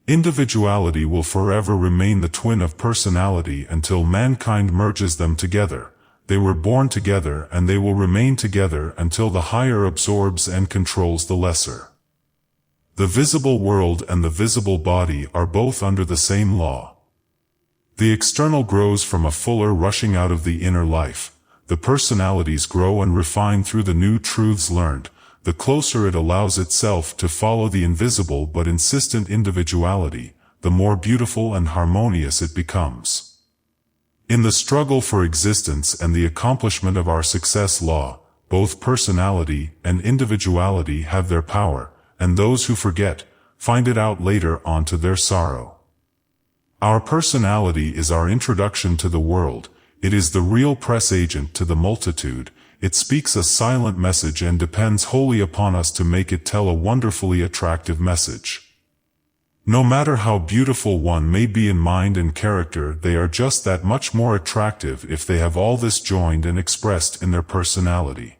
Individuality will forever remain the twin of personality until mankind merges them together. They were born together and they will remain together until the higher absorbs and controls the lesser. The visible world and the visible body are both under the same law. The external grows from a fuller rushing out of the inner life. The personalities grow and refine through the new truths learned. The closer it allows itself to follow the invisible but insistent individuality, the more beautiful and harmonious it becomes. In the struggle for existence and the accomplishment of our success law, both personality and individuality have their power, and those who forget, find it out later on to their sorrow. Our personality is our introduction to the world. It is the real press agent to the multitude. It speaks a silent message and depends wholly upon us to make it tell a wonderfully attractive message. No matter how beautiful one may be in mind and character, they are just that much more attractive if they have all this joined and expressed in their personality.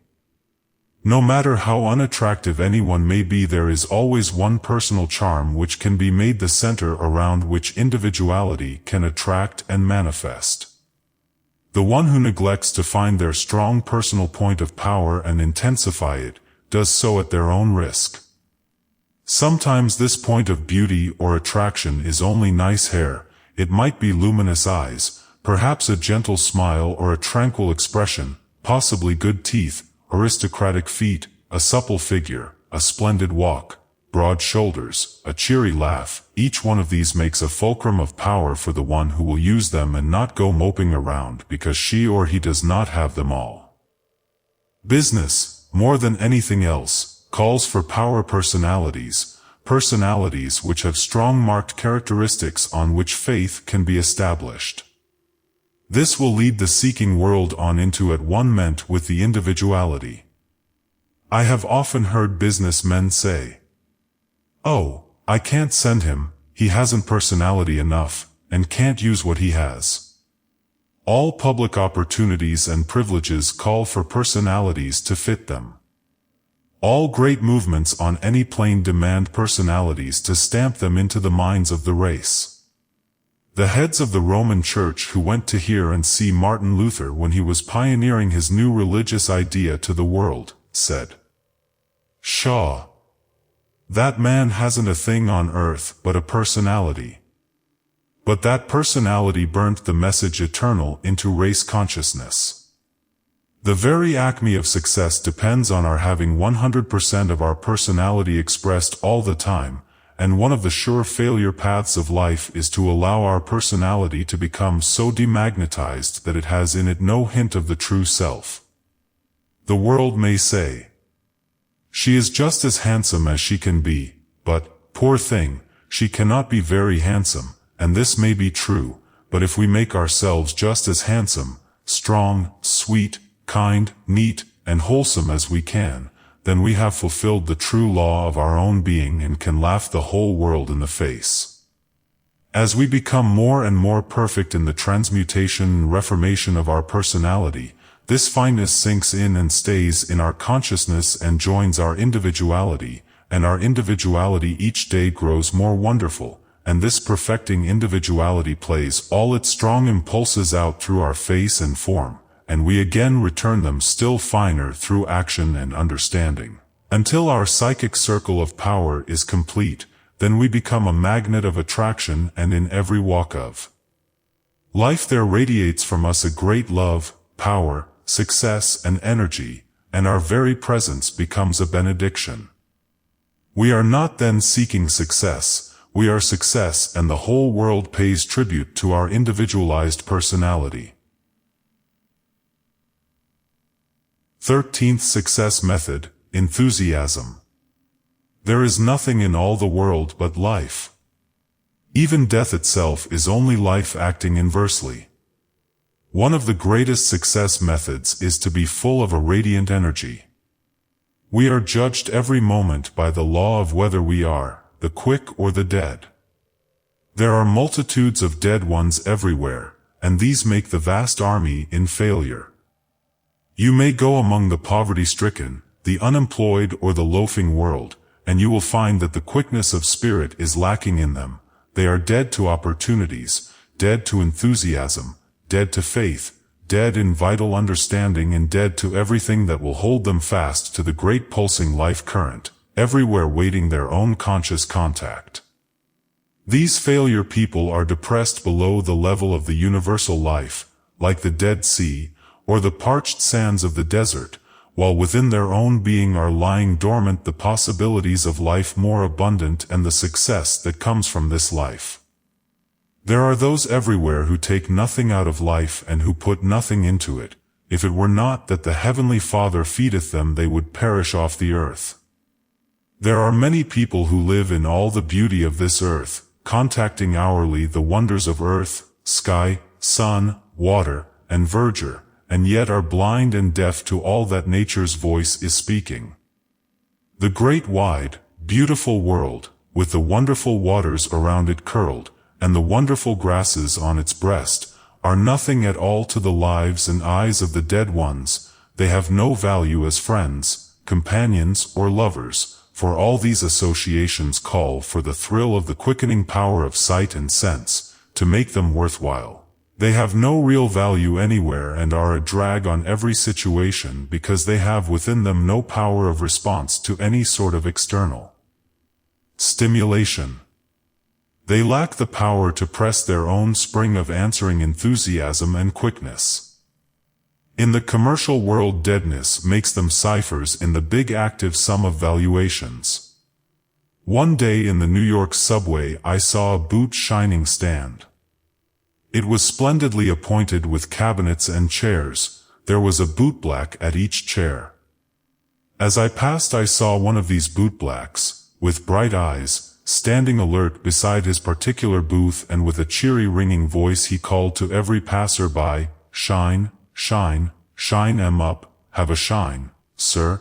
No matter how unattractive anyone may be, there is always one personal charm which can be made the center around which individuality can attract and manifest. The one who neglects to find their strong personal point of power and intensify it, does so at their own risk. Sometimes this point of beauty or attraction is only nice hair, it might be luminous eyes, perhaps a gentle smile or a tranquil expression, possibly good teeth, aristocratic feet, a supple figure, a splendid walk, broad shoulders, a cheery laugh. Each one of these makes a fulcrum of power for the one who will use them and not go moping around because she or he does not have them all. Business, more than anything else, calls for power personalities which have strong marked characteristics on which faith can be established. This will lead the seeking world on into at one ment with the individuality. I have often heard businessmen say, "Oh, I can't send him, he hasn't personality enough, and can't use what he has." All public opportunities and privileges call for personalities to fit them. All great movements on any plane demand personalities to stamp them into the minds of the race. The heads of the Roman Church who went to hear and see Martin Luther when he was pioneering his new religious idea to the world, said, "Pshaw! That man hasn't a thing on earth but a personality." But that personality burnt the message eternal into race consciousness. The very acme of success depends on our having 100% of our personality expressed all the time, and one of the sure failure paths of life is to allow our personality to become so demagnetized that it has in it no hint of the true self. The world may say, "She is just as handsome as she can be, but, poor thing, she cannot be very handsome," and this may be true, but if we make ourselves just as handsome, strong, sweet, kind, neat, and wholesome as we can, then we have fulfilled the true law of our own being and can laugh the whole world in the face. As we become more and more perfect in the transmutation and reformation of our personality, this fineness sinks in and stays in our consciousness and joins our individuality, and our individuality each day grows more wonderful, and this perfecting individuality plays all its strong impulses out through our face and form, and we again return them still finer through action and understanding. Until our psychic circle of power is complete, then we become a magnet of attraction and in every walk of life there radiates from us a great love, power, success and energy, and our very presence becomes a benediction. We are not then seeking success, we are success, and the whole world pays tribute to our individualized personality. 13th Success Method, Enthusiasm. There is nothing in all the world but life. Even death itself is only life acting inversely. One of the greatest success methods is to be full of a radiant energy. We are judged every moment by the law of whether we are the quick or the dead. There are multitudes of dead ones everywhere, and these make the vast army in failure. You may go among the poverty-stricken, the unemployed or the loafing world, and you will find that the quickness of spirit is lacking in them. They are dead to opportunities, dead to enthusiasm, dead to faith, dead in vital understanding, and dead to everything that will hold them fast to the great pulsing life current, everywhere waiting their own conscious contact. These failure people are depressed below the level of the universal life, like the Dead Sea, or the parched sands of the desert, while within their own being are lying dormant the possibilities of life more abundant and the success that comes from this life. There are those everywhere who take nothing out of life and who put nothing into it. If it were not that the Heavenly Father feedeth them, they would perish off the earth. There are many people who live in all the beauty of this earth, contacting hourly the wonders of earth, sky, sun, water, and verdure, and yet are blind and deaf to all that nature's voice is speaking. The great wide, beautiful world, with the wonderful waters around it curled, and the wonderful grasses on its breast, are nothing at all to the lives and eyes of the dead ones. They have no value as friends, companions, or lovers, for all these associations call for the thrill of the quickening power of sight and sense, to make them worthwhile. They have no real value anywhere and are a drag on every situation because they have within them no power of response to any sort of external stimulation. They lack the power to press their own spring of answering enthusiasm and quickness. In the commercial world, deadness makes them ciphers in the big active sum of valuations. One day in the New York subway I saw a boot shining stand. It was splendidly appointed with cabinets and chairs. There was a bootblack at each chair. As I passed I saw one of these bootblacks, with bright eyes, standing alert beside his particular booth, and with a cheery ringing voice he called to every passer-by, "Shine, shine, shine 'em up, have a shine, sir."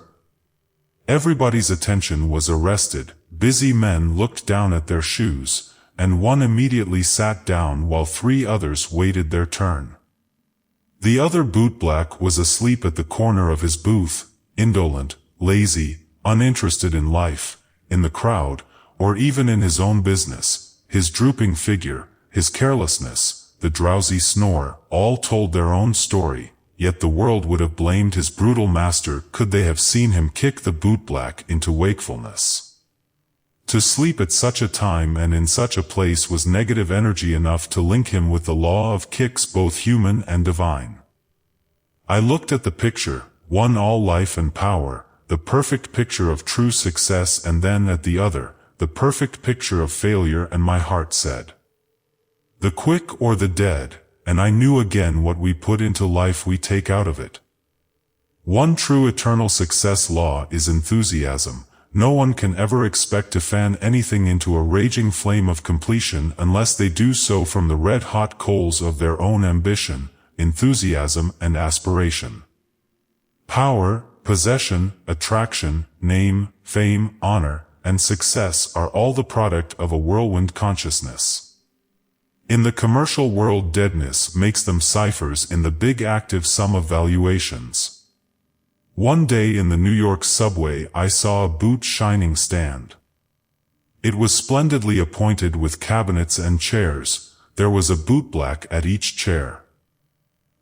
Everybody's attention was arrested. Busy men looked down at their shoes, and one immediately sat down while 3 others waited their turn. The other bootblack was asleep at the corner of his booth, indolent, lazy, uninterested in life, in the crowd, or even in his own business. His drooping figure, his carelessness, the drowsy snore, all told their own story, yet the world would have blamed his brutal master could they have seen him kick the bootblack into wakefulness. To sleep at such a time and in such a place was negative energy enough to link him with the law of kicks, both human and divine. I looked at the picture, one all life and power, the perfect picture of true success, and then at the other, the perfect picture of failure, and my heart said, "The quick or the dead," and I knew again what we put into life we take out of it. One true eternal success law is enthusiasm. No one can ever expect to fan anything into a raging flame of completion unless they do so from the red-hot coals of their own ambition, enthusiasm, and aspiration. Power, possession, attraction, name, fame, honor, and success are all the product of a whirlwind consciousness. In the commercial world, deadness makes them ciphers in the big active sum of valuations. One day in the New York subway I saw a boot shining stand. It was splendidly appointed with cabinets and chairs. There was a bootblack at each chair.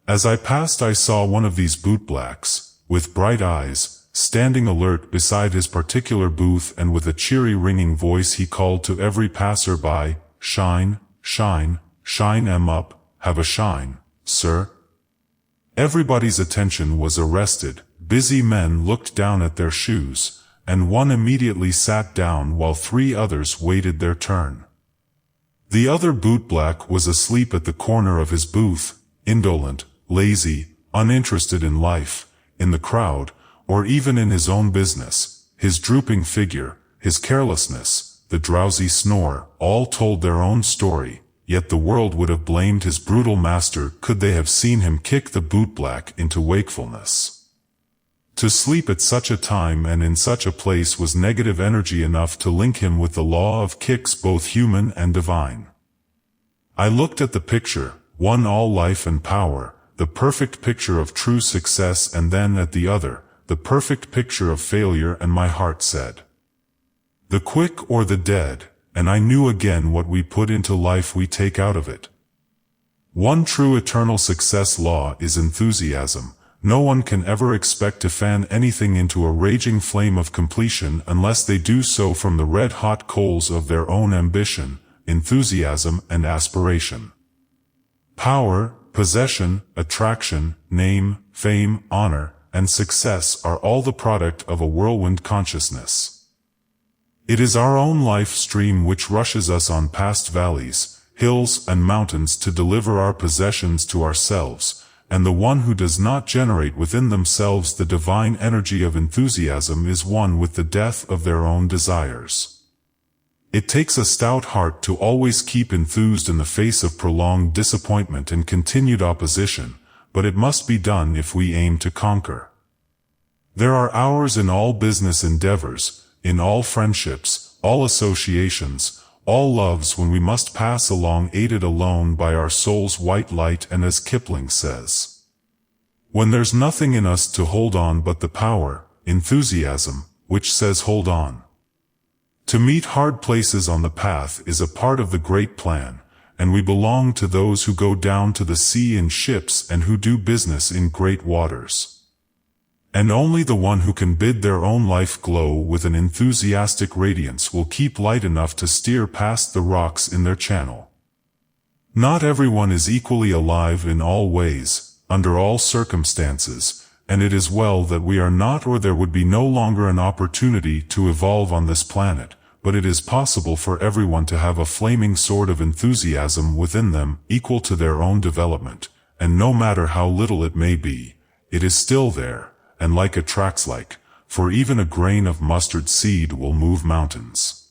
As I passed I saw one of these bootblacks, with bright eyes, standing alert beside his particular booth, and with a cheery ringing voice he called to every passer-by, "Shine, shine, shine 'em up, have a shine, sir." Everybody's attention was arrested. Busy men looked down at their shoes, and one immediately sat down while 3 others waited their turn. The other bootblack was asleep at the corner of his booth, indolent, lazy, uninterested in life, in the crowd, or even in his own business. His drooping figure, his carelessness, the drowsy snore, all told their own story, yet the world would have blamed his brutal master could they have seen him kick the bootblack into wakefulness. To sleep at such a time and in such a place was negative energy enough to link him with the law of kicks, both human and divine. I looked at the picture, one all life and power, the perfect picture of true success, and then at the other, the perfect picture of failure, and my heart said, "The quick or the dead," and I knew again what we put into life we take out of it. One true eternal success law is enthusiasm. No one can ever expect to fan anything into a raging flame of completion unless they do so from the red-hot coals of their own ambition, enthusiasm, and aspiration. Power, possession, attraction, name, fame, honor, and success are all the product of a whirlwind consciousness. It is our own life stream which rushes us on past valleys, hills, and mountains to deliver our possessions to ourselves, and the one who does not generate within themselves the divine energy of enthusiasm is one with the death of their own desires. It takes a stout heart to always keep enthused in the face of prolonged disappointment and continued opposition, but it must be done if we aim to conquer. There are hours in all business endeavors, in all friendships, all associations, all loves when we must pass along aided alone by our soul's white light, and as Kipling says, when there's nothing in us to hold on but the power, enthusiasm, which says hold on. To meet hard places on the path is a part of the great plan, and we belong to those who go down to the sea in ships and who do business in great waters. And only the one who can bid their own life glow with an enthusiastic radiance will keep light enough to steer past the rocks in their channel. Not everyone is equally alive in all ways, under all circumstances, and it is well that we are not, or there would be no longer an opportunity to evolve on this planet, but it is possible for everyone to have a flaming sword of enthusiasm within them, equal to their own development, and no matter how little it may be, it is still there, and like attracts like, for even a grain of mustard seed will move mountains.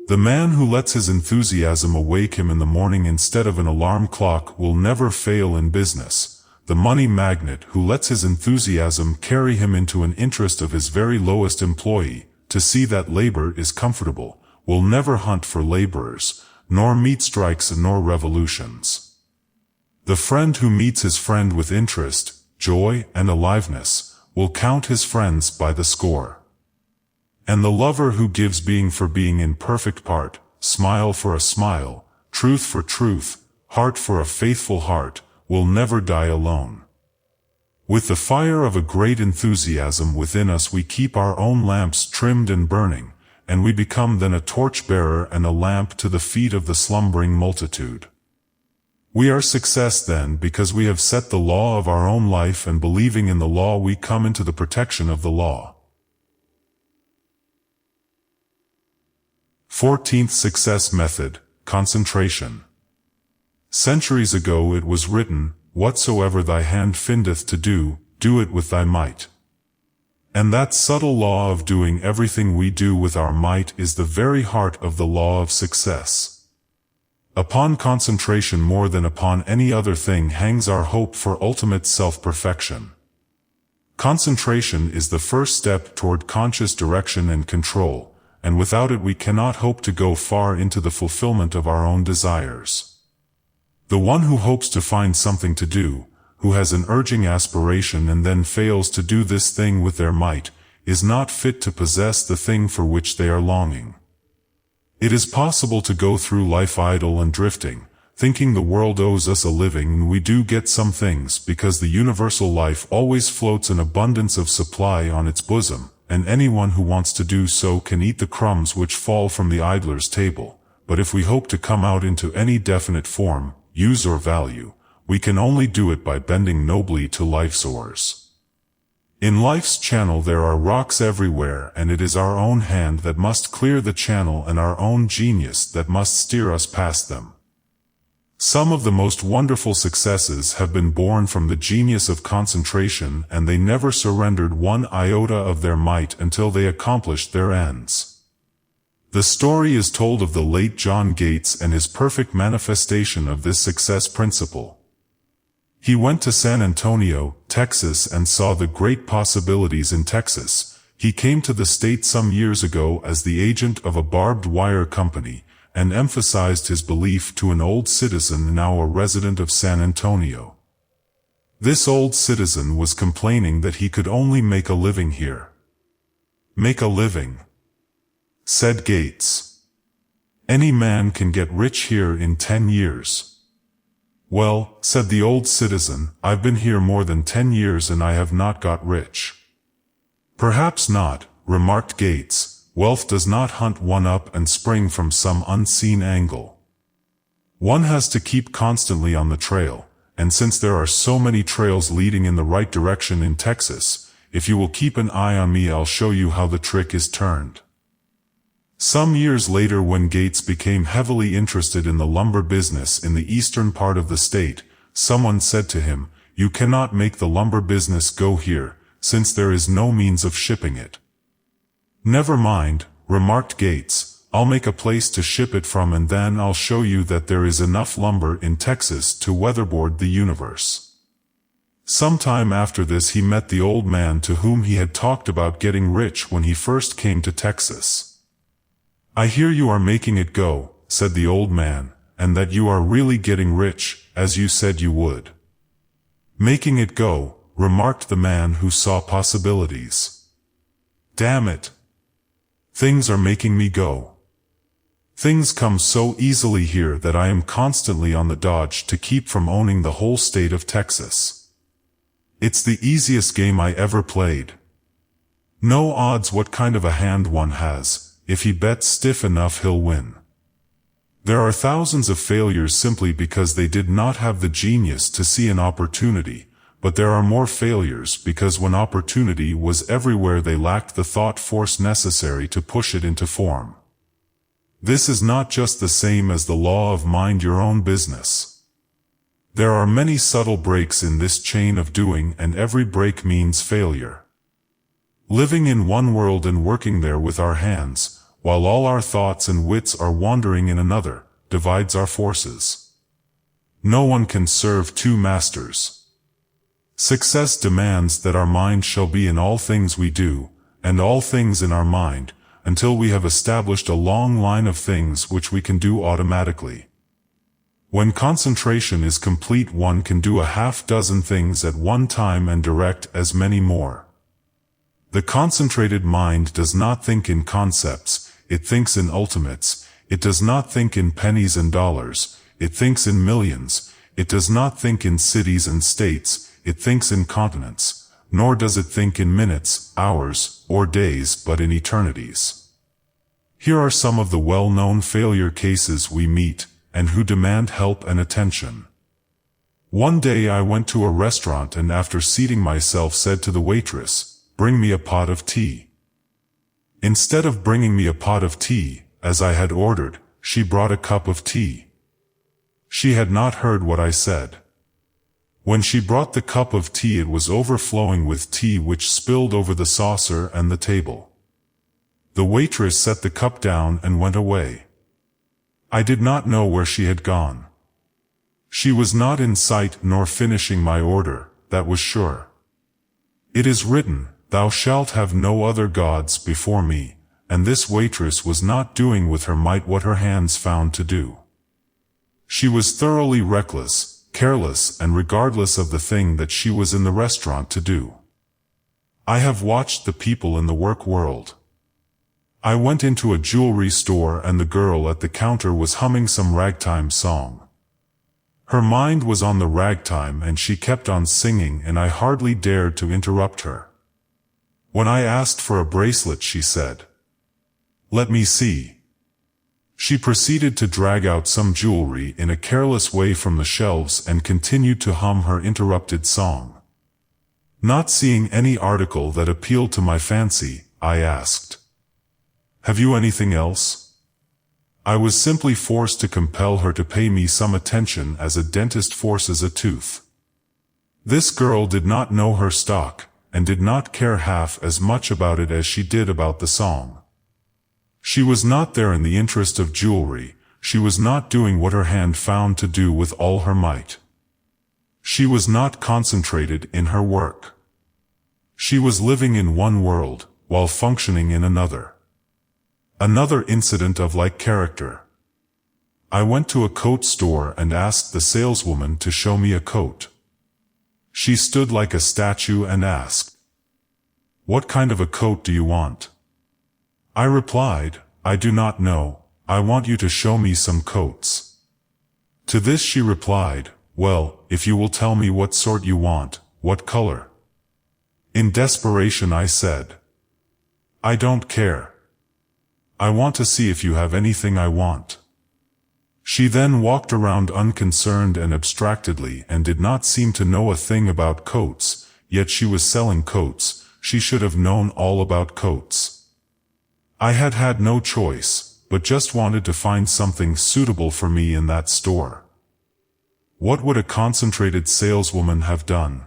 The man who lets his enthusiasm awake him in the morning instead of an alarm clock will never fail in business. The money magnate who lets his enthusiasm carry him into an interest of his very lowest employee, to see that labor is comfortable, will never hunt for laborers, nor meet strikes nor revolutions. The friend who meets his friend with interest, joy, and aliveness, will count his friends by the score. And the lover who gives being for being in perfect part, smile for a smile, truth for truth, heart for a faithful heart, will never die alone. With the fire of a great enthusiasm within us we keep our own lamps trimmed and burning, and we become then a torch-bearer and a lamp to the feet of the slumbering multitude. We are success then because we have set the law of our own life, and believing in the law we come into the protection of the law. 14th Success Method, Concentration. Centuries ago it was written, "Whatsoever thy hand findeth to do, do it with thy might." And that subtle law of doing everything we do with our might is the very heart of the law of success. Upon concentration more than upon any other thing hangs our hope for ultimate self-perfection. Concentration is the first step toward conscious direction and control, and without it we cannot hope to go far into the fulfillment of our own desires. The one who hopes to find something to do, who has an urging aspiration and then fails to do this thing with their might, is not fit to possess the thing for which they are longing. It is possible to go through life idle and drifting, thinking the world owes us a living, and we do get some things because the universal life always floats an abundance of supply on its bosom, and anyone who wants to do so can eat the crumbs which fall from the idler's table. But if we hope to come out into any definite form, use or value, we can only do it by bending nobly to life's oars. In life's channel there are rocks everywhere, and it is our own hand that must clear the channel and our own genius that must steer us past them. Some of the most wonderful successes have been born from the genius of concentration, and they never surrendered one iota of their might until they accomplished their ends. The story is told of the late John Gates and his perfect manifestation of this success principle. He went to San Antonio, Texas, and saw the great possibilities in Texas. He came to the state some years ago as the agent of a barbed wire company, and emphasized his belief to an old citizen now a resident of San Antonio. This old citizen was complaining that he could only make a living here. "Make a living," said Gates. "Any man can get rich here in 10 years. "Well," said the old citizen, "I've been here more than 10 years and I have not got rich." "Perhaps not," remarked Gates. "Wealth does not hunt one up and spring from some unseen angle. One has to keep constantly on the trail, and since there are so many trails leading in the right direction in Texas, if you will keep an eye on me I'll show you how the trick is turned." Some years later, when Gates became heavily interested in the lumber business in the eastern part of the state, someone said to him, "You cannot make the lumber business go here, since there is no means of shipping it." "Never mind," remarked Gates, I'll make a place to ship it from, and then I'll show you that there is enough lumber in Texas to weatherboard the universe. Sometime after this he met the old man to whom he had talked about getting rich when he first came to Texas. "I hear you are making it go," said the old man, "and that you are really getting rich, as you said you would." "Making it go," remarked the man who saw possibilities. "Damn it. Things are making me go. Things come so easily here that I am constantly on the dodge to keep from owning the whole state of Texas. It's the easiest game I ever played. No odds what kind of a hand one has, if he bets stiff enough he'll win. There are thousands of failures simply because they did not have the genius to see an opportunity, but there are more failures because when opportunity was everywhere they lacked the thought force necessary to push it into form. This is not just the same as the law of mind your own business. There are many subtle breaks in this chain of doing, and every break means failure. Living in one world and working there with our hands, while all our thoughts and wits are wandering in another, divides our forces. No one can serve two masters. Success demands that our mind shall be in all things we do, and all things in our mind, until we have established a long line of things which we can do automatically. When concentration is complete, one can do a half-dozen things at one time and direct as many more. The concentrated mind does not think in concepts, it thinks in ultimates. It does not think in pennies and dollars, it thinks in millions. It does not think in cities and states, it thinks in continents. Nor does it think in minutes, hours, or days, but in eternities. Here are some of the well-known failure cases we meet, and who demand help and attention. One day I went to a restaurant and after seating myself said to the waitress, "Bring me a pot of tea." Instead of bringing me a pot of tea, as I had ordered, she brought a cup of tea. She had not heard what I said. When she brought the cup of tea it was overflowing with tea which spilled over the saucer and the table. The waitress set the cup down and went away. I did not know where she had gone. She was not in sight nor finishing my order, that was sure. It is written, "Thou shalt have no other gods before me," and this waitress was not doing with her might what her hands found to do. She was thoroughly reckless, careless, and regardless of the thing that she was in the restaurant to do. I have watched the people in the work world. I went into a jewelry store and the girl at the counter was humming some ragtime song. Her mind was on the ragtime and she kept on singing and I hardly dared to interrupt her. When I asked for a bracelet she said, "Let me see." She proceeded to drag out some jewelry in a careless way from the shelves and continued to hum her interrupted song. Not seeing any article that appealed to my fancy, I asked, "Have you anything else?" I was simply forced to compel her to pay me some attention as a dentist forces a tooth. This girl did not know her stock, and did not care half as much about it as she did about the song. She was not there in the interest of jewelry, she was not doing what her hand found to do with all her might. She was not concentrated in her work. She was living in one world, while functioning in another. Another incident of like character. I went to a coat store and asked the saleswoman to show me a coat. She stood like a statue and asked, "What kind of a coat do you want?" I replied, "I do not know, I want you to show me some coats." To this she replied, "Well, if you will tell me what sort you want, what color?" In desperation I said, "I don't care. I want to see if you have anything I want." She then walked around unconcerned and abstractedly and did not seem to know a thing about coats, yet she was selling coats, she should have known all about coats. I had had no choice, but just wanted to find something suitable for me in that store. What would a concentrated saleswoman have done?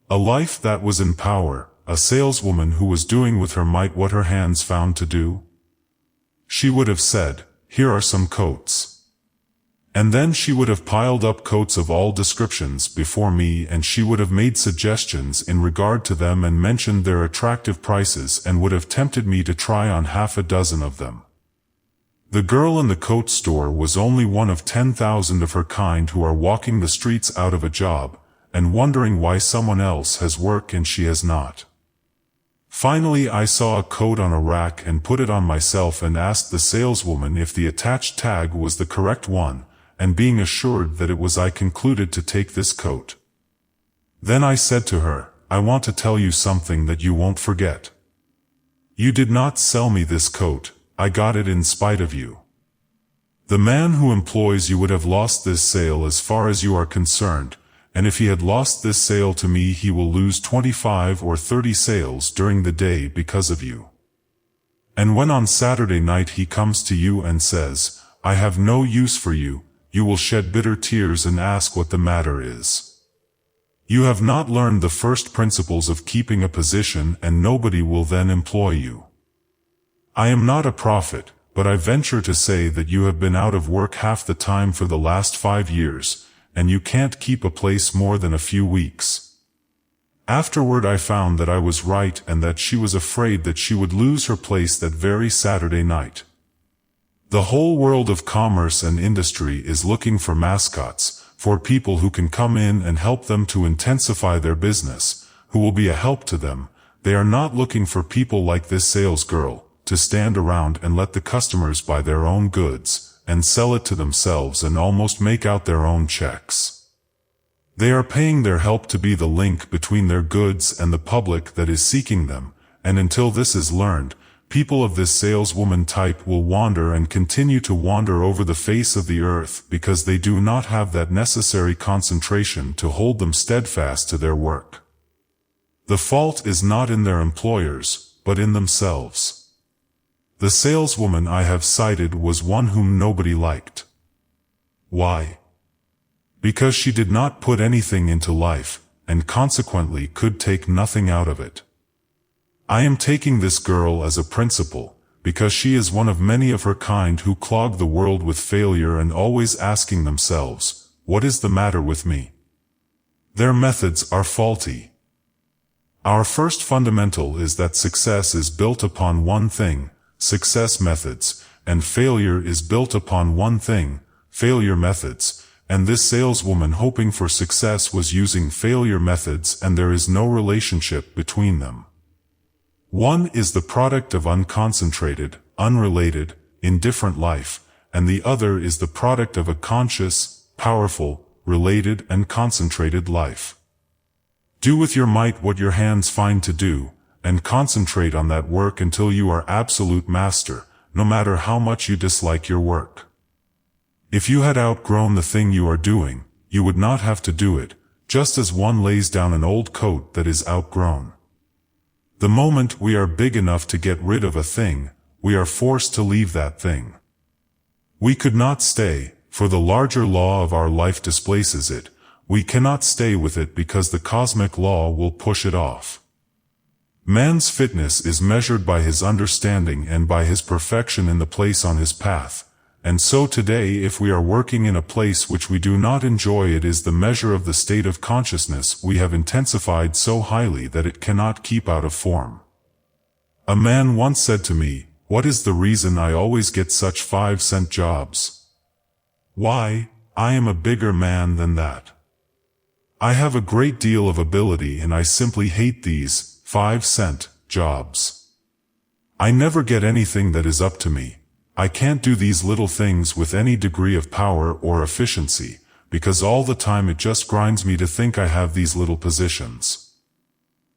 A life that was in power, a saleswoman who was doing with her might what her hands found to do? she would have said, "Here are some coats." And then she would have piled up coats of all descriptions before me, and she would have made suggestions in regard to them and mentioned their attractive prices and would have tempted me to try on half a dozen of them. The girl in the coat store was only one of 10,000 of her kind who are walking the streets out of a job, and wondering why someone else has work and she has not. Finally I saw a coat on a rack and put it on myself and asked the saleswoman if the attached tag was the correct one, and being assured that it was, I concluded to take this coat. Then I said to her, "I want to tell you something that you won't forget. You did not sell me this coat, I got it in spite of you. The man who employs you would have lost this sale as far as you are concerned, and if he had lost this sale to me he will lose 25 or 30 sales during the day because of you. And when on Saturday night he comes to you and says, 'I have no use for you,' you will shed bitter tears and ask what the matter is. You have not learned the first principles of keeping a position, and nobody will then employ you. I am not a prophet, but I venture to say that you have been out of work half the time for the last 5 years, and you can't keep a place more than a few weeks." Afterward I found that I was right and that she was afraid that she would lose her place that very Saturday night. The whole world of commerce and industry is looking for mascots, for people who can come in and help them to intensify their business, who will be a help to them. They are not looking for people like this sales girl, to stand around and let the customers buy their own goods, and sell it to themselves and almost make out their own checks. They are paying their help to be the link between their goods and the public that is seeking them, and until this is learned, people of this saleswoman type will wander and continue to wander over the face of the earth because they do not have that necessary concentration to hold them steadfast to their work. The fault is not in their employers, but in themselves. The saleswoman I have cited was one whom nobody liked. Why? Because she did not put anything into life, and consequently could take nothing out of it. I am taking this girl as a principle, because she is one of many of her kind who clog the world with failure and always asking themselves, "What is the matter with me?" Their methods are faulty. Our first fundamental is that success is built upon one thing, success methods, and failure is built upon one thing, failure methods, and this saleswoman hoping for success was using failure methods, and there is no relationship between them. One is the product of unconcentrated, unrelated, indifferent life, and the other is the product of a conscious, powerful, related and concentrated life. Do with your might what your hands find to do, and concentrate on that work until you are absolute master, no matter how much you dislike your work. If you had outgrown the thing you are doing, you would not have to do it, just as one lays down an old coat that is outgrown. The moment we are big enough to get rid of a thing, we are forced to leave that thing. We could not stay, for the larger law of our life displaces it. We cannot stay with it because the cosmic law will push it off. Man's fitness is measured by his understanding and by his perfection in the place on his path, and so today if we are working in a place which we do not enjoy, it is the measure of the state of consciousness we have intensified so highly that it cannot keep out of form. A man once said to me, "What is the reason I always get such 5-cent jobs?" Why, I am a bigger man than that. I have a great deal of ability and I simply hate these 5-cent jobs. I never get anything that is up to me. I can't do these little things with any degree of power or efficiency, because all the time it just grinds me to think I have these little positions.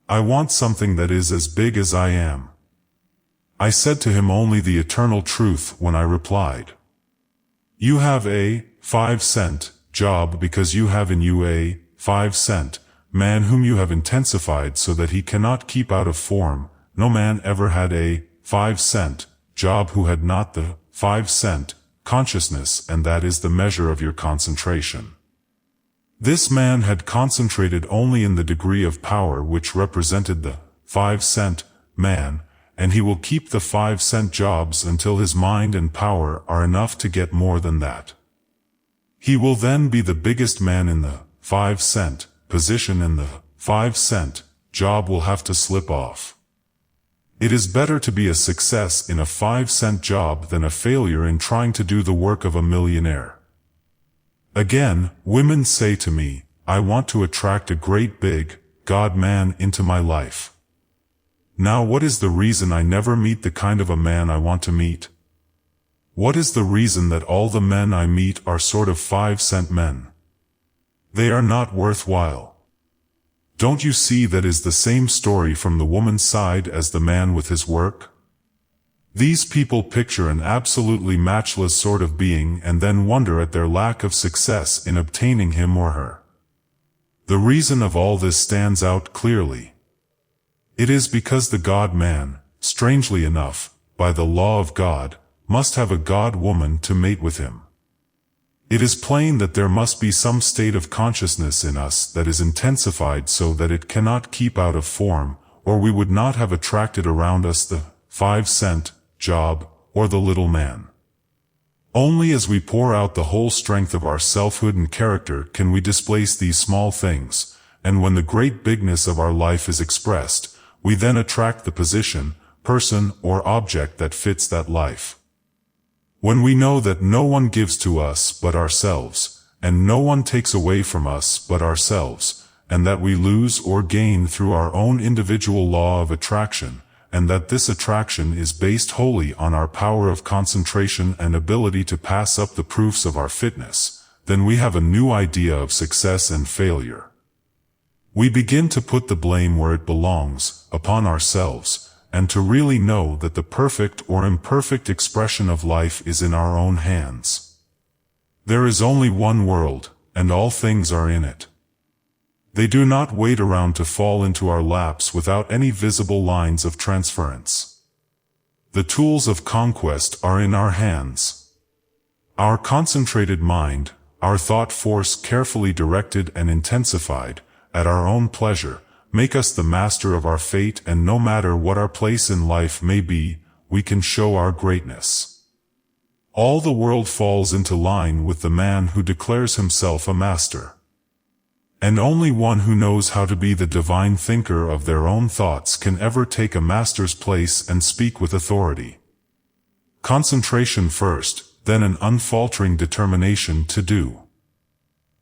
I want something that is as big as I am. I said to him only the eternal truth when I replied, "You have a 5-cent job because you have in you a 5-cent man whom you have intensified so that he cannot keep out of form. No man ever had a 5-cent job who had not the 5-cent consciousness, and that is the measure of your concentration." This man had concentrated only in the degree of power which represented the 5-cent man, and he will keep the 5-cent jobs until his mind and power are enough to get more than that. He will then be the biggest man in the 5-cent position, and the 5-cent job will have to slip off. It is better to be a success in a 5-cent job than a failure in trying to do the work of a millionaire. Again, women say to me, "I want to attract a great big God man into my life." Now what is the reason I never meet the kind of a man I want to meet? What is the reason that all the men I meet are sort of 5-cent men? They are not worthwhile. Don't you see that is the same story from the woman's side as the man with his work? These people picture an absolutely matchless sort of being and then wonder at their lack of success in obtaining him or her. The reason of all this stands out clearly. It is because the God-man, strangely enough, by the law of God, must have a God-woman to mate with him. It is plain that there must be some state of consciousness in us that is intensified so that it cannot keep out of form, or we would not have attracted around us the 5-cent job or the little man. Only as we pour out the whole strength of our selfhood and character can we displace these small things, and when the great bigness of our life is expressed, we then attract the position, person, or object that fits that life. When we know that no one gives to us but ourselves, and no one takes away from us but ourselves, and that we lose or gain through our own individual law of attraction, and that this attraction is based wholly on our power of concentration and ability to pass up the proofs of our fitness, then we have a new idea of success and failure. We begin to put the blame where it belongs, upon ourselves, and to really know that the perfect or imperfect expression of life is in our own hands. There is only one world, and all things are in it. They do not wait around to fall into our laps without any visible lines of transference. The tools of conquest are in our hands. Our concentrated mind, our thought force carefully directed and intensified, at our own pleasure, make us the master of our fate, and no matter what our place in life may be, we can show our greatness. All the world falls into line with the man who declares himself a master. And only one who knows how to be the divine thinker of their own thoughts can ever take a master's place and speak with authority. Concentration first, then an unfaltering determination to do.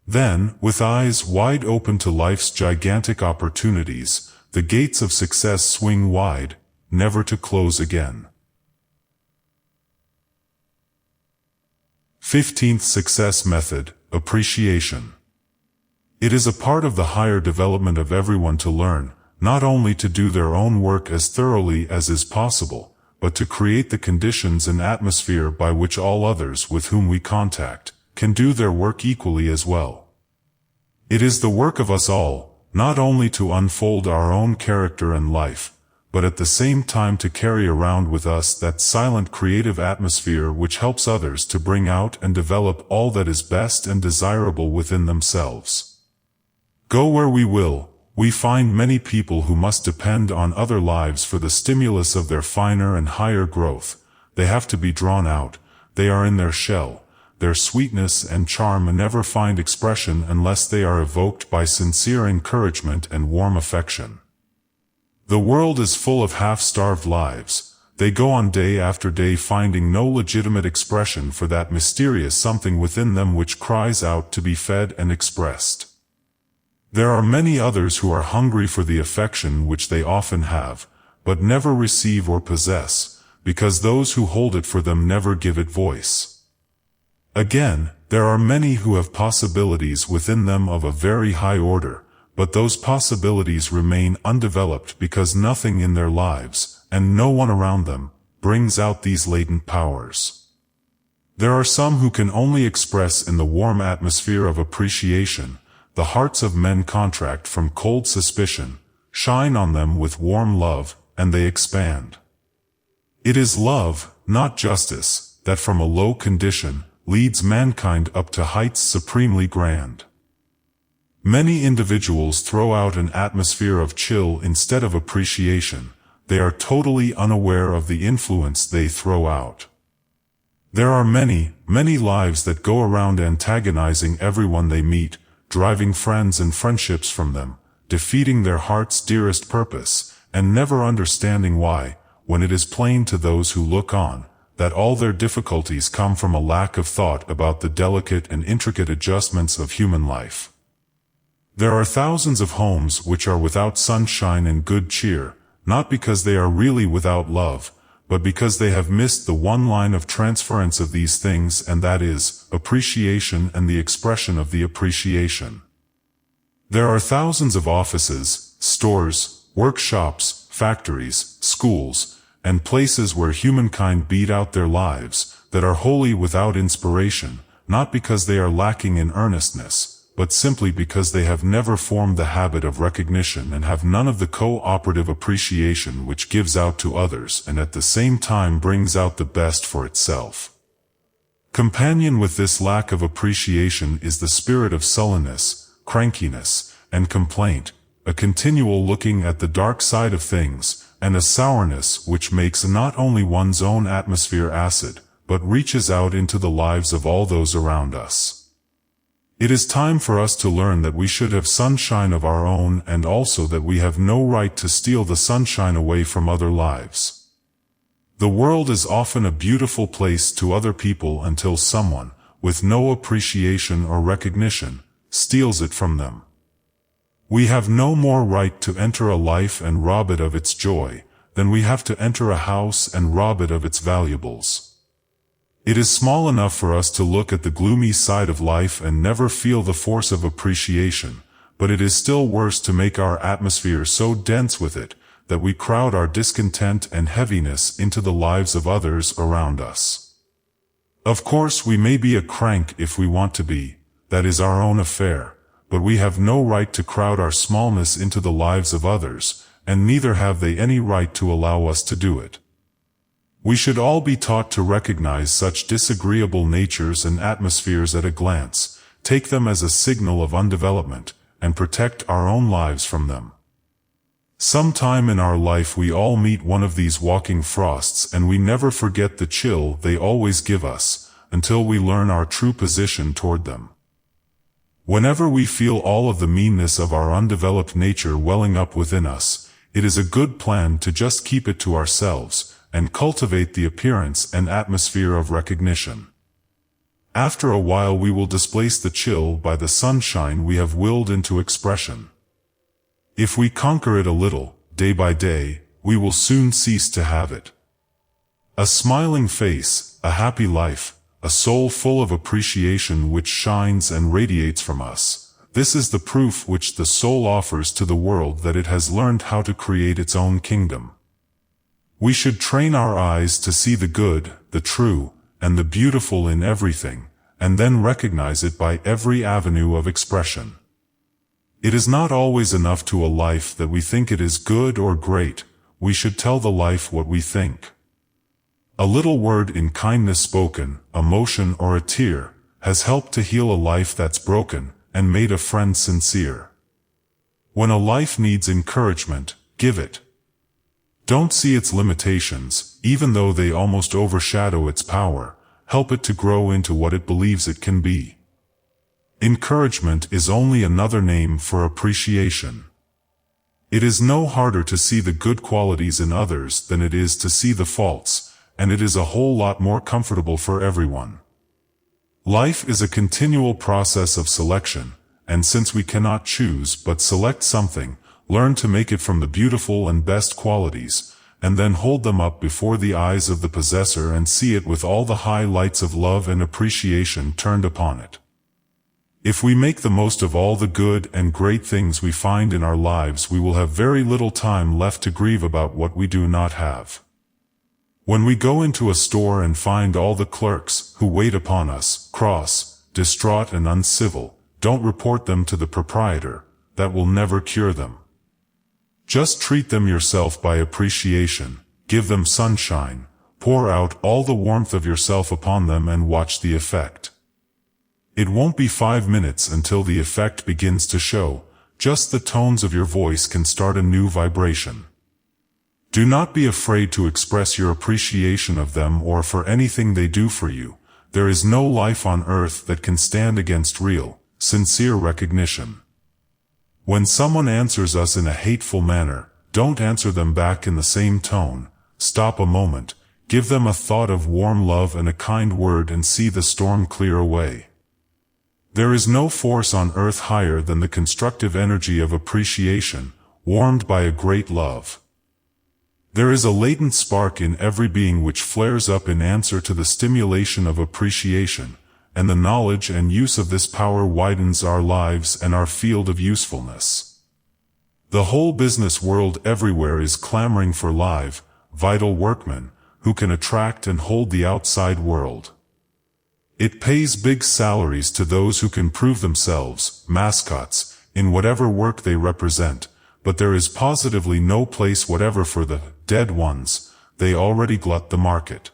Then, with eyes wide open to life's gigantic opportunities, the gates of success swing wide, never to close again. 15th Success Method, Appreciation. It is a part of the higher development of everyone to learn, not only to do their own work as thoroughly as is possible, but to create the conditions and atmosphere by which all others with whom we contact can do their work equally as well. It is the work of us all, not only to unfold our own character and life, but at the same time to carry around with us that silent creative atmosphere which helps others to bring out and develop all that is best and desirable within themselves. Go where we will, we find many people who must depend on other lives for the stimulus of their finer and higher growth. They have to be drawn out, they are in their shell. Their sweetness and charm never find expression unless they are evoked by sincere encouragement and warm affection. The world is full of half-starved lives. They go on day after day finding no legitimate expression for that mysterious something within them which cries out to be fed and expressed. There are many others who are hungry for the affection which they often have, but never receive or possess, because those who hold it for them never give it voice. Again, there are many who have possibilities within them of a very high order, but those possibilities remain undeveloped because nothing in their lives, and no one around them, brings out these latent powers. There are some who can only express in the warm atmosphere of appreciation. The hearts of men contract from cold suspicion, shine on them with warm love, and they expand. It is love, not justice, that from a low condition, leads mankind up to heights supremely grand. Many individuals throw out an atmosphere of chill instead of appreciation. they are totally unaware of the influence they throw out. There are many, many lives that go around antagonizing everyone they meet, driving friends and friendships from them, defeating their heart's dearest purpose, and never understanding why, when it is plain to those who look on, that all their difficulties come from a lack of thought about the delicate and intricate adjustments of human life. There are thousands of homes which are without sunshine and good cheer, not because they are really without love, but because they have missed the one line of transference of these things, and that is, appreciation and the expression of the appreciation. There are thousands of offices, stores, workshops, factories, schools, and places where humankind beat out their lives, that are wholly without inspiration, not because they are lacking in earnestness, but simply because they have never formed the habit of recognition and have none of the cooperative appreciation which gives out to others and at the same time brings out the best for itself. Companion with this lack of appreciation is the spirit of sullenness, crankiness, and complaint, a continual looking at the dark side of things, and a sourness which makes not only one's own atmosphere acid, but reaches out into the lives of all those around us. It is time for us to learn that we should have sunshine of our own, and also that we have no right to steal the sunshine away from other lives. The world is often a beautiful place to other people until someone, with no appreciation or recognition, steals it from them. We have no more right to enter a life and rob it of its joy, than we have to enter a house and rob it of its valuables. It is small enough for us to look at the gloomy side of life and never feel the force of appreciation, but it is still worse to make our atmosphere so dense with it, that we crowd our discontent and heaviness into the lives of others around us. Of course, we may be a crank if we want to be, that is our own affair, but we have no right to crowd our smallness into the lives of others, and neither have they any right to allow us to do it. We should all be taught to recognize such disagreeable natures and atmospheres at a glance, take them as a signal of undevelopment, and protect our own lives from them. Sometime in our life we all meet one of these walking frosts, and we never forget the chill they always give us, until we learn our true position toward them. Whenever we feel all of the meanness of our undeveloped nature welling up within us, it is a good plan to just keep it to ourselves, and cultivate the appearance and atmosphere of recognition. After a while we will displace the chill by the sunshine we have willed into expression. If we conquer it a little, day by day, we will soon cease to have it. A smiling face, a happy life, a soul full of appreciation which shines and radiates from us. This is the proof which the soul offers to the world that it has learned how to create its own kingdom. We should train our eyes to see the good, the true, and the beautiful in everything, and then recognize it by every avenue of expression. It is not always enough to a life that we think it is good or great, we should tell the life what we think. A little word in kindness spoken, a motion or a tear, has helped to heal a life that's broken, and made a friend sincere. When a life needs encouragement, give it. Don't see its limitations, even though they almost overshadow its power. Help it to grow into what it believes it can be. Encouragement is only another name for appreciation. It is no harder to see the good qualities in others than it is to see the faults, and it is a whole lot more comfortable for everyone. Life is a continual process of selection, and since we cannot choose but select something, learn to make it from the beautiful and best qualities, and then hold them up before the eyes of the possessor and see it with all the high lights of love and appreciation turned upon it. If we make the most of all the good and great things we find in our lives, we will have very little time left to grieve about what we do not have. When we go into a store and find all the clerks, who wait upon us, cross, distraught and uncivil, don't report them to the proprietor. That will never cure them. Just treat them yourself by appreciation, give them sunshine, pour out all the warmth of yourself upon them and watch the effect. It won't be 5 minutes until the effect begins to show, just the tones of your voice can start a new vibration. Do not be afraid to express your appreciation of them or for anything they do for you. There is no life on earth that can stand against real, sincere recognition. When someone answers us in a hateful manner, don't answer them back in the same tone. Stop a moment, give them a thought of warm love and a kind word and see the storm clear away. There is no force on earth higher than the constructive energy of appreciation, warmed by a great love. There is a latent spark in every being which flares up in answer to the stimulation of appreciation, and the knowledge and use of this power widens our lives and our field of usefulness. The whole business world everywhere is clamoring for live, vital workmen, who can attract and hold the outside world. It pays big salaries to those who can prove themselves, mascots, in whatever work they represent, but there is positively no place whatever for the dead ones. They already glut the market.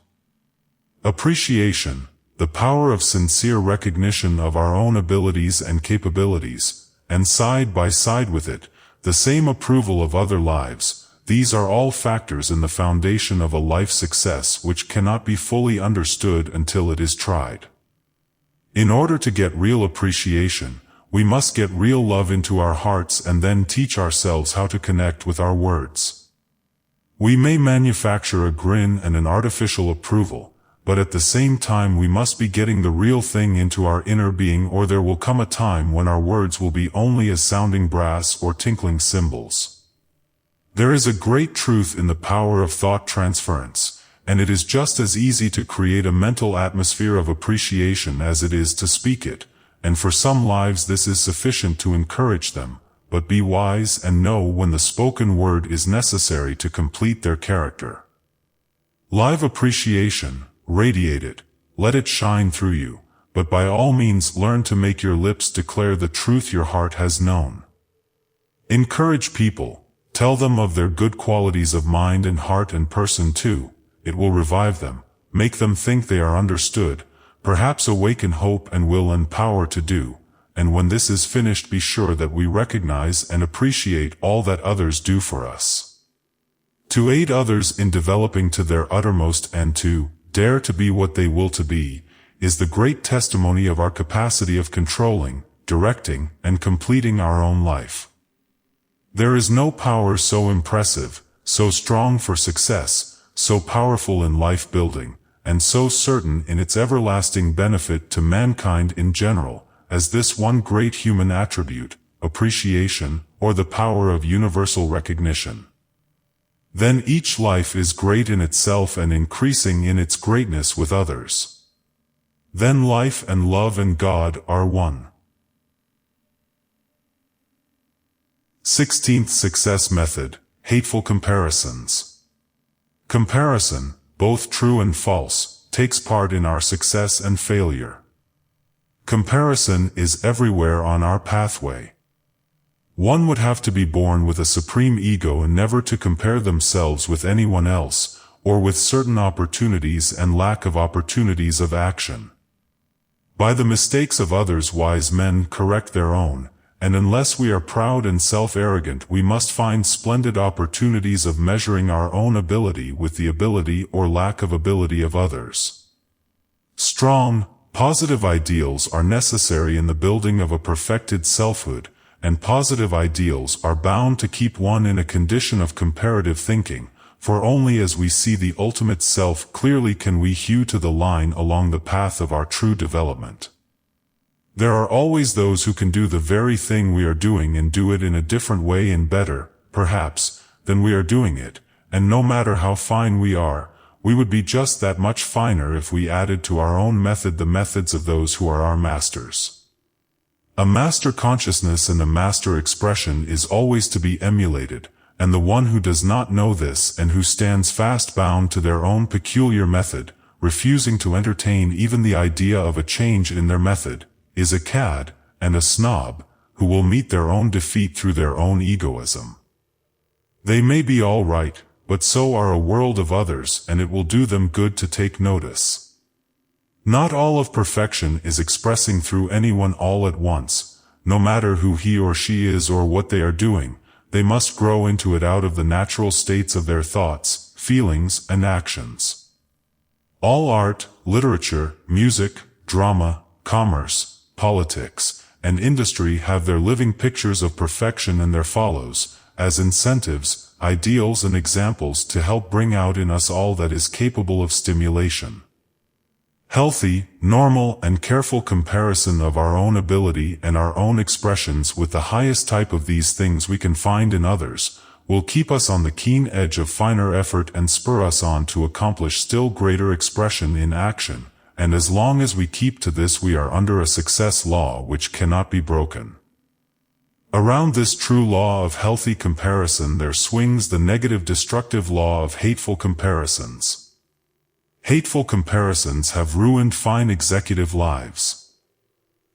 Appreciation, the power of sincere recognition of our own abilities and capabilities, and side by side with it, the same approval of other lives, these are all factors in the foundation of a life success which cannot be fully understood until it is tried. In order to get real appreciation, we must get real love into our hearts and then teach ourselves how to connect with our words. We may manufacture a grin and an artificial approval, but at the same time we must be getting the real thing into our inner being, or there will come a time when our words will be only as sounding brass or tinkling cymbals. There is a great truth in the power of thought transference, and it is just as easy to create a mental atmosphere of appreciation as it is to speak it, and for some lives this is sufficient to encourage them, but be wise and know when the spoken word is necessary to complete their character. Live appreciation, radiate it, let it shine through you, but by all means learn to make your lips declare the truth your heart has known. Encourage people, tell them of their good qualities of mind and heart and person too. It will revive them, make them think they are understood, perhaps awaken hope and will and power to do, and when this is finished be sure that we recognize and appreciate all that others do for us. To aid others in developing to their uttermost and to dare to be what they will to be, is the great testimony of our capacity of controlling, directing, and completing our own life. There is no power so impressive, so strong for success, so powerful in life building, and so certain in its everlasting benefit to mankind in general, as this one great human attribute, appreciation, or the power of universal recognition. Then each life is great in itself and increasing in its greatness with others. Then life and love and God are one. 16th Success Method, Hateful Comparisons. Comparison, both true and false, takes part in our success and failure. Comparison is everywhere on our pathway. One would have to be born with a supreme ego and never to compare themselves with anyone else, or with certain opportunities and lack of opportunities of action. By the mistakes of others wise men correct their own, and unless we are proud and self-arrogant we must find splendid opportunities of measuring our own ability with the ability or lack of ability of others. Strong, positive ideals are necessary in the building of a perfected selfhood, and positive ideals are bound to keep one in a condition of comparative thinking, for only as we see the ultimate self clearly can we hew to the line along the path of our true development. There are always those who can do the very thing we are doing and do it in a different way and better, perhaps, than we are doing it, and no matter how fine we are, we would be just that much finer if we added to our own method the methods of those who are our masters. A master consciousness and a master expression is always to be emulated, and the one who does not know this and who stands fast bound to their own peculiar method, refusing to entertain even the idea of a change in their method, is a cad and a snob, who will meet their own defeat through their own egoism. They may be all right, but so are a world of others, and it will do them good to take notice. Not all of perfection is expressing through anyone all at once, no matter who he or she is or what they are doing, they must grow into it out of the natural states of their thoughts, feelings, and actions. All art, literature, music, drama, commerce, politics, and industry have their living pictures of perfection and their follows, as incentives, ideals and examples to help bring out in us all that is capable of stimulation. Healthy, normal, and careful comparison of our own ability and our own expressions with the highest type of these things we can find in others, will keep us on the keen edge of finer effort and spur us on to accomplish still greater expression in action, and as long as we keep to this we are under a success law which cannot be broken. Around this true law of healthy comparison there swings the negative destructive law of hateful comparisons. Hateful comparisons have ruined fine executive lives.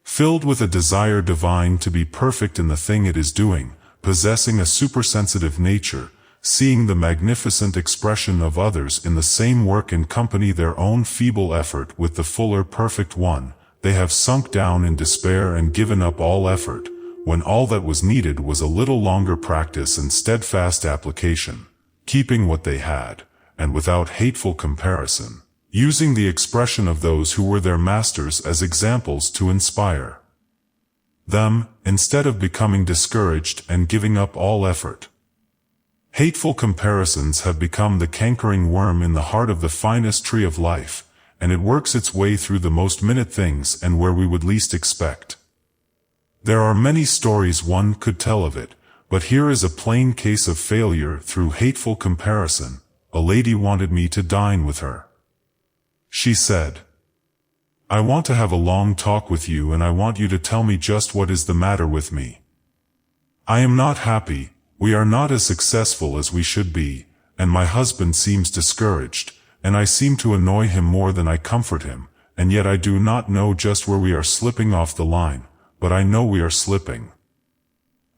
Filled with a desire divine to be perfect in the thing it is doing, possessing a supersensitive nature, seeing the magnificent expression of others in the same work accompany their own feeble effort with the fuller perfect one, they have sunk down in despair and given up all effort, when all that was needed was a little longer practice and steadfast application, keeping what they had, and without hateful comparison, using the expression of those who were their masters as examples to inspire them, instead of becoming discouraged and giving up all effort. Hateful comparisons have become the cankering worm in the heart of the finest tree of life, and it works its way through the most minute things and where we would least expect. There are many stories one could tell of it, but here is a plain case of failure through hateful comparison. A lady wanted me to dine with her. She said, "I want to have a long talk with you and I want you to tell me just what is the matter with me. I am not happy, we are not as successful as we should be, and my husband seems discouraged, and I seem to annoy him more than I comfort him, and yet I do not know just where we are slipping off the line. But I know we are slipping."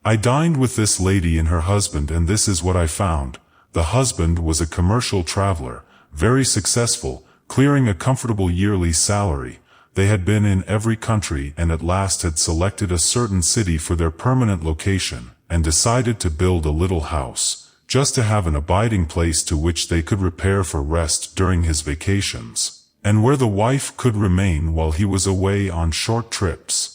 I dined with this lady and her husband and this is what I found. The husband was a commercial traveler, very successful, clearing a comfortable yearly salary. They had been in every country and at last had selected a certain city for their permanent location, and decided to build a little house, just to have an abiding place to which they could repair for rest during his vacations, and where the wife could remain while he was away on short trips.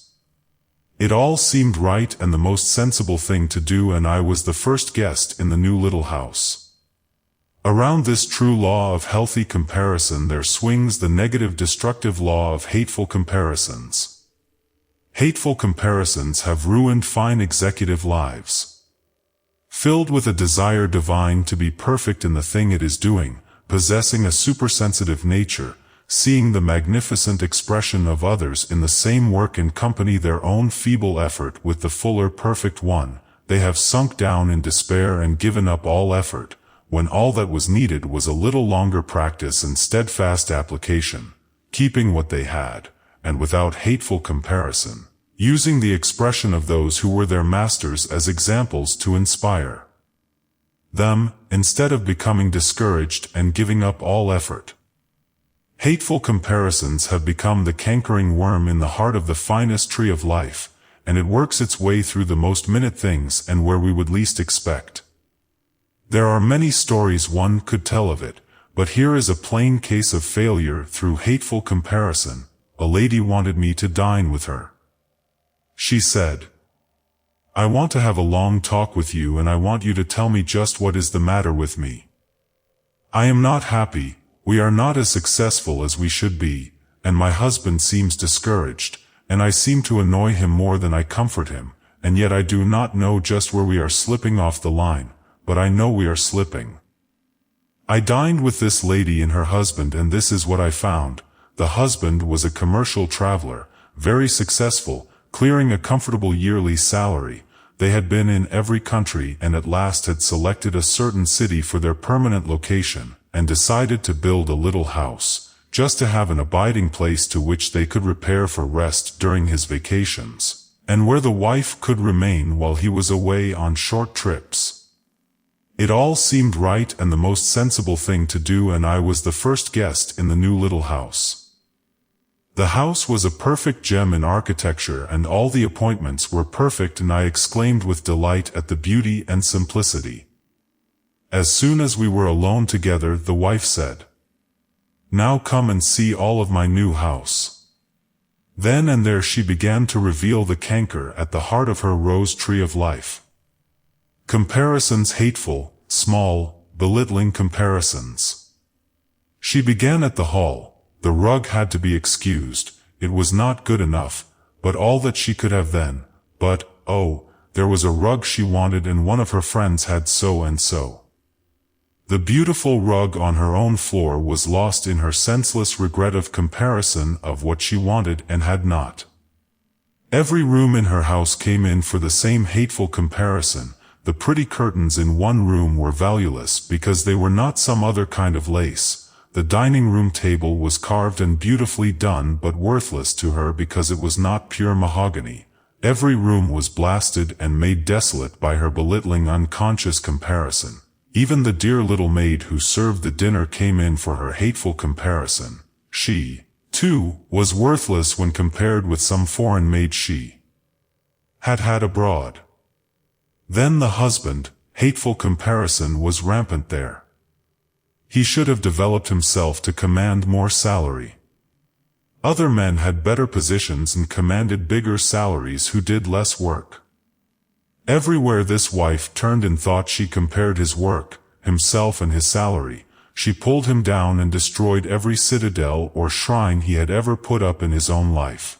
It all seemed right and the most sensible thing to do, and I was the first guest in the new little house. Around this true law of healthy comparison there swings the negative destructive law of hateful comparisons. Hateful comparisons have ruined fine executive lives. Filled with a desire divine to be perfect in the thing it is doing, possessing a supersensitive nature, seeing the magnificent expression of others in the same work accompany their own feeble effort with the fuller perfect one, they have sunk down in despair and given up all effort, when all that was needed was a little longer practice and steadfast application, keeping what they had, and without hateful comparison, using the expression of those who were their masters as examples to inspire them, instead of becoming discouraged and giving up all effort. Hateful comparisons have become the cankering worm in the heart of the finest tree of life, and it works its way through the most minute things and where we would least expect. There are many stories one could tell of it, but here is a plain case of failure through hateful comparison. A lady wanted me to dine with her. She said, "I want to have a long talk with you and I want you to tell me just what is the matter with me. I am not happy, we are not as successful as we should be, and my husband seems discouraged, and I seem to annoy him more than I comfort him, and yet I do not know just where we are slipping off the line, but I know we are slipping." I dined with this lady and her husband and this is what I found. The husband was a commercial traveler, very successful, clearing a comfortable yearly salary. They had been in every country and at last had selected a certain city for their permanent location, and decided to build a little house, just to have an abiding place to which they could repair for rest during his vacations, and where the wife could remain while he was away on short trips. It all seemed right and the most sensible thing to do, and I was the first guest in the new little house. The house was a perfect gem in architecture, and all the appointments were perfect, and I exclaimed with delight at the beauty and simplicity. As soon as we were alone together, the wife said, "Now come and see all of my new house." Then and there she began to reveal the canker at the heart of her rose tree of life. Comparisons, hateful, small, belittling comparisons. She began at the hall. The rug had to be excused, it was not good enough, but all that she could have then. But, oh, there was a rug she wanted, and one of her friends had so and so. The beautiful rug on her own floor was lost in her senseless regret of comparison of what she wanted and had not. Every room in her house came in for the same hateful comparison. The pretty curtains in one room were valueless because they were not some other kind of lace. The dining room table was carved and beautifully done, but worthless to her because it was not pure mahogany. Every room was blasted and made desolate by her belittling unconscious comparison. Even the dear little maid who served the dinner came in for her hateful comparison. She, too, was worthless when compared with some foreign maid she had had abroad. Then the husband, hateful comparison was rampant there. He should have developed himself to command more salary. Other men had better positions and commanded bigger salaries who did less work. Everywhere this wife turned and thought she compared his work, himself and his salary. She pulled him down and destroyed every citadel or shrine he had ever put up in his own life.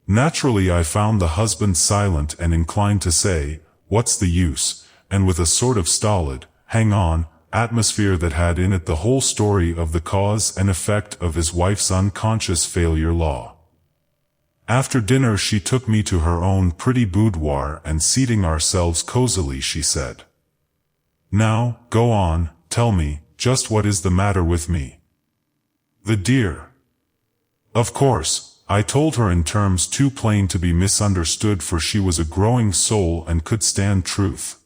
Naturally I found the husband silent and inclined to say, "What's the use?" and with a sort of stolid, hang on, atmosphere that had in it the whole story of the cause and effect of his wife's unconscious failure law. After dinner she took me to her own pretty boudoir, and seating ourselves cozily she said, "Now, go on, tell me, just what is the matter with me?" The dear. Of course, I told her in terms too plain to be misunderstood, for she was a growing soul and could stand truth.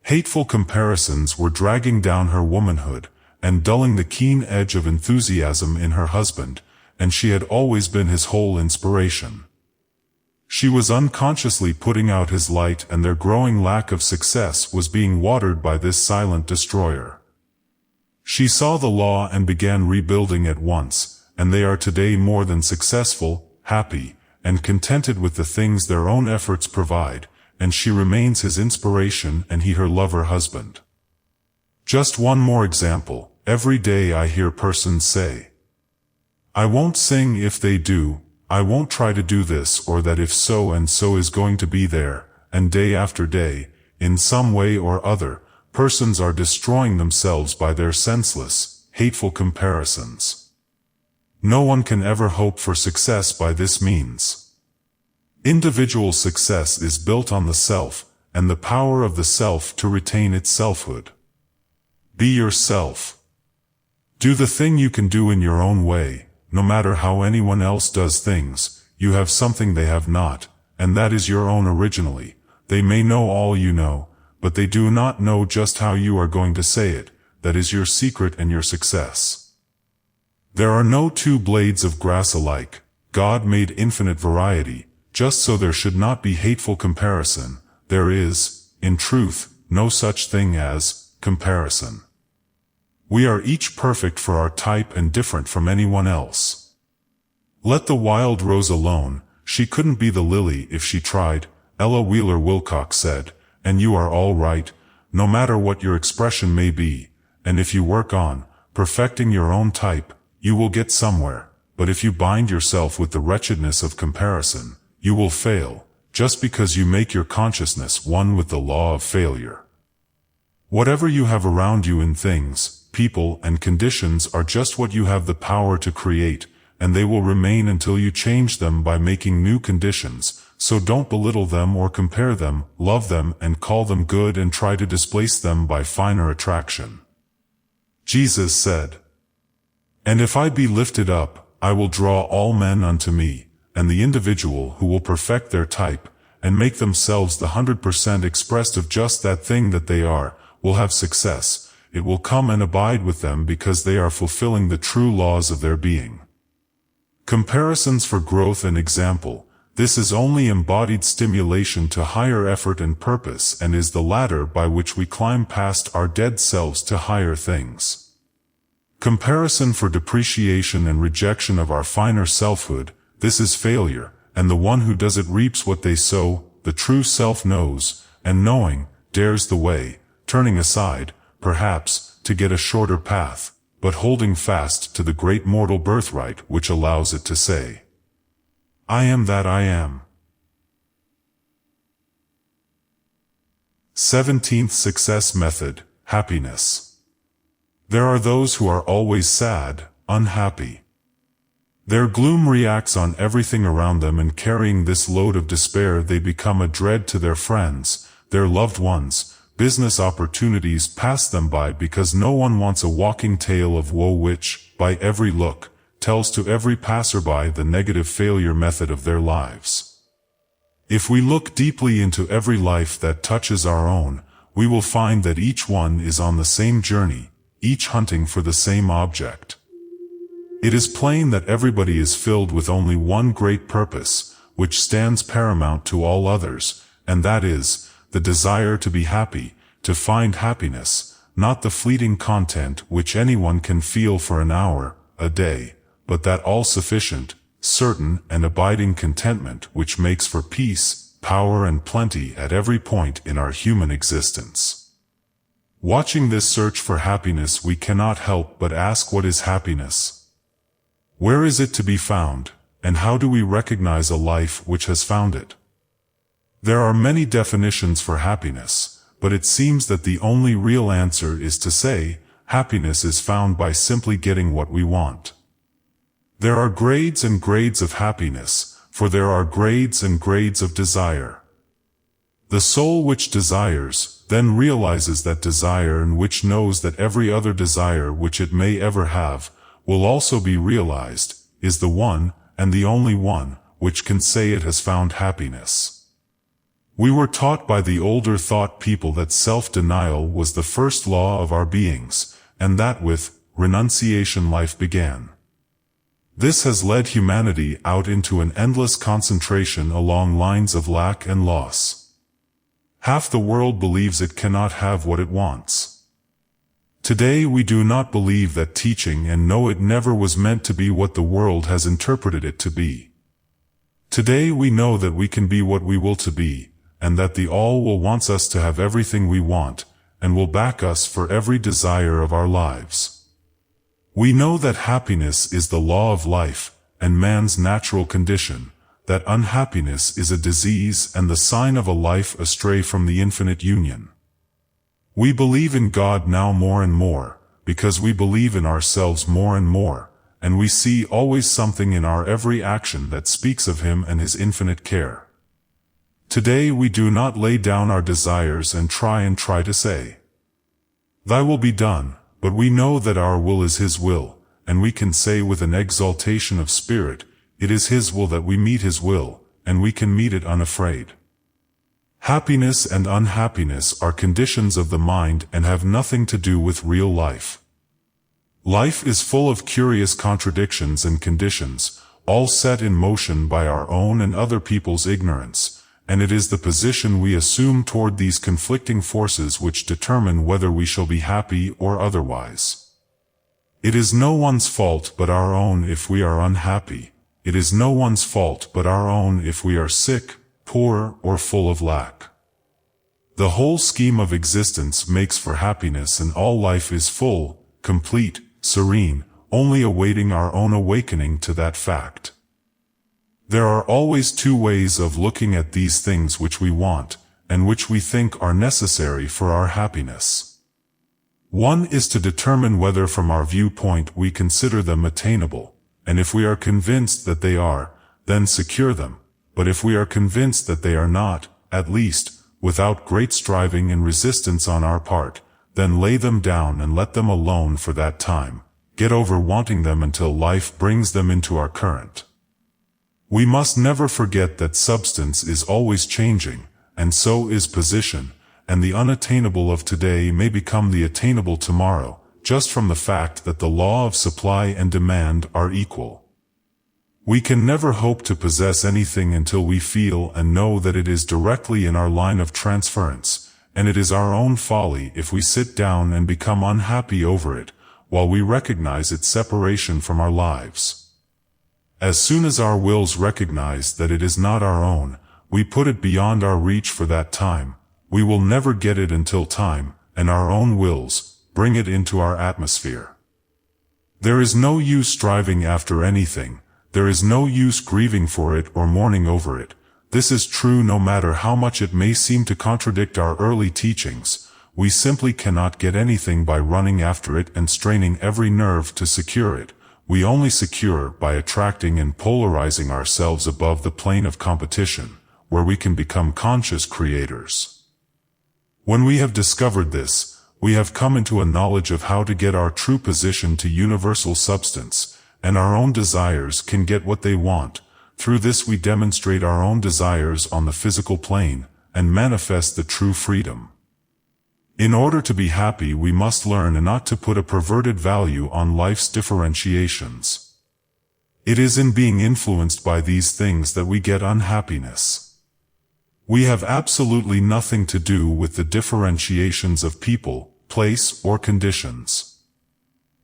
Hateful comparisons were dragging down her womanhood, and dulling the keen edge of enthusiasm in her husband, and she had always been his whole inspiration. She was unconsciously putting out his light, and their growing lack of success was being watered by this silent destroyer. She saw the law and began rebuilding at once, and they are today more than successful, happy, and contented with the things their own efforts provide, and she remains his inspiration and he her lover husband. Just one more example. Every day I hear persons say, "I won't sing if they do, I won't try to do this or that if so and so is going to be there," and day after day, in some way or other, persons are destroying themselves by their senseless, hateful comparisons. No one can ever hope for success by this means. Individual success is built on the self, and the power of the self to retain its selfhood. Be yourself. Do the thing you can do in your own way. No matter how anyone else does things, you have something they have not, and that is your own originally. They may know all you know, but they do not know just how you are going to say it. That is your secret and your success. There are no two blades of grass alike. God made infinite variety. Just so there should not be hateful comparison. There is, in truth, no such thing as comparison. We are each perfect for our type and different from anyone else. Let the wild rose alone, she couldn't be the lily if she tried, Ella Wheeler Wilcox said, and you are all right, no matter what your expression may be, and if you work on perfecting your own type, you will get somewhere, but if you bind yourself with the wretchedness of comparison, you will fail, just because you make your consciousness one with the law of failure. Whatever you have around you in things, people, and conditions are just what you have the power to create, and they will remain until you change them by making new conditions, so don't belittle them or compare them, love them and call them good and try to displace them by finer attraction. Jesus said, "And if I be lifted up, I will draw all men unto me," and the individual who will perfect their type, and make themselves the 100% expressed of just that thing that they are, will have success. It will come and abide with them because they are fulfilling the true laws of their being. Comparisons for growth and example. This is only embodied stimulation to higher effort and purpose and is the ladder by which we climb past our dead selves to higher things. Comparison for depreciation and rejection of our finer selfhood. This is failure, and the one who does it reaps what they sow. The true self knows, and knowing, dares the way, turning aside, perhaps, to get a shorter path, but holding fast to the great mortal birthright which allows it to say, I am that I am. 17th Success Method, Happiness. There are those who are always sad, unhappy. Their gloom reacts on everything around them, and carrying this load of despair they become a dread to their friends, their loved ones. Business opportunities pass them by because no one wants a walking tale of woe which, by every look, tells to every passerby the negative failure method of their lives. If we look deeply into every life that touches our own, we will find that each one is on the same journey, each hunting for the same object. It is plain that everybody is filled with only one great purpose, which stands paramount to all others, and that is, the desire to be happy, to find happiness, not the fleeting content which anyone can feel for an hour, a day, but that all-sufficient, certain and abiding contentment which makes for peace, power and plenty at every point in our human existence. Watching this search for happiness, we cannot help but ask, what is happiness? Where is it to be found, and how do we recognize a life which has found it? There are many definitions for happiness, but it seems that the only real answer is to say, happiness is found by simply getting what we want. There are grades and grades of happiness, for there are grades and grades of desire. The soul which desires, then realizes that desire, and which knows that every other desire which it may ever have, will also be realized, is the one, and the only one, which can say it has found happiness. We were taught by the older thought people that self-denial was the first law of our beings, and that with renunciation life began. This has led humanity out into an endless concentration along lines of lack and loss. Half the world believes it cannot have what it wants. Today we do not believe that teaching and know it never was meant to be what the world has interpreted it to be. Today we know that we can be what we will to be, and that the All will wants us to have everything we want, and will back us for every desire of our lives. We know that happiness is the law of life, and man's natural condition, that unhappiness is a disease and the sign of a life astray from the infinite union. We believe in God now more and more, because we believe in ourselves more and more, and we see always something in our every action that speaks of Him and His infinite care. Today we do not lay down our desires and try to say, Thy will be done, but we know that our will is His will, and we can say with an exaltation of spirit, it is His will that we meet His will, and we can meet it unafraid. Happiness and unhappiness are conditions of the mind and have nothing to do with real life. Life is full of curious contradictions and conditions, all set in motion by our own and other people's ignorance, and it is the position we assume toward these conflicting forces which determine whether we shall be happy or otherwise. It is no one's fault but our own if we are unhappy. It is no one's fault but our own if we are sick, poor, or full of lack. The whole scheme of existence makes for happiness, and all life is full, complete, serene, only awaiting our own awakening to that fact. There are always two ways of looking at these things which we want, and which we think are necessary for our happiness. One is to determine whether from our viewpoint we consider them attainable, and if we are convinced that they are, then secure them. But if we are convinced that they are not, at least, without great striving and resistance on our part, then lay them down and let them alone for that time. Get over wanting them until life brings them into our current. We must never forget that substance is always changing, and so is position, and the unattainable of today may become the attainable tomorrow, just from the fact that the law of supply and demand are equal. We can never hope to possess anything until we feel and know that it is directly in our line of transference, and it is our own folly if we sit down and become unhappy over it, while we recognize its separation from our lives. As soon as our wills recognize that it is not our own, we put it beyond our reach for that time. We will never get it until time, and our own wills, bring it into our atmosphere. There is no use striving after anything. There is no use grieving for it or mourning over it. This is true no matter how much it may seem to contradict our early teachings. We simply cannot get anything by running after it and straining every nerve to secure it. We only secure by attracting and polarizing ourselves above the plane of competition, where we can become conscious creators. When we have discovered this, we have come into a knowledge of how to get our true position to universal substance, and our own desires can get what they want. Through this we demonstrate our own desires on the physical plane, and manifest the true freedom. In order to be happy we must learn not to put a perverted value on life's differentiations. It is in being influenced by these things that we get unhappiness. We have absolutely nothing to do with the differentiations of people, place, or conditions.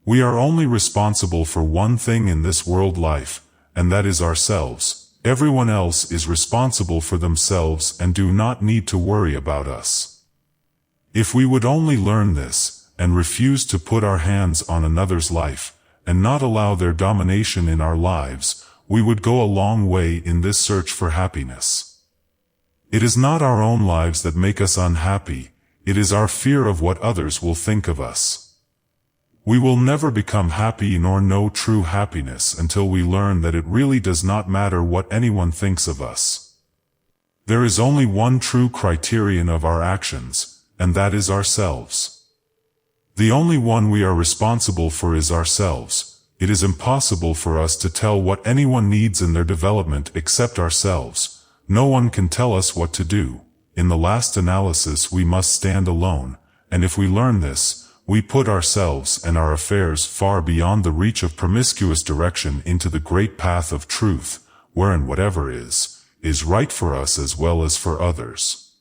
We are only responsible for one thing in this world life, and that is ourselves. Everyone else is responsible for themselves and do not need to worry about us. If we would only learn this, and refuse to put our hands on another's life, and not allow their domination in our lives, we would go a long way in this search for happiness. It is not our own lives that make us unhappy, it is our fear of what others will think of us. We will never become happy nor know true happiness until we learn that it really does not matter what anyone thinks of us. There is only one true criterion of our actions, and that is ourselves. The only one we are responsible for is ourselves. It is impossible for us to tell what anyone needs in their development except ourselves. No one can tell us what to do. In the last analysis we must stand alone, and if we learn this, we put ourselves and our affairs far beyond the reach of promiscuous direction into the great path of truth, wherein whatever is right for us as well as for others.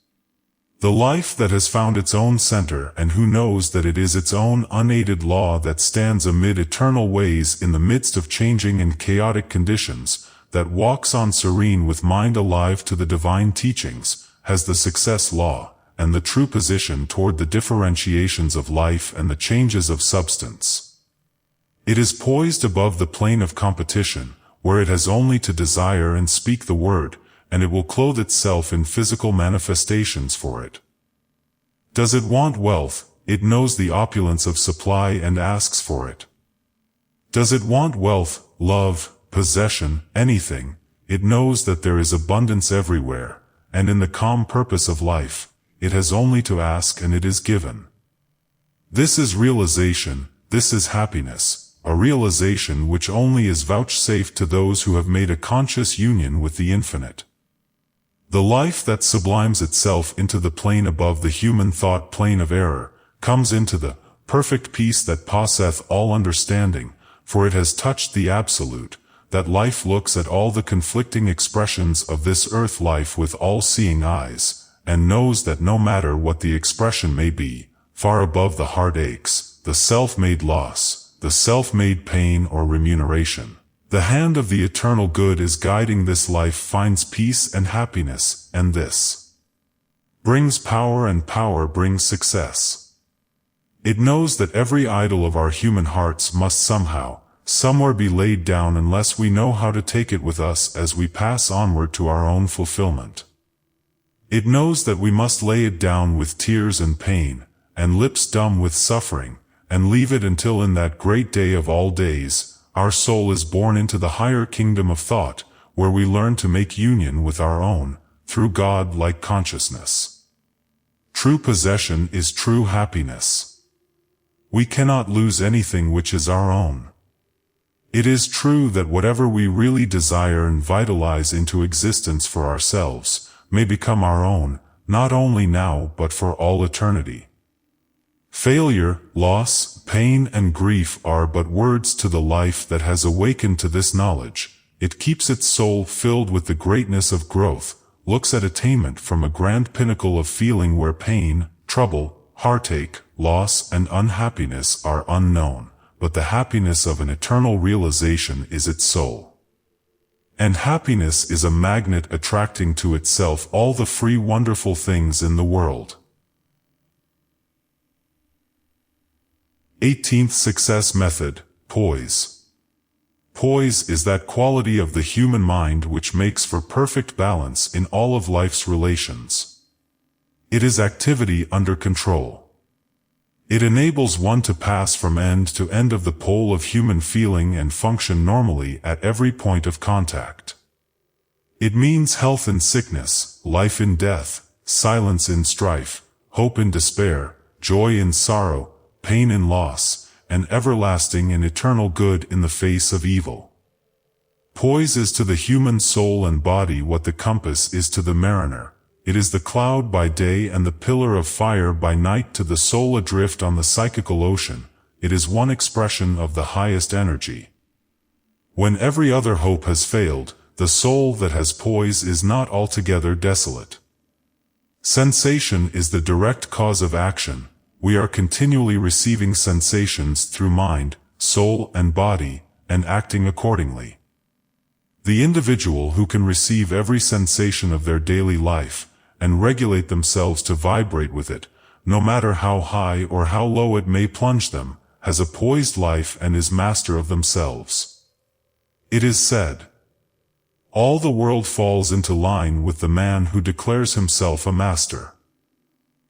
The life that has found its own center and who knows that it is its own unaided law that stands amid eternal ways in the midst of changing and chaotic conditions, that walks on serene with mind alive to the divine teachings, has the success law, and the true position toward the differentiations of life and the changes of substance. It is poised above the plane of competition, where it has only to desire and speak the word, and it will clothe itself in physical manifestations for it. Does it want wealth? It knows the opulence of supply and asks for it. Does it want wealth, love, possession, anything? It knows that there is abundance everywhere, and in the calm purpose of life, it has only to ask and it is given. This is realization, this is happiness, a realization which only is vouchsafed to those who have made a conscious union with the infinite. The life that sublimes itself into the plane above the human thought plane of error, comes into the perfect peace that passeth all understanding, for it has touched the absolute. That life looks at all the conflicting expressions of this earth life with all-seeing eyes, and knows that no matter what the expression may be, far above the heartaches, the self-made loss, the self-made pain or remuneration, the hand of the eternal good is guiding this life finds peace and happiness, and this brings power and power brings success. It knows that every idol of our human hearts must somehow, somewhere be laid down unless we know how to take it with us as we pass onward to our own fulfillment. It knows that we must lay it down with tears and pain, and lips dumb with suffering, and leave it until in that great day of all days, our soul is born into the higher kingdom of thought, where we learn to make union with our own, through God-like consciousness. True possession is true happiness. We cannot lose anything which is our own. It is true that whatever we really desire and vitalize into existence for ourselves, may become our own, not only now but for all eternity. Failure, loss, pain and grief are but words to the life that has awakened to this knowledge. It keeps its soul filled with the greatness of growth, looks at attainment from a grand pinnacle of feeling where pain, trouble, heartache, loss, and unhappiness are unknown, but the happiness of an eternal realization is its soul. And happiness is a magnet attracting to itself all the free wonderful things in the world. 18th Success Method, Poise. Poise is that quality of the human mind which makes for perfect balance in all of life's relations. It is activity under control. It enables one to pass from end to end of the pole of human feeling and function normally at every point of contact. It means health in sickness, life in death, silence in strife, hope in despair, joy in sorrow, pain in loss, and everlasting and eternal good in the face of evil. Poise is to the human soul and body what the compass is to the mariner. It is the cloud by day and the pillar of fire by night to the soul adrift on the psychical ocean. It is one expression of the highest energy. When every other hope has failed, the soul that has poise is not altogether desolate. Sensation is the direct cause of action. We are continually receiving sensations through mind, soul, and body, and acting accordingly. The individual who can receive every sensation of their daily life, and regulate themselves to vibrate with it, no matter how high or how low it may plunge them, has a poised life and is master of themselves. It is said, all the world falls into line with the man who declares himself a master.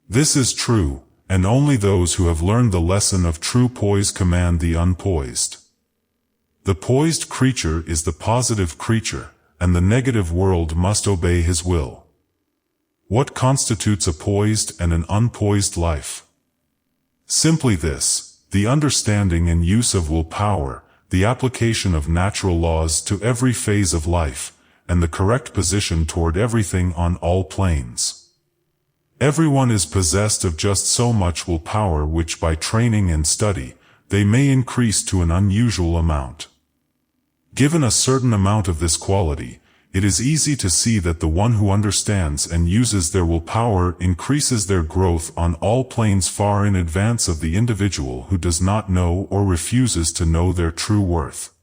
This is true, and only those who have learned the lesson of true poise command the unpoised. The poised creature is the positive creature, and the negative world must obey his will. What constitutes a poised and an unpoised life? Simply this: the understanding and use of willpower, the application of natural laws to every phase of life, and the correct position toward everything on all planes. Everyone is possessed of just so much willpower which by training and study, they may increase to an unusual amount. Given a certain amount of this quality, it is easy to see that the one who understands and uses their willpower increases their growth on all planes far in advance of the individual who does not know or refuses to know their true worth.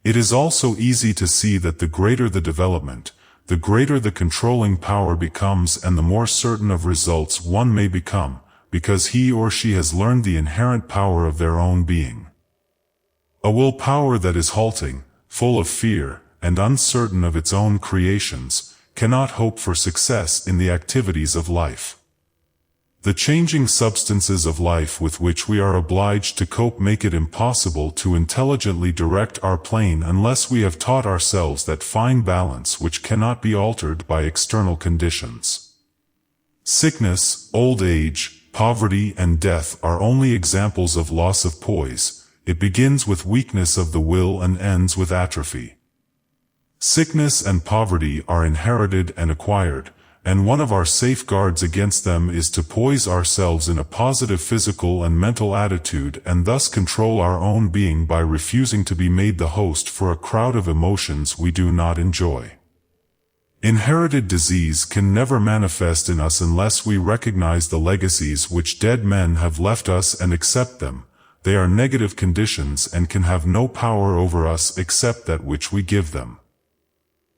It is also easy to see that the greater the development, the greater the controlling power becomes and the more certain of results one may become, because he or she has learned the inherent power of their own being. A willpower that is halting, full of fear, and uncertain of its own creations, cannot hope for success in the activities of life. The changing substances of life with which we are obliged to cope make it impossible to intelligently direct our plane unless we have taught ourselves that fine balance which cannot be altered by external conditions. Sickness, old age, poverty, and death are only examples of loss of poise. It begins with weakness of the will and ends with atrophy. Sickness and poverty are inherited and acquired, and one of our safeguards against them is to poise ourselves in a positive physical and mental attitude and thus control our own being by refusing to be made the host for a crowd of emotions we do not enjoy. Inherited disease can never manifest in us unless we recognize the legacies which dead men have left us and accept them. They are negative conditions and can have no power over us except that which we give them.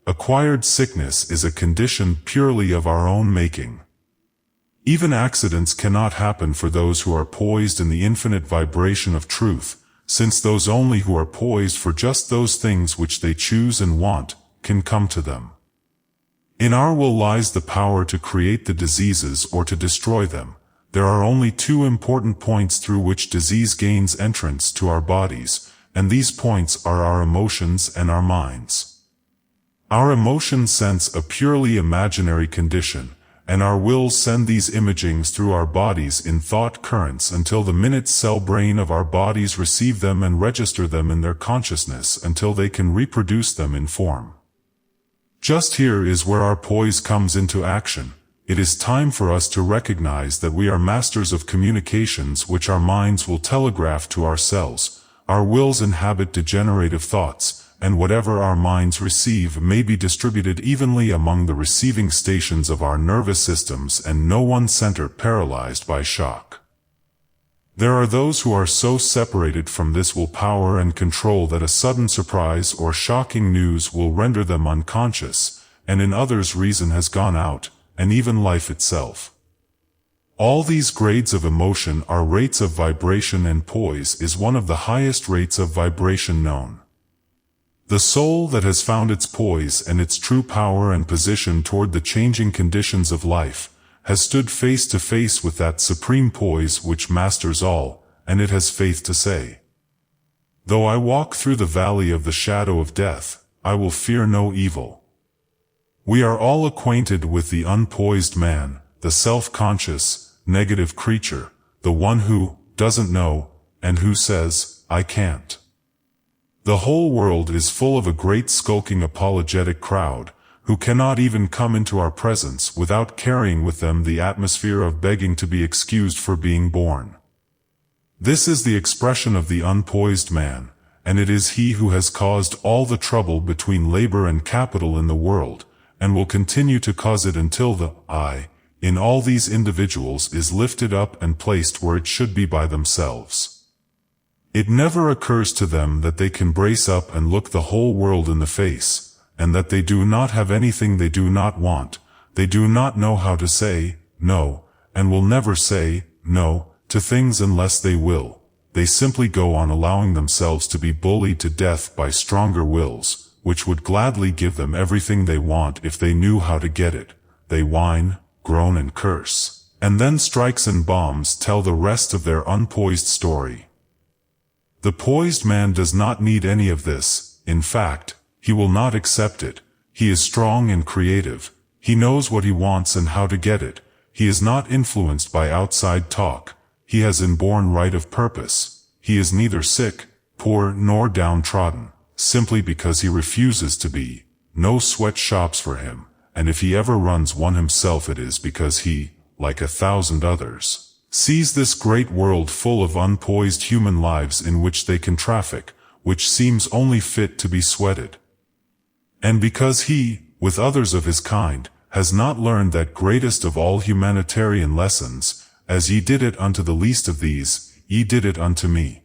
Acquired sickness is a condition purely of our own making. Even accidents cannot happen for those who are poised in the infinite vibration of truth, since those only who are poised for just those things which they choose and want, can come to them. In our will lies the power to create the diseases or to destroy them. There are only two important points through which disease gains entrance to our bodies, and these points are our emotions and our minds. Our emotions sense a purely imaginary condition, and our wills send these imagings through our bodies in thought currents until the minute cell brain of our bodies receive them and register them in their consciousness until they can reproduce them in form. Just here is where our poise comes into action. It is time for us to recognize that we are masters of communications which our minds will telegraph to ourselves. Our wills inhabit degenerative thoughts, and whatever our minds receive may be distributed evenly among the receiving stations of our nervous systems and no one center paralyzed by shock. There are those who are so separated from this willpower and control that a sudden surprise or shocking news will render them unconscious, and in others reason has gone out, and even life itself. All these grades of emotion are rates of vibration, and poise is one of the highest rates of vibration known. The soul that has found its poise and its true power and position toward the changing conditions of life has stood face to face with that supreme poise which masters all, and it has faith to say, "Though I walk through the valley of the shadow of death, I will fear no evil." We are all acquainted with the unpoised man, the self-conscious, negative creature, the one who doesn't know, and who says, "I can't." The whole world is full of a great skulking apologetic crowd, who cannot even come into our presence without carrying with them the atmosphere of begging to be excused for being born. This is the expression of the unpoised man, and it is he who has caused all the trouble between labor and capital in the world, and will continue to cause it until the I in all these individuals is lifted up and placed where it should be by themselves. It never occurs to them that they can brace up and look the whole world in the face, and that they do not have anything they do not want. They do not know how to say no, and will never say no to things unless they will. They simply go on allowing themselves to be bullied to death by stronger wills, which would gladly give them everything they want if they knew how to get it. They whine, groan and curse, and then strikes and bombs tell the rest of their unpoised story. The poised man does not need any of this. In fact, he will not accept it. He is strong and creative. He knows what he wants and how to get it. He is not influenced by outside talk. He has inborn right of purpose. He is neither sick, poor, nor downtrodden, simply because he refuses to be. No sweatshops for him, and if he ever runs one himself it is because he, like 1,000 others, sees this great world full of unpoised human lives in which they can traffic, which seems only fit to be sweated. And because he, with others of his kind, has not learned that greatest of all humanitarian lessons, as ye did it unto the least of these, ye did it unto me.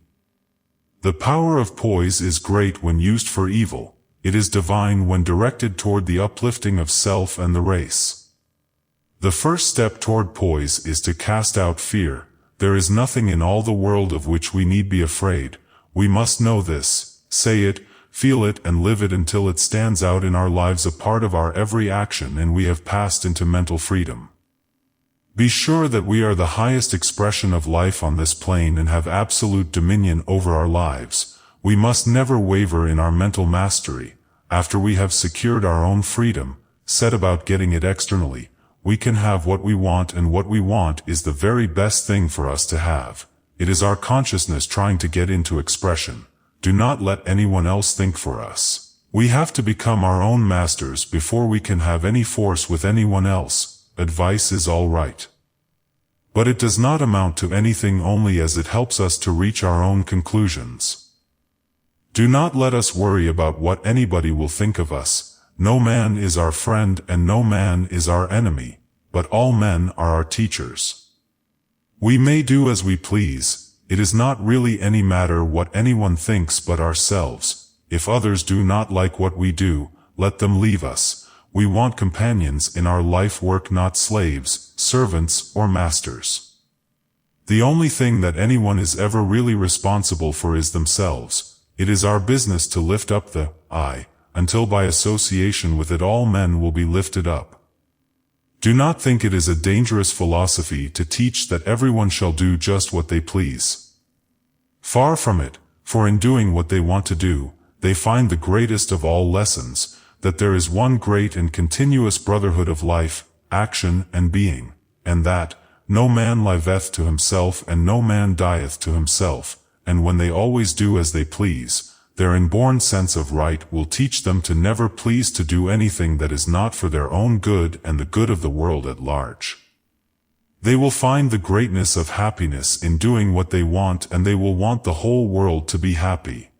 The power of poise is great when used for evil. It is divine when directed toward the uplifting of self and the race. The first step toward poise is to cast out fear. There is nothing in all the world of which we need be afraid. We must know this, say it, feel it and live it until it stands out in our lives, a part of our every action, and we have passed into mental freedom. Be sure that we are the highest expression of life on this plane and have absolute dominion over our lives. We must never waver in our mental mastery. After we have secured our own freedom, set about getting it externally. We can have what we want, and what we want is the very best thing for us to have. It is our consciousness trying to get into expression. Do not let anyone else think for us. We have to become our own masters before we can have any force with anyone else. Advice is all right, but it does not amount to anything only as it helps us to reach our own conclusions. Do not let us worry about what anybody will think of us. No man is our friend and no man is our enemy, but all men are our teachers. We may do as we please. It is not really any matter what anyone thinks but ourselves. If others do not like what we do, let them leave us. We want companions in our life work, not slaves, servants, or masters. The only thing that anyone is ever really responsible for is themselves. It is our business to lift up the I, until by association with it all men will be lifted up. Do not think it is a dangerous philosophy to teach that everyone shall do just what they please. Far from it, for in doing what they want to do, they find the greatest of all lessons, that there is one great and continuous brotherhood of life, action, and being, and that no man liveth to himself and no man dieth to himself, and when they always do as they please, their inborn sense of right will teach them to never please to do anything that is not for their own good and the good of the world at large. They will find the greatness of happiness in doing what they want, and they will want the whole world to be happy.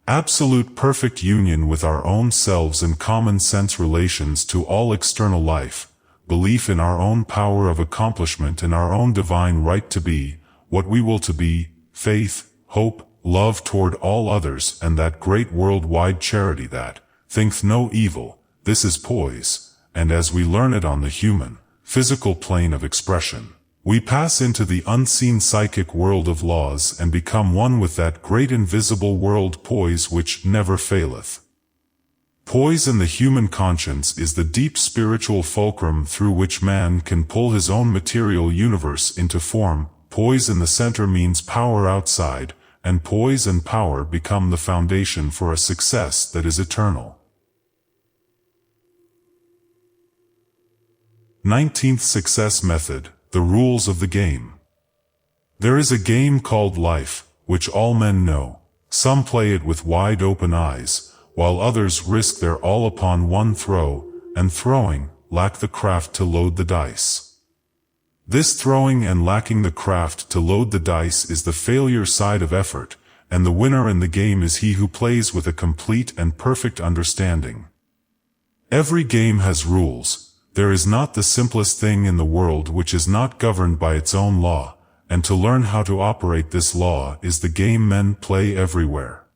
Absolute perfect union with our own selves and common sense relations to all external life, belief in our own power of accomplishment and our own divine right to be what we will to be, faith, hope, love toward all others, and that great worldwide charity that thinketh no evil. This is poise, and as we learn it on the human, physical plane of expression, we pass into the unseen psychic world of laws and become one with that great invisible world poise which never faileth. Poise in the human conscience is the deep spiritual fulcrum through which man can pull his own material universe into form. Poise in the center means power outside, and poise and power become the foundation for a success that is eternal. 19th Success Method: The Rules of the Game. There is a game called life, which all men know. Some play it with wide open eyes, while others risk their all upon one throw, and throwing, lack the craft to load the dice. This throwing and lacking the craft to load the dice is the failure side of effort, and the winner in the game is he who plays with a complete and perfect understanding. Every game has rules. There is not the simplest thing in the world which is not governed by its own law, and to learn how to operate this law is the game men play everywhere.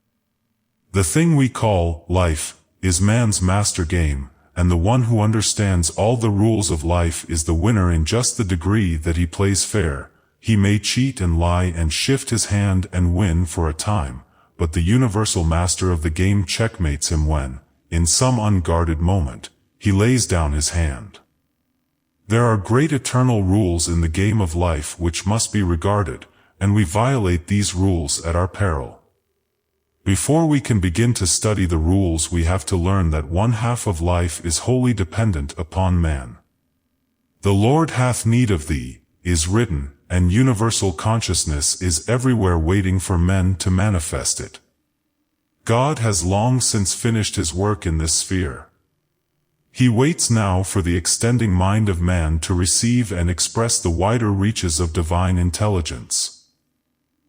The thing we call life is man's master game, and the one who understands all the rules of life is the winner in just the degree that he plays fair. He may cheat and lie and shift his hand and win for a time, but the universal master of the game checkmates him when, in some unguarded moment, he lays down his hand. There are great eternal rules in the game of life which must be regarded, and we violate these rules at our peril. Before we can begin to study the rules, we have to learn that one half of life is wholly dependent upon man. The Lord hath need of thee, is written, and universal consciousness is everywhere waiting for men to manifest it. God has long since finished his work in this sphere. He waits now for the extending mind of man to receive and express the wider reaches of divine intelligence.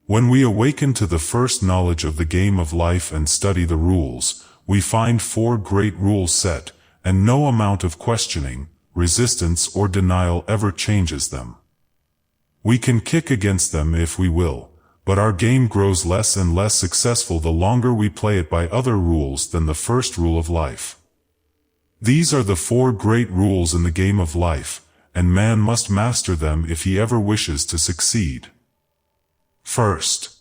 When we awaken to the first knowledge of the game of life and study the rules, we find 4 great rules set, and no amount of questioning, resistance or denial ever changes them. We can kick against them if we will, but our game grows less and less successful the longer we play it by other rules than the first rule of life. These are the 4 great rules in the game of life, and man must master them if he ever wishes to succeed. First,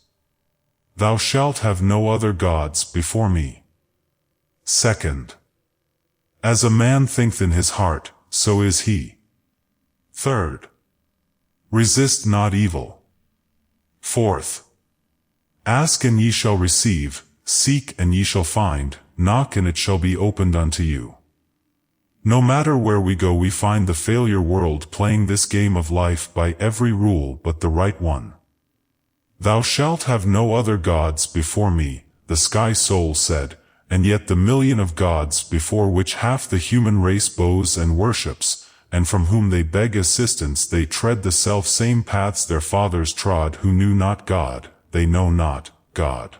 thou shalt have no other gods before me. Second, as a man thinketh in his heart, so is he. Third, resist not evil. Fourth, ask and ye shall receive, seek and ye shall find, knock and it shall be opened unto you. No matter where we go, we find the failure world playing this game of life by every rule but the right one. Thou shalt have no other gods before me, the sky soul said, and yet the million of gods before which half the human race bows and worships, and from whom they beg assistance, they tread the self-same paths their fathers trod who knew not God, they know not God.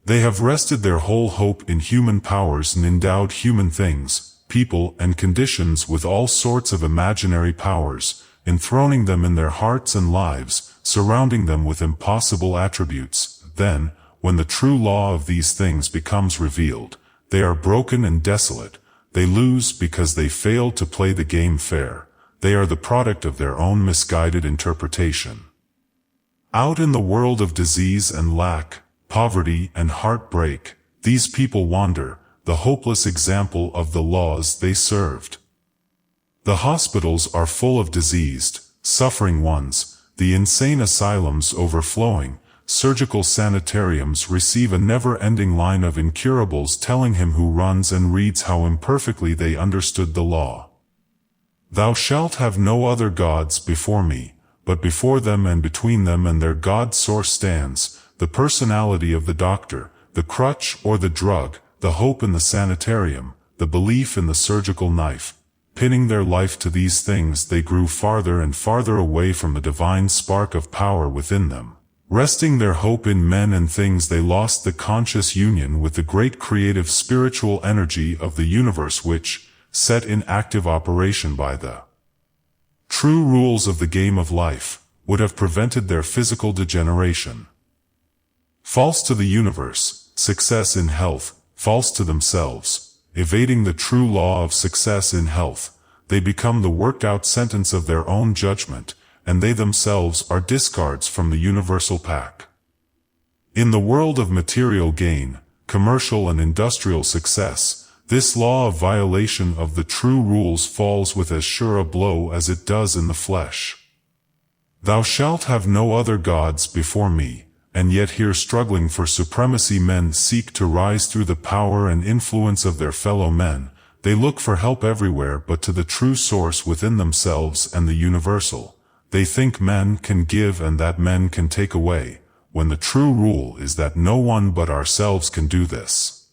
They have rested their whole hope in human powers and endowed human things, people and conditions with all sorts of imaginary powers, enthroning them in their hearts and lives, surrounding them with impossible attributes. Then, when the true law of these things becomes revealed, they are broken and desolate. They lose because they failed to play the game fair. They are the product of their own misguided interpretation. Out in the world of disease and lack, poverty and heartbreak, these people wander, the hopeless example of the laws they served. The hospitals are full of diseased, suffering ones, the insane asylums overflowing, surgical sanitariums receive a never-ending line of incurables telling him who runs and reads how imperfectly they understood the law. Thou shalt have no other gods before me, but before them and between them and their God source stands, the personality of the doctor, the crutch or the drug, the hope in the sanitarium, the belief in the surgical knife. Pinning their life to these things, they grew farther and farther away from the divine spark of power within them. Resting their hope in men and things, they lost the conscious union with the great creative spiritual energy of the universe which, set in active operation by the true rules of the game of life, would have prevented their physical degeneration. False to the universe, success in health, false to themselves, evading the true law of success in health, they become the worked-out sentence of their own judgment, and they themselves are discards from the universal pack. In the world of material gain, commercial and industrial success, this law of violation of the true rules falls with as sure a blow as it does in the flesh. Thou shalt have no other gods before me, and yet here struggling for supremacy men seek to rise through the power and influence of their fellow men. They look for help everywhere but to the true source within themselves and the universal. They think men can give and that men can take away, when the true rule is that no one but ourselves can do this.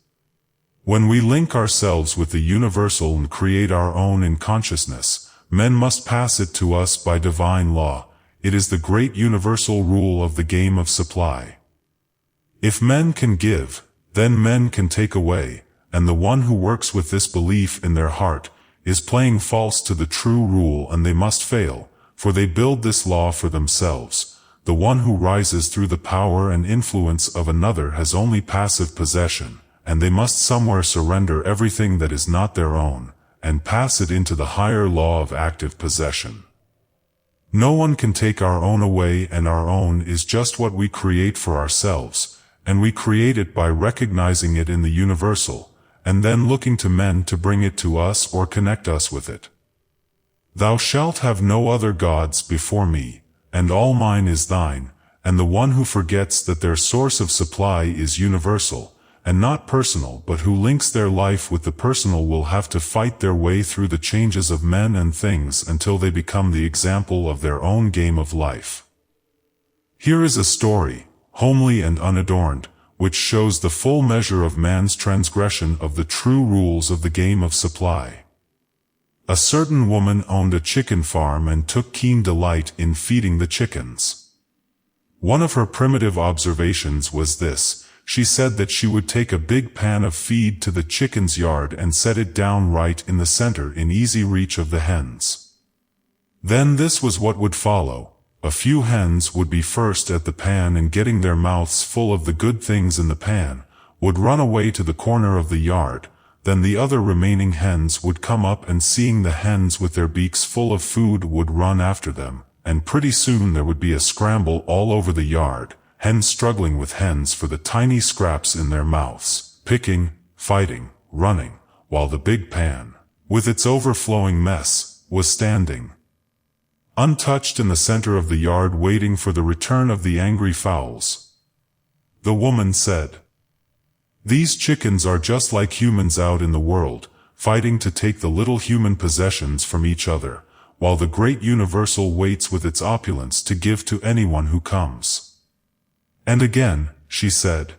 When we link ourselves with the universal and create our own in consciousness, men must pass it to us by divine law. It is the great universal rule of the game of supply. If men can give, then men can take away, and the one who works with this belief in their heart is playing false to the true rule, and they must fail, for they build this law for themselves. The one who rises through the power and influence of another has only passive possession, and they must somewhere surrender everything that is not their own, and pass it into the higher law of active possession. No one can take our own away, and our own is just what we create for ourselves, and we create it by recognizing it in the universal, and then looking to men to bring it to us or connect us with it. Thou shalt have no other gods before me, and all mine is thine, and the one who forgets that their source of supply is universal, and not personal, but who links their life with the personal, will have to fight their way through the changes of men and things until they become the example of their own game of life. Here is a story, homely and unadorned, which shows the full measure of man's transgression of the true rules of the game of supply. A certain woman owned a chicken farm and took keen delight in feeding the chickens. One of her primitive observations was this. She said that she would take a big pan of feed to the chicken's yard and set it down right in the center in easy reach of the hens. Then this was what would follow. A few hens would be first at the pan and, getting their mouths full of the good things in the pan, would run away to the corner of the yard. Then the other remaining hens would come up, and seeing the hens with their beaks full of food would run after them, and pretty soon there would be a scramble all over the yard. Hens struggling with hens for the tiny scraps in their mouths, picking, fighting, running, while the big pan, with its overflowing mess, was standing untouched in the center of the yard, waiting for the return of the angry fowls. The woman said, "These chickens are just like humans out in the world, fighting to take the little human possessions from each other, while the great universal waits with its opulence to give to anyone who comes." And again, she said,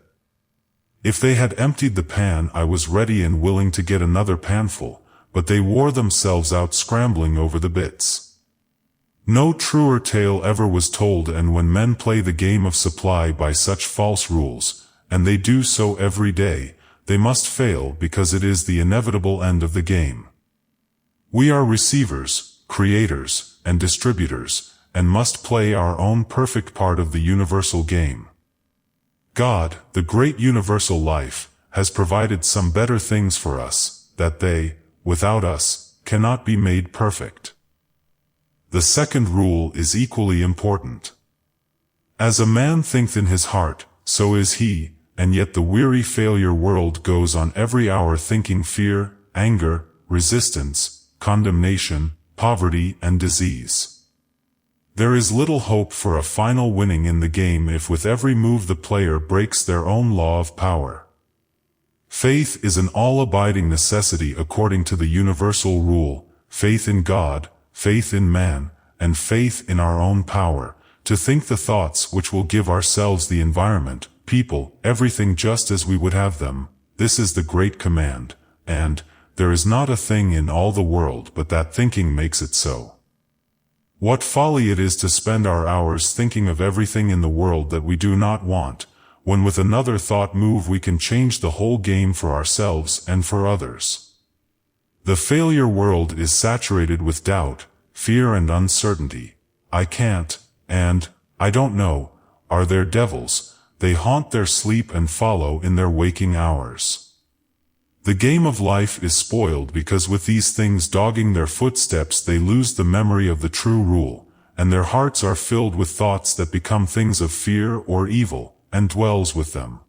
"If they had emptied the pan, I was ready and willing to get another panful, but they wore themselves out scrambling over the bits." No truer tale ever was told, and when men play the game of supply by such false rules, and they do so every day, they must fail, because it is the inevitable end of the game. We are receivers, creators, and distributors, and must play our own perfect part of the universal game. God, the great universal life, has provided some better things for us, that they, without us, cannot be made perfect. The second rule is equally important. As a man thinketh in his heart, so is he, and yet the weary failure world goes on every hour thinking fear, anger, resistance, condemnation, poverty, and disease. There is little hope for a final winning in the game if with every move the player breaks their own law of power. Faith is an all-abiding necessity according to the universal rule, faith in God, faith in man, and faith in our own power, to think the thoughts which will give ourselves the environment, people, everything just as we would have them. This is the great command, and there is not a thing in all the world but that thinking makes it so. What folly it is to spend our hours thinking of everything in the world that we do not want, when with another thought move we can change the whole game for ourselves and for others. The failure world is saturated with doubt, fear and uncertainty. I can't, and I don't know, are their devils. They haunt their sleep and follow in their waking hours. The game of life is spoiled because with these things dogging their footsteps they lose the memory of the true rule, and their hearts are filled with thoughts that become things of fear or evil, and dwells with them.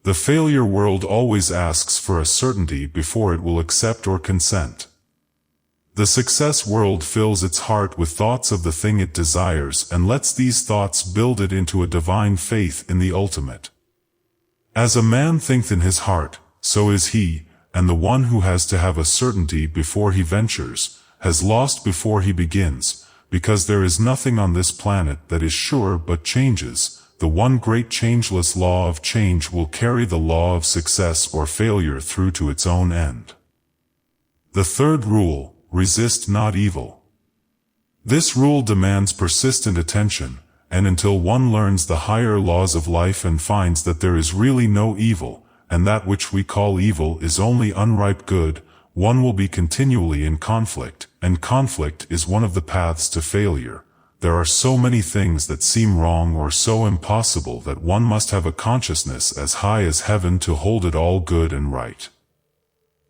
The failure world always asks for a certainty before it will accept or consent. The success world fills its heart with thoughts of the thing it desires and lets these thoughts build it into a divine faith in the ultimate. As a man thinketh in his heart, so is he, and the one who has to have a certainty before he ventures, has lost before he begins, because there is nothing on this planet that is sure but changes. The one great changeless law of change will carry the law of success or failure through to its own end. The third rule, resist not evil. This rule demands persistent attention, and until one learns the higher laws of life and finds that there is really no evil, and that which we call evil is only unripe good, one will be continually in conflict, and conflict is one of the paths to failure. There are so many things that seem wrong or so impossible that one must have a consciousness as high as heaven to hold it all good and right.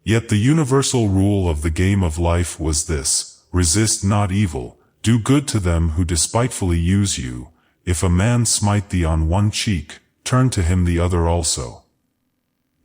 Yet the universal rule of the game of life was this: resist not evil, do good to them who despitefully use you. If a man smite thee on one cheek, turn to him the other also.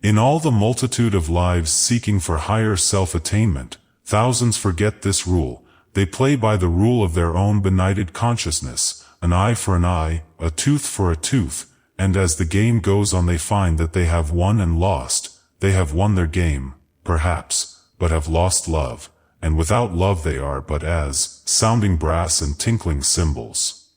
In all the multitude of lives seeking for higher self-attainment, thousands forget this rule. They play by the rule of their own benighted consciousness, an eye for an eye, a tooth for a tooth, and as the game goes on they find that they have won and lost. They have won their game, perhaps, but have lost love, and without love they are but as sounding brass and tinkling cymbals.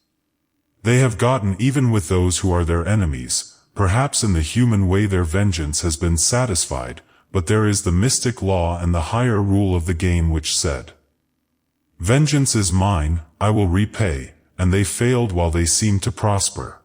They have gotten even with those who are their enemies. Perhaps in the human way their vengeance has been satisfied, but there is the mystic law and the higher rule of the game which said, "Vengeance is mine, I will repay," and they failed while they seemed to prosper.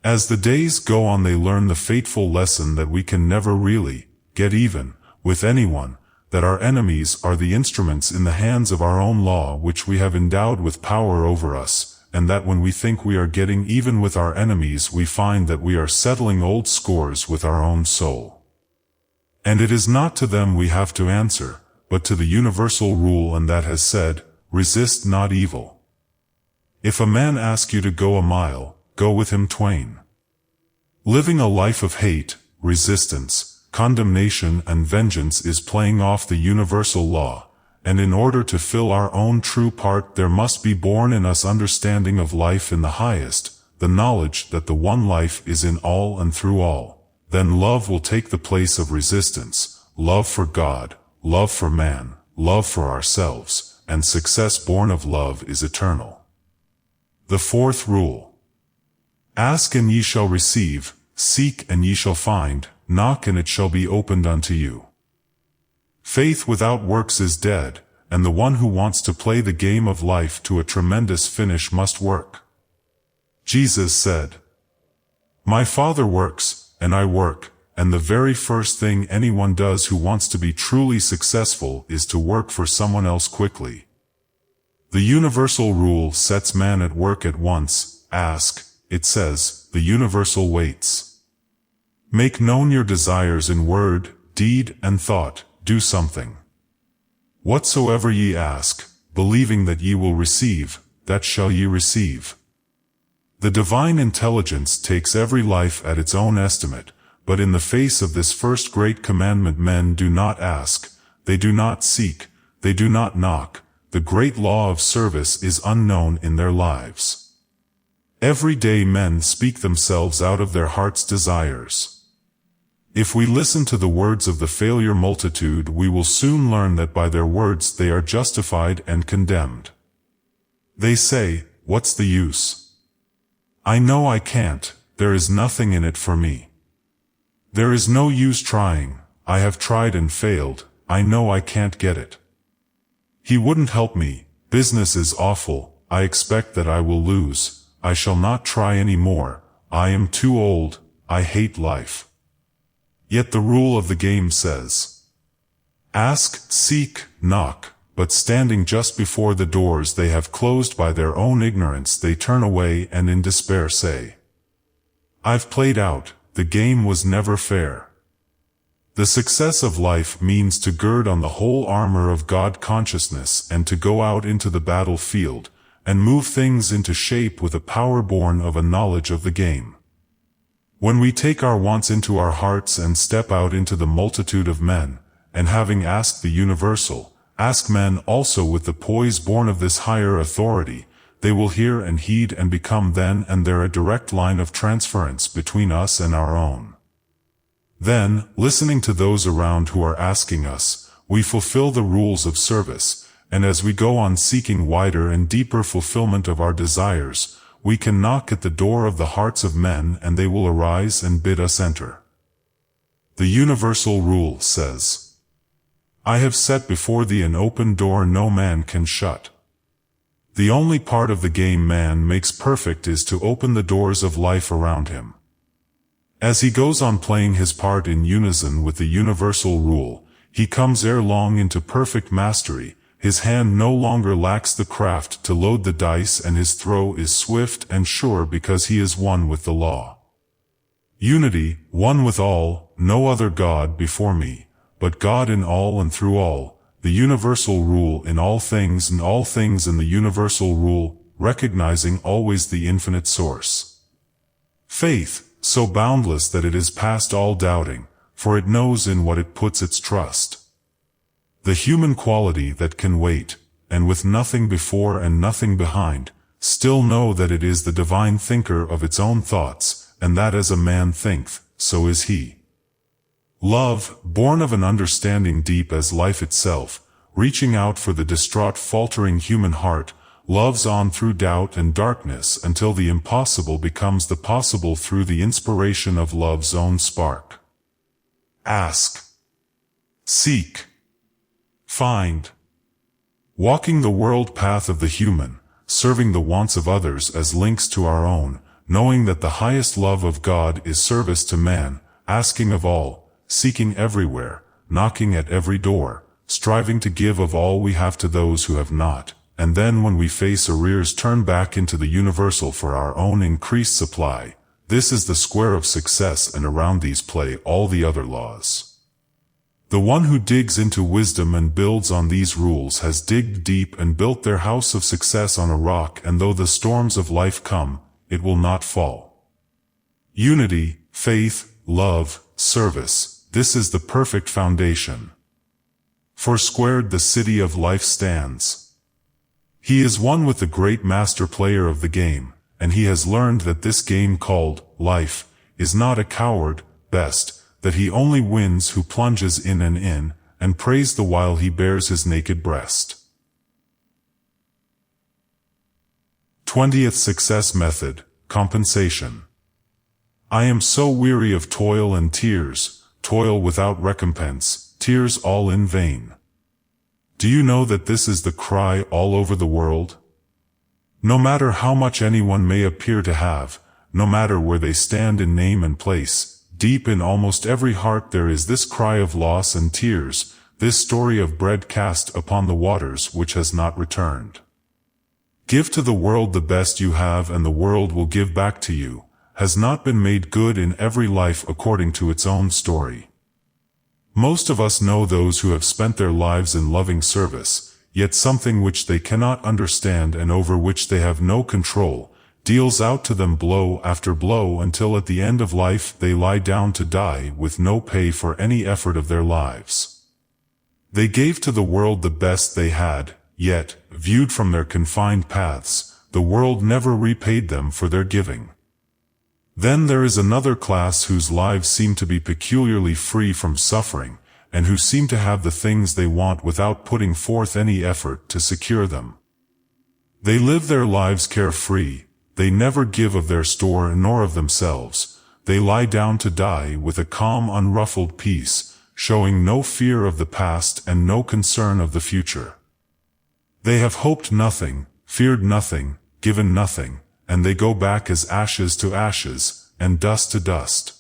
As the days go on they learn the fateful lesson that we can never really get even with anyone, that our enemies are the instruments in the hands of our own law which we have endowed with power over us, and that when we think we are getting even with our enemies we find that we are settling old scores with our own soul. And it is not to them we have to answer, but to the universal rule, and that has said, resist not evil. If a man ask you to go a mile, go with him twain. Living a life of hate, resistance, condemnation and vengeance is playing off the universal law, and in order to fill our own true part there must be born in us understanding of life in the highest, the knowledge that the one life is in all and through all. Then love will take the place of resistance, love for God, love for man, love for ourselves, and success born of love is eternal. The fourth rule. Ask and ye shall receive, seek and ye shall find, knock and it shall be opened unto you. Faith without works is dead, and the one who wants to play the game of life to a tremendous finish must work. Jesus said, "My Father works, and I work," and the very first thing anyone does who wants to be truly successful is to work for someone else quickly. The universal rule sets man at work at once. Ask, it says, the universal waits. Make known your desires in word, deed, and thought. Do something. Whatsoever ye ask, believing that ye will receive, that shall ye receive. The divine intelligence takes every life at its own estimate, but in the face of this first great commandment men do not ask, they do not seek, they do not knock. The great law of service is unknown in their lives. Every day men speak themselves out of their heart's desires. If we listen to the words of the failure multitude we will soon learn that by their words they are justified and condemned. They say, "What's the use? I know I can't, there is nothing in it for me. There is no use trying, I have tried and failed, I know I can't get it. He wouldn't help me, Business is awful, I expect that I will lose, I shall not try any more, I am too old, I hate life. Yet the rule of the game says, ask, seek, knock, but standing just before the doors they have closed by their own ignorance they turn away and in despair say, I've played out, the game was never fair. The success of life means to gird on the whole armor of God consciousness and to go out into the battlefield, and move things into shape with a power born of a knowledge of the game. When we take our wants into our hearts and step out into the multitude of men, and having asked the universal, ask men also with the poise born of this higher authority, they will hear and heed and become then and there a direct line of transference between us and our own. Then, listening to those around who are asking us, we fulfill the rules of service, and as we go on seeking wider and deeper fulfillment of our desires, we can knock at the door of the hearts of men and they will arise and bid us enter. The universal rule says, I have set before thee an open door no man can shut. The only part of the game man makes perfect is to open the doors of life around him. As he goes on playing his part in unison with the universal rule, he comes ere long into perfect mastery, his hand no longer lacks the craft to load the dice and his throw is swift and sure because he is one with the law. Unity, one with all, no other God before me, but God in all and through all, the universal rule in all things and all things in the universal rule, recognizing always the infinite source. Faith, so boundless that it is past all doubting, for it knows in what it puts its trust. The human quality that can wait, and with nothing before and nothing behind, still know that it is the divine thinker of its own thoughts, and that as a man thinketh, so is he. Love, born of an understanding deep as life itself, reaching out for the distraught faltering human heart, loves on through doubt and darkness until the impossible becomes the possible through the inspiration of love's own spark. Ask. Seek. Find. Walking the world path of the human, serving the wants of others as links to our own, knowing that the highest love of God is service to man, asking of all, seeking everywhere, knocking at every door, striving to give of all we have to those who have not, and then when we face arrears turn back into the universal for our own increased supply. This is the square of success, and around these play all the other laws. The one who digs into wisdom and builds on these rules has digged deep and built their house of success on a rock, and though the storms of life come, it will not fall. Unity, faith, love, service, this is the perfect foundation. For squared the city of life stands. He is one with the great master player of the game, and he has learned that this game called life is not a coward, best, that he only wins who plunges in, and prays the while he bares his naked breast. 20th Success Method, Compensation. I am so weary of toil and tears, toil without recompense, tears all in vain. Do you know that this is the cry all over the world? No matter how much anyone may appear to have, no matter where they stand in name and place, deep in almost every heart there is this cry of loss and tears, this story of bread cast upon the waters which has not returned. Give to the world the best you have and the world will give back to you, has not been made good in every life according to its own story. Most of us know those who have spent their lives in loving service, yet something which they cannot understand and over which they have no control, deals out to them blow after blow until at the end of life they lie down to die with no pay for any effort of their lives. They gave to the world the best they had, yet, viewed from their confined paths, the world never repaid them for their giving. Then there is another class whose lives seem to be peculiarly free from suffering, and who seem to have the things they want without putting forth any effort to secure them. They live their lives carefree. They never give of their store nor of themselves. They lie down to die with a calm, unruffled peace, showing no fear of the past and no concern of the future. They have hoped nothing, feared nothing, given nothing, and they go back as ashes to ashes, and dust to dust.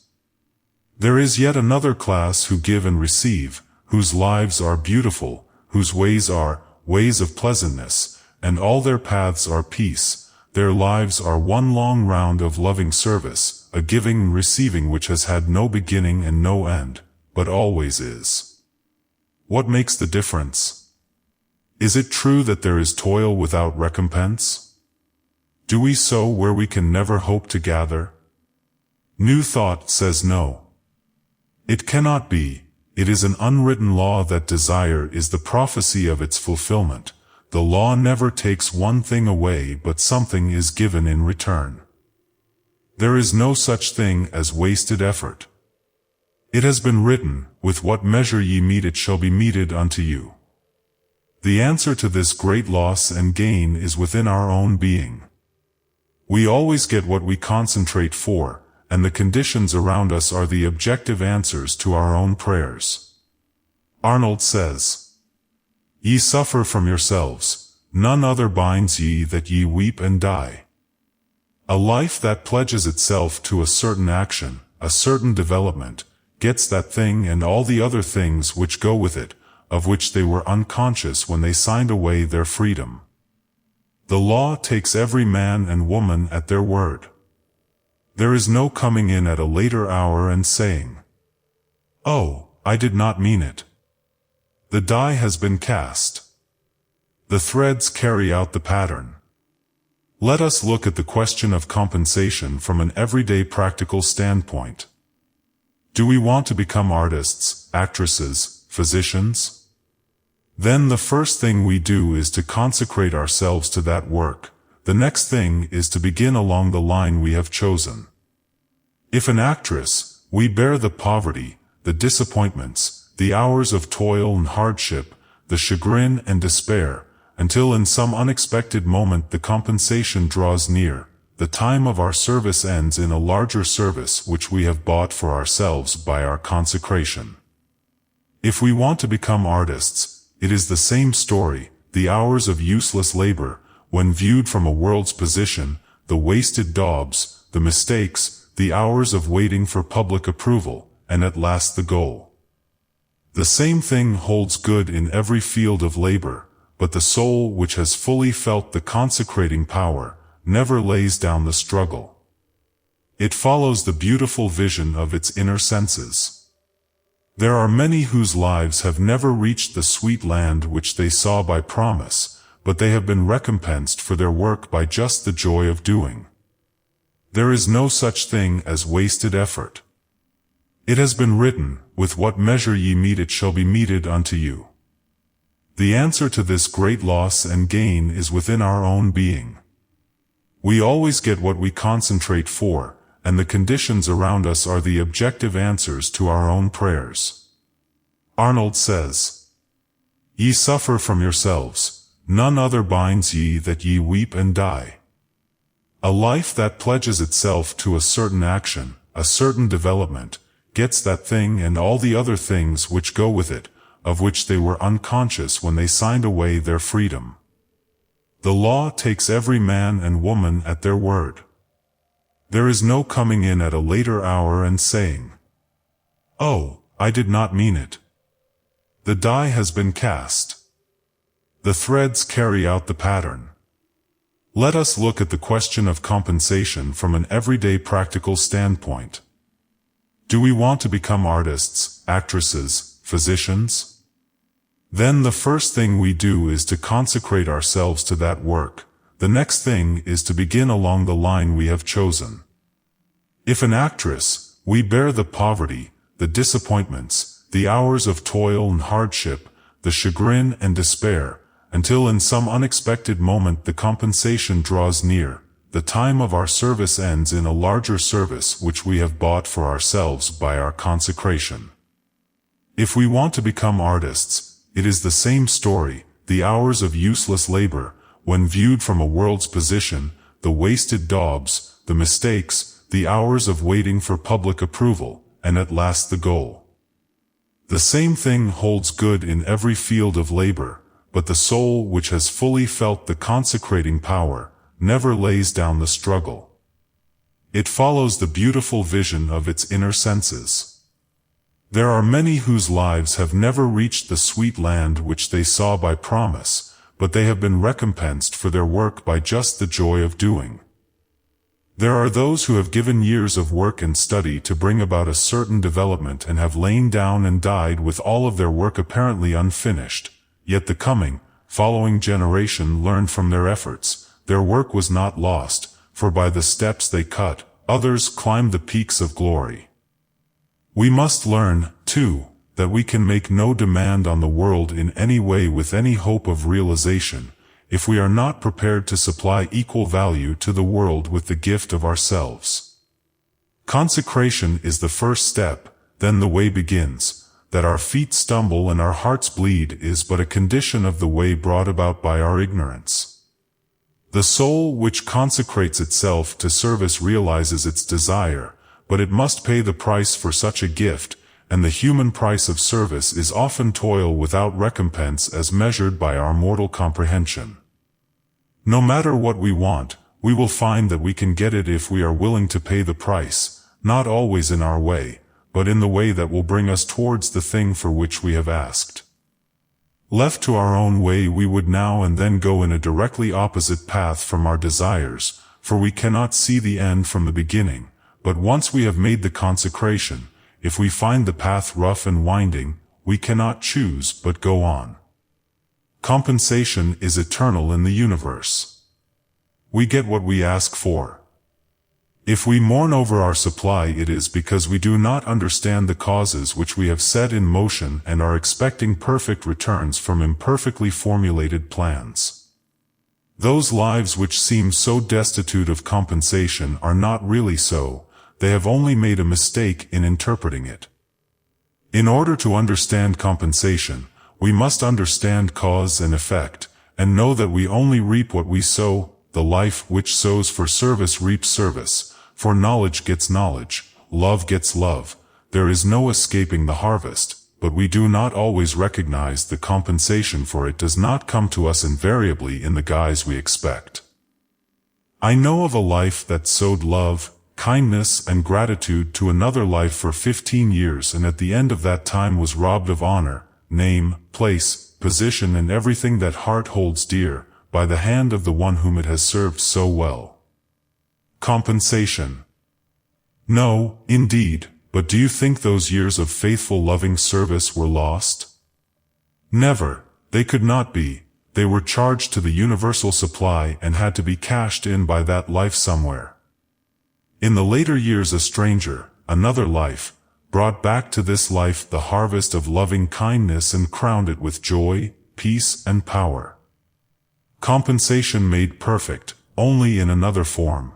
There is yet another class who give and receive, whose lives are beautiful, whose ways are ways of pleasantness, and all their paths are peace. Their lives are one long round of loving service, a giving and receiving which has had no beginning and no end, but always is. What makes the difference? Is it true that there is toil without recompense? Do we sow where we can never hope to gather? New Thought says no. It cannot be. It is an unwritten law that desire is the prophecy of its fulfillment. The law never takes one thing away, but something is given in return. There is no such thing as wasted effort. It has been written, with what measure ye mete it shall be meted unto you. The answer to this great loss and gain is within our own being. We always get what we concentrate for, and the conditions around us are the objective answers to our own prayers. Arnold says, "Ye suffer from yourselves, none other binds ye that ye weep and die." A life that pledges itself to a certain action, a certain development, gets that thing and all the other things which go with it, of which they were unconscious when they signed away their freedom. The law takes every man and woman at their word. There is no coming in at a later hour and saying, "Oh, I did not mean it." The die has been cast. The threads carry out the pattern. Let us look at the question of compensation from an everyday practical standpoint. Do we want to become artists, actresses, physicians? Then the first thing we do is to consecrate ourselves to that work. The next thing is to begin along the line we have chosen. If an actress, we bear the poverty, the disappointments, the hours of toil and hardship, the chagrin and despair, until in some unexpected moment the compensation draws near. The time of our service ends in a larger service which we have bought for ourselves by our consecration. If we want to become artists, it is the same story. The hours of useless labor, when viewed from a world's position, the wasted daubs, the mistakes, the hours of waiting for public approval, and at last the goal. The same thing holds good in every field of labor, but the soul which has fully felt the consecrating power, never lays down the struggle. It follows the beautiful vision of its inner senses. There are many whose lives have never reached the sweet land which they saw by promise, but they have been recompensed for their work by just the joy of doing. There is no such thing as wasted effort. It has been written, "With what measure ye mete it shall be meted unto you." The answer to this great loss and gain is within our own being. We always get what we concentrate for, and the conditions around us are the objective answers to our own prayers. Arnold says, "Ye suffer from yourselves, none other binds ye that ye weep and die." A life that pledges itself to a certain action, a certain development, gets that thing and all the other things which go with it, of which they were unconscious when they signed away their freedom. The law takes every man and woman at their word. There is no coming in at a later hour and saying, "Oh, I did not mean it." The die has been cast. The threads carry out the pattern. Let us look at the question of compensation from an everyday practical standpoint. Do we want to become artists, actresses, physicians? Then the first thing we do is to consecrate ourselves to that work. The next thing is to begin along the line we have chosen. If an actress, we bear the poverty, the disappointments, the hours of toil and hardship, the chagrin and despair, until in some unexpected moment the compensation draws near. The time of our service ends in a larger service which we have bought for ourselves by our consecration. If we want to become artists, it is the same story. The hours of useless labor, when viewed from a world's position, the wasted daubs, the mistakes, the hours of waiting for public approval, and at last the goal. The same thing holds good in every field of labor, but the soul which has fully felt the consecrating power never lays down the struggle. It follows the beautiful vision of its inner senses. There are many whose lives have never reached the sweet land which they saw by promise, but they have been recompensed for their work by just the joy of doing. There are those who have given years of work and study to bring about a certain development and have lain down and died with all of their work apparently unfinished, yet the following generation learned from their efforts. Their work was not lost, for by the steps they cut, others climbed the peaks of glory. We must learn, too, that we can make no demand on the world in any way with any hope of realization, if we are not prepared to supply equal value to the world with the gift of ourselves. Consecration is the first step, then the way begins. That our feet stumble and our hearts bleed is but a condition of the way brought about by our ignorance. The soul which consecrates itself to service realizes its desire, but it must pay the price for such a gift, and the human price of service is often toil without recompense as measured by our mortal comprehension. No matter what we want, we will find that we can get it if we are willing to pay the price, not always in our way, but in the way that will bring us towards the thing for which we have asked. Left to our own way, we would now and then go in a directly opposite path from our desires, for we cannot see the end from the beginning, but once we have made the consecration, if we find the path rough and winding, we cannot choose but go on. Compensation is eternal in the universe. We get what we ask for. If we mourn over our supply, it is because we do not understand the causes which we have set in motion and are expecting perfect returns from imperfectly formulated plans. Those lives which seem so destitute of compensation are not really so. They have only made a mistake in interpreting it. In order to understand compensation, we must understand cause and effect, and know that we only reap what we sow. The life which sows for service reaps service, for knowledge gets knowledge, love gets love. There is no escaping the harvest, but we do not always recognize the compensation, for it does not come to us invariably in the guise we expect. I know of a life that sowed love, kindness and gratitude to another life for 15 years, and at the end of that time was robbed of honor, name, place, position, and everything that heart holds dear, by the hand of the one whom it has served so well. Compensation. No, indeed, but do you think those years of faithful loving service were lost? Never, they could not be. They were charged to the universal supply and had to be cashed in by that life somewhere. In the later years a stranger, another life, brought back to this life the harvest of loving kindness and crowned it with joy, peace, and power. Compensation made perfect, only in another form.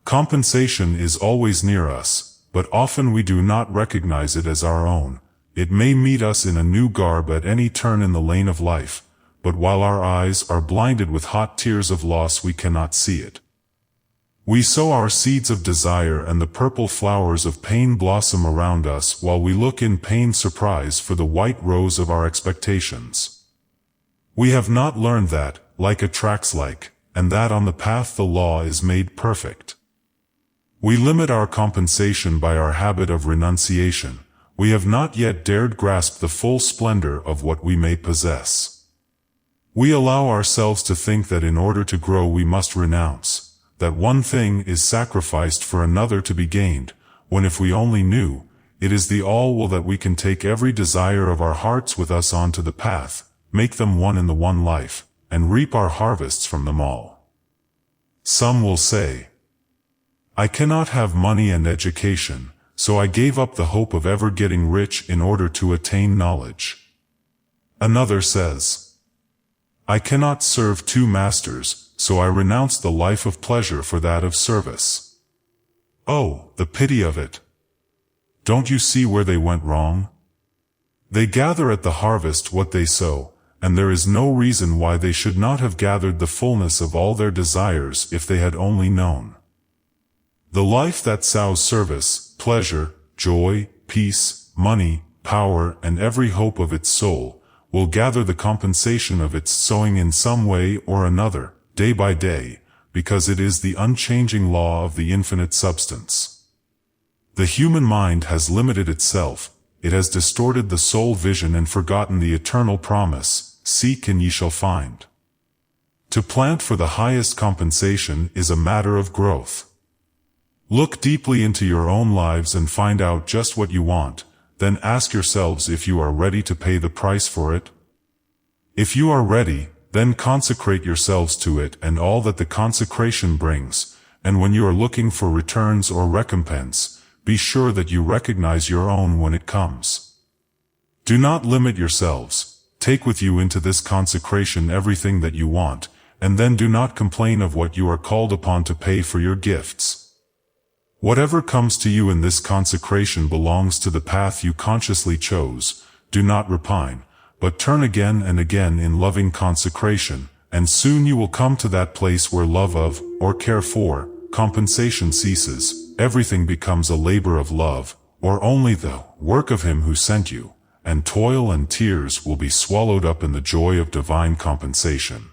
Compensation is always near us, but often we do not recognize it as our own. It may meet us in a new garb at any turn in the lane of life, but while our eyes are blinded with hot tears of loss, we cannot see it. We sow our seeds of desire, and the purple flowers of pain blossom around us, while we look in pained surprise for the white rose of our expectations. We have not learned that, like attracts like, and that on the path the law is made perfect. We limit our compensation by our habit of renunciation. We have not yet dared grasp the full splendor of what we may possess. We allow ourselves to think that in order to grow we must renounce, that one thing is sacrificed for another to be gained, when if we only knew, it is the all-will that we can take every desire of our hearts with us onto the path, make them one in the one life, and reap our harvests from them all. Some will say, I cannot have money and education, so I gave up the hope of ever getting rich in order to attain knowledge. Another says, I cannot serve two masters, so I renounce the life of pleasure for that of service. Oh, the pity of it! Don't you see where they went wrong? They gather at the harvest what they sow, and there is no reason why they should not have gathered the fullness of all their desires if they had only known. The life that sows service, pleasure, joy, peace, money, power, and every hope of its soul, will gather the compensation of its sowing in some way or another, day by day, because it is the unchanging law of the infinite substance. The human mind has limited itself, it has distorted the soul vision and forgotten the eternal promise, "Seek and ye shall find." To plant for the highest compensation is a matter of growth. Look deeply into your own lives and find out just what you want, then ask yourselves if you are ready to pay the price for it. If you are ready, then consecrate yourselves to it and all that the consecration brings, and when you are looking for returns or recompense, be sure that you recognize your own when it comes. Do not limit yourselves, take with you into this consecration everything that you want, and then do not complain of what you are called upon to pay for your gifts. Whatever comes to you in this consecration belongs to the path you consciously chose. Do not repine, but turn again and again in loving consecration, and soon you will come to that place where love of, or care for, compensation ceases, everything becomes a labor of love, or only the work of him who sent you, and toil and tears will be swallowed up in the joy of divine compensation.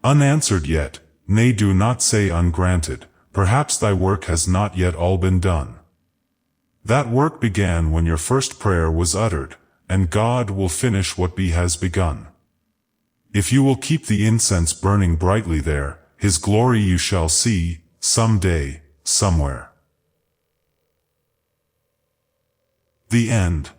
Unanswered yet, nay, do not say ungranted, perhaps thy work has not yet all been done. That work began when your first prayer was uttered, and God will finish what he has begun. If you will keep the incense burning brightly there, his glory you shall see, some day, somewhere. The end.